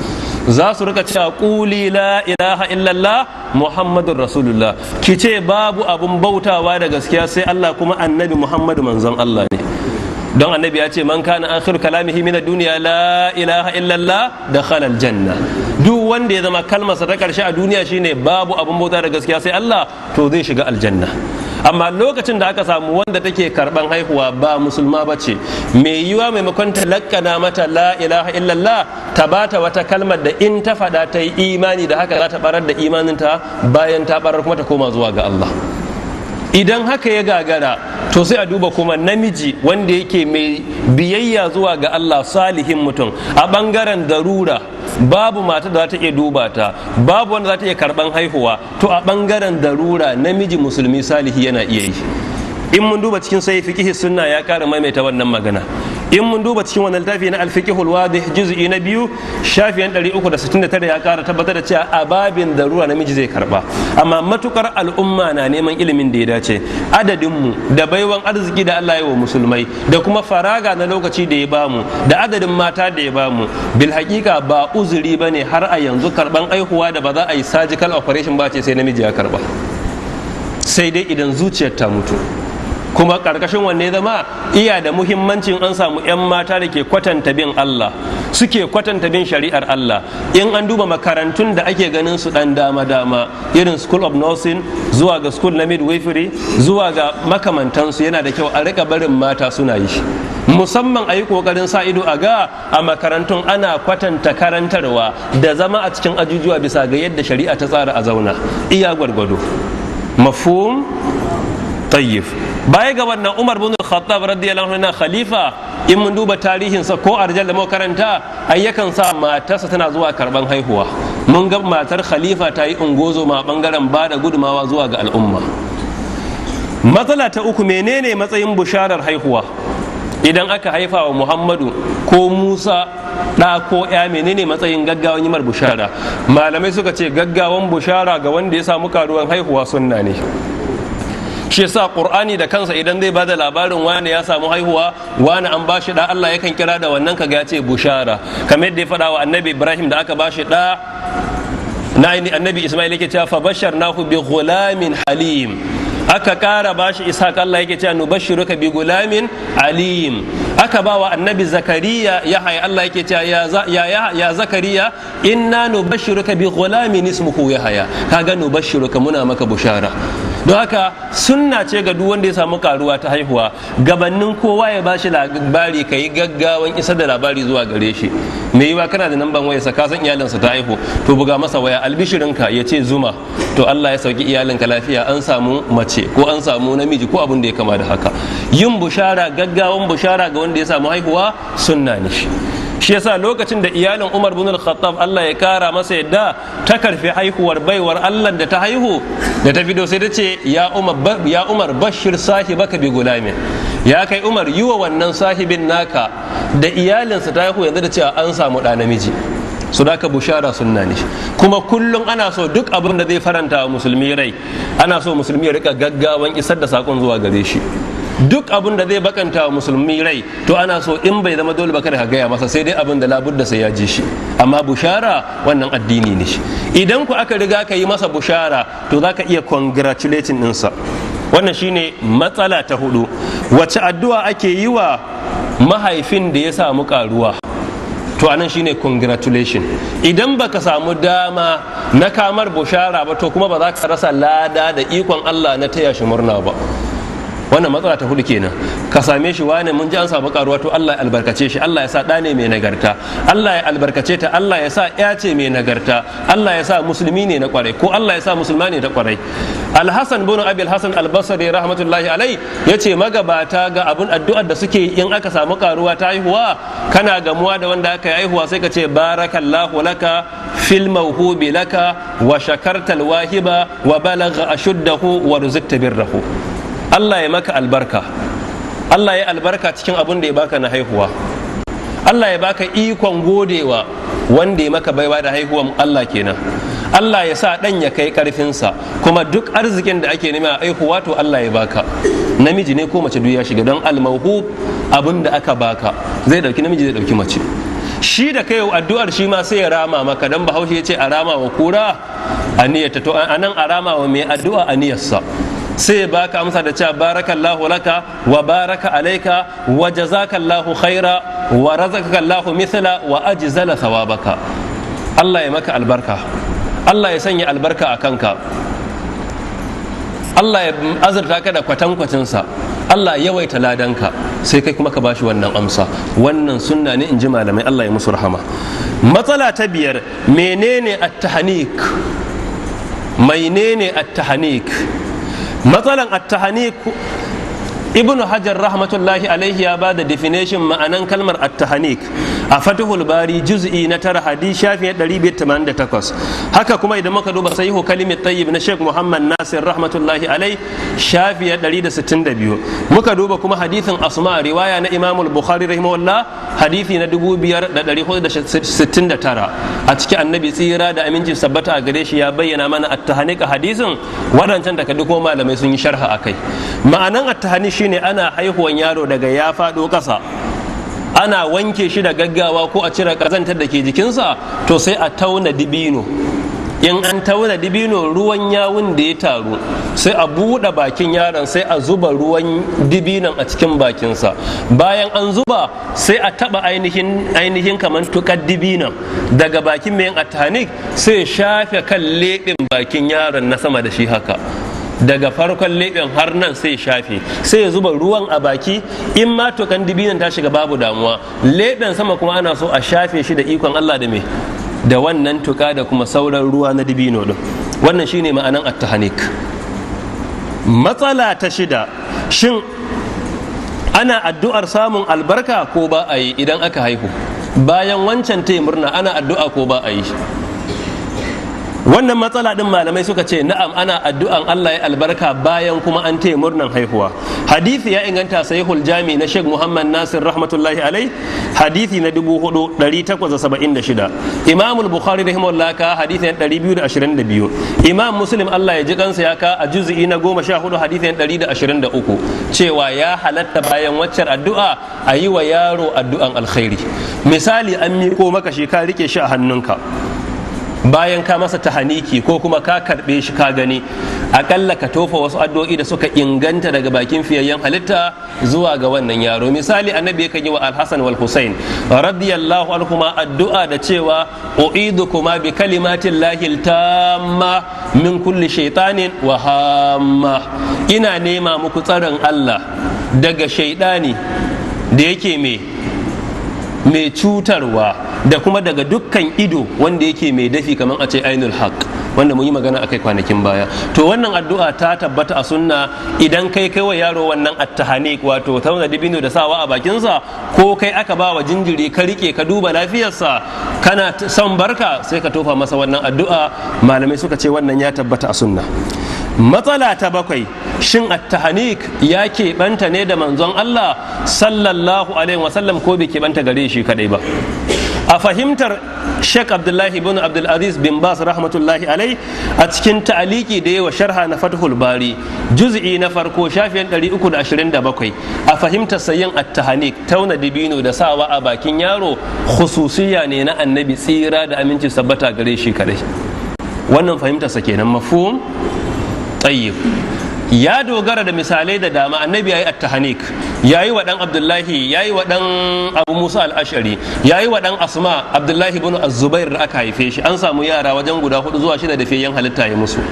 za su rika cewa quli la ilaha illallah muhammadu rasulullah, ki ce babu abun bautawa da gaskiya sai Allah kuma annabi Muhammadu manzon Allah ne. Don annabi ya ce man kana akhir kalamihi min ad-dunya la ilaha illallah dakhala al-janna. Duk wanda ya zama kalmarsa ta karshe a duniya shine babu abun bauta da gaskiya sai Allah, to zai shiga aljanna. Amma lokacin da aka samu wanda take karban haihuwa ba musulma bace, mai yiwa maimakon ta lakkana mata la ilaha illallah ta bata wata kalmar da in ta faɗa ta yi imani da haka za ta barar da imaninta, bayan ta barar kuma ta koma zuwa ga Allah. Idan haka ya gagara, to sai a duba kuma namiji wanda yake mai biyayya zuwa ga Allah, salihin mutum, a bangaren darura babu mata da za ta iya duba ta, babu wanda za ta iya karban haihuwa, to a bangaren darura namiji musulmi salihi yana iya yi. in mun duba cikin sai fiqh sunna ya ƙara maimaita wannan magana. In mun duba cikin wannan littafi na al-fiqhul wadih juz'i na 2 shafiyan 369 ya ƙara tabbatar da cewa a babin darura namiji zai karba, amma matukar al'umma na neman ilimin da ya dace, adadin mu da baiwan arziki da Allah ya wa musulmai da kuma faraga na lokaci da ya bamu da adadin mata da ya bamu, bil haqiqa ba uzuri bane har a yanzu karban aihuwa da ba za a yi surgical operation ba ce sai namiji ya karba, sai dai idan zuciyar ta mutu. Kuma karkashin wanne zama iya da muhimmancin an samu 'yan mata da ke kwatanta bin Allah, suke kwatanta bin shari'ar Allah. In an duba makarantun da ake ganin su dan dama-dama irin school of nursing zuwa ga school na midwifery zuwa ga makamantansu, yana da kyau a rika barin mata suna yi, musamman a yi kokarin sa ido a ga a makarantun ana kwatanta karantarwa da zama a cikin ajujuwa bisa ga yadda shari'a ta tsara a zauna iya gwargwado. Mafhum tayyib. Baya ga wannan, Umar bin Khattab radiyallahu anhu khalifa, in mun duba tarihinsa ko arjal da makaranta, ayyakan sa matarsa tana zuwa karban haihuwa. Mun ga matar khalifa ta yi ungozo ma bangaren ba da gudumawa zuwa ga al'umma. Matsala ta uku, menene matsayin busharar haihuwa? Idan aka haifa wa Muhammadu ko Musa ɗa ko ya, menene matsayin gaggawan yimar bushara? Malamai suka ce gaggawan bushara ga wanda ya samu karuwan haihuwa sunna ne. Shi yasa Qur'ani da kansa idan zai bada labarin wani ya samu haihuwa, wani an bashi da, Allah yakan kira da wannan kaga ya ce bushara, kamar yadda ya faɗa wa annabi Ibrahim da aka bashi da na annabi Ismail yake cewa fa basharnahu bi ghulamin halim. Aka kara bashi Ishaq, Allah yake cewa nubashshiruka bi gulamin alim. Aka ba wa annabi Zakariya Yahaya, Allah yake cewa ya Zakariya inna nubashshiruka bi gulamin ismuhu Yahaya. Kaga nubashshiruka, muna maka bushara. Don haka sunna ce ga duk wanda ya samu karuwa ta haihuwa, gabanin kowa ya bashi labari ka yi gaggawan isar da labari zuwa gare shi. Me yiwa kana da namban wayarsa, ka san iyalinsa ta haihu, to buga masa waya, albishirinka ya ce Zuma, to Allah ya sauki iyalinka lafiya, an samu mace ko an samu namiji ko abin da ya kama da haka. Yin bushara, gaggawan bushara ga wanda ya samu haihuwa sunna ne. Shi yasa lokacin da iyalin Umar bin Al-Khattab, Allah ya kara masa yadda, ta karfi haihuwar baiwar Allah da ta haihu, da ta fito sai ta ce ya Umar bashir sahibaka bi gulamin, ya kai Umar yi wa wannan sahibin naka da iyalinsa ta haihu yanzu da cewa an samu ɗa namiji. Su da ka bushara sunna ne. Kuma kullum ana so duk abin da zai faranta wa musulmi rai, ana so musulmi ya rika gaggawan isar da sakon zuwa gare shi. Duk abin da zai bakanta wa musulmi rai, to ana so in bai zama dole ba kada ka gaya masa, sai dai abin da labudda sai ya ji shi. Amma bushara wannan addini ne shi. Idan ku aka riga ka yi masa bushara, to za ka iya congratulating ɗinsa. Wannan shine matsala ta hudu. Wace addu'a ake yi wa mahaifin da ya samu karuwa? To anan shine congratulation. Idan baka samu dama na kamar bushara ba, to kuma ba za ka rasa lada da ikon Allah na taya shi murna ba. Wannan matsala ta hudu kenan. Ka same shi wane mun ji an samu karuwa, to Allah ya albarkace shi, Allah ya sa ɗa ne mai nagarta, Allah ya albarkace ta, Allah ya sa ya ce mai nagarta, Allah ya sa musulmi ne na kwarai, ko Allah ya sa musulma ne na kwarai. Al-Hasan bin Abi al-Hasan al-Basri rahmatullahi alai yace magabata ga abun addu'ar da suke in aka samu karuwa ta haihuwa, kana gamuwa da wanda aka yi haihuwa sai ka ce barakallahu laka fil mawhubi laka wa shakarta al-wahiba wa balagha ashuddahu wa rizqta birrahu. Allah ya maka albarka, Allah ya albarka cikin abun da ya baka na haihuwa, Allah ya baka ikon godewa wanda ya maka baiwa da haihuwan Allah kenan. Allah ya sa ɗan ya kai ƙarfinsa, kuma duk arzikin da ake nema a haihuwa to Allah ya baka, namiji ne ko mace duk ya shiga, don almauhub abin da aka baka zai ɗauki namiji zai ɗauki mace. Shi da kai addu'ar shi ma sai ya rama maka, dan Bahaushe ya ce a rama wa kura aniyarta, to anan a rama wa mai addu'a aniyarsa. Sai baka amsa da cewa barakallahu laka wa baraka alaika wa jazakallahu khaira wa razaqakallahu mithla wa ajzala thawabaka. Allah ya maka albarka, Allah ya sanya albarka a kanka, Allah ya azurta ka da kwatankwacinsa, Allah ya yawaita ladanka, sai kai kuma ka bashi wannan amsa. Wannan sunna ne in ji malamai, Allah ya musu rahama. Matsala ta biyar, menene at-tahnik? Menene at-tahnik? Matsalan at-tahnik ibnu hajar rahmatullahi alaihi ya ba da definition ma'anan kalmar at-tahnik a fatihul bari juz'i na 9 hadisi shafi 188. haka kuma idan muka duba sahihu kalimat tayyib na sheikh muhammad nasir rahmatullahi alaihi shafi 162. muka duba kuma hadithin asma riwaya na imam al-bukhari rahimahullah hadisi na 2469 a cikin annabi tsira da aminci sabbata a gare shi ya bayyana mana at-tahnik a hadisin wadancan da duk malamai sun yi sharha akai. ma'anan at-tahnik shine ana haihuwan yaro daga ya faɗo ƙasa, ana wanke shi da gaggawa ko a cire ƙazantar da ke jikinsa, to sai a tauna dibino. in an tauna dibino ruwan yawun da ya taru sai a buɗe bakin yaron sai a zuba ruwan dibinon a cikin bakinsa. bayan an zuba sai a taɓa ainihin kamar tukar dibinon daga bakin mai at-tahnik sai shafe kan leɓen bakin yaron na sama da shi haka, daga farkon leɓen har nan sai shafe, sai ya zuba ruwan a baki. in ma tukan dibinan ta shiga babu damuwa, leɓen sama kuma ana so a shafe shi da ikon Allah da me da wannan tuka da kuma sauran ruwa na dibino din. wannan shine ma'anan at-tahnik. matsala ta 6, shin ana addu'ar samun albarka ko ba a yi idan aka haihu? bayan wancan taya murna ana addu'a ko ba a yi? wannan matsala din malamai suka ce na'am, ana addu'an Allah ya albarka bayan kuma an taya murnan haihuwa. hadisi ya inganta sahihul jami na Sheikh Muhammad Nasir rahmatullahi alai, hadisi na 4876. Imam al-Bukhari rahimahullah ka hadisi na 222. Imam Muslim Allah ya ji kansa ya ka a juz'i na 14 hadisi na 123 cewa ya halatta bayan waccar addu'a a yi wa yaro addu'an alkhairi. misali an miko maka shi ka rike shi a hannunka, bayan ka masa tahaniki ko kuma ka karbe shi ka gani, akalla ka tofa wasu addu'o'i da suka inganta daga bakin fiyayyen halitta zuwa ga wannan yaro. misali annabi yakan yi wa al-Hasan wal Husain radiyallahu anhuma addu'a da cewa u'idukuma bi kalimatin lahil tamma min kulli shaytanin wa hamma, ina nema muku tsaron Allah daga shaydani da yake mai cutarwa da kuma daga dukkan ido wanda yake mai dafi kamar a ce ainul haq, wanda mun yi magana akai kwanakin baya. to wannan addu'a ta tabbata a sunna. idan kai wa yaro wannan at-tahnik wato tauna dibino da sawa a bakinsa, ko kai aka ba wa jinjiri ka rike ka duba lafiyarsa kana son barka, sai ka tofa masa wannan addu'a. malamai suka ce wannan ya tabbata a sunna. matsala ta 7, shin at-tahnik ya keɓanta ne da manzon Allah sallallahu alaihi wasallam ko bai keɓanta gare shi kadai ba? a fahimtar Sheikh Abdullahi ibn Abdul Aziz bin Bas rahmatullahi alai a cikin ta'aliki da yawa sharha na Fathul Bari juz'i na farko shafin 327, a fahimtar sayin at-tahnik tauna dibino da sawa a bakin yaro khususiyya ne na annabi tsira da aminci sabbata gare shi kadai. wannan fahimtar sa kenan, mafhum tayyib. ya dogara da misalai da dama. annabi yayi at-tahnik, yayi wa dan Abdullahi, yayi wa dan Abu Musa al-Ash'ari, yayi wa dan Asma Abdullahi ibn Az-Zubair da aka haife shi. an samu yara wajen guda 4 zuwa 6 da fiyen halitta ya musu.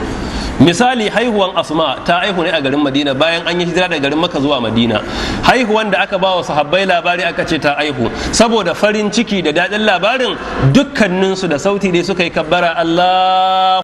misali haihuwan Asma ta haihu ne a garin Madina bayan an yi hijira daga garin Makka zuwa Madina. haihuwan da aka ba wa sahabbai labari aka ce ta haihu, saboda farin ciki da dadin labarin dukkaninsu da sauti dai suka yi kabbara Allah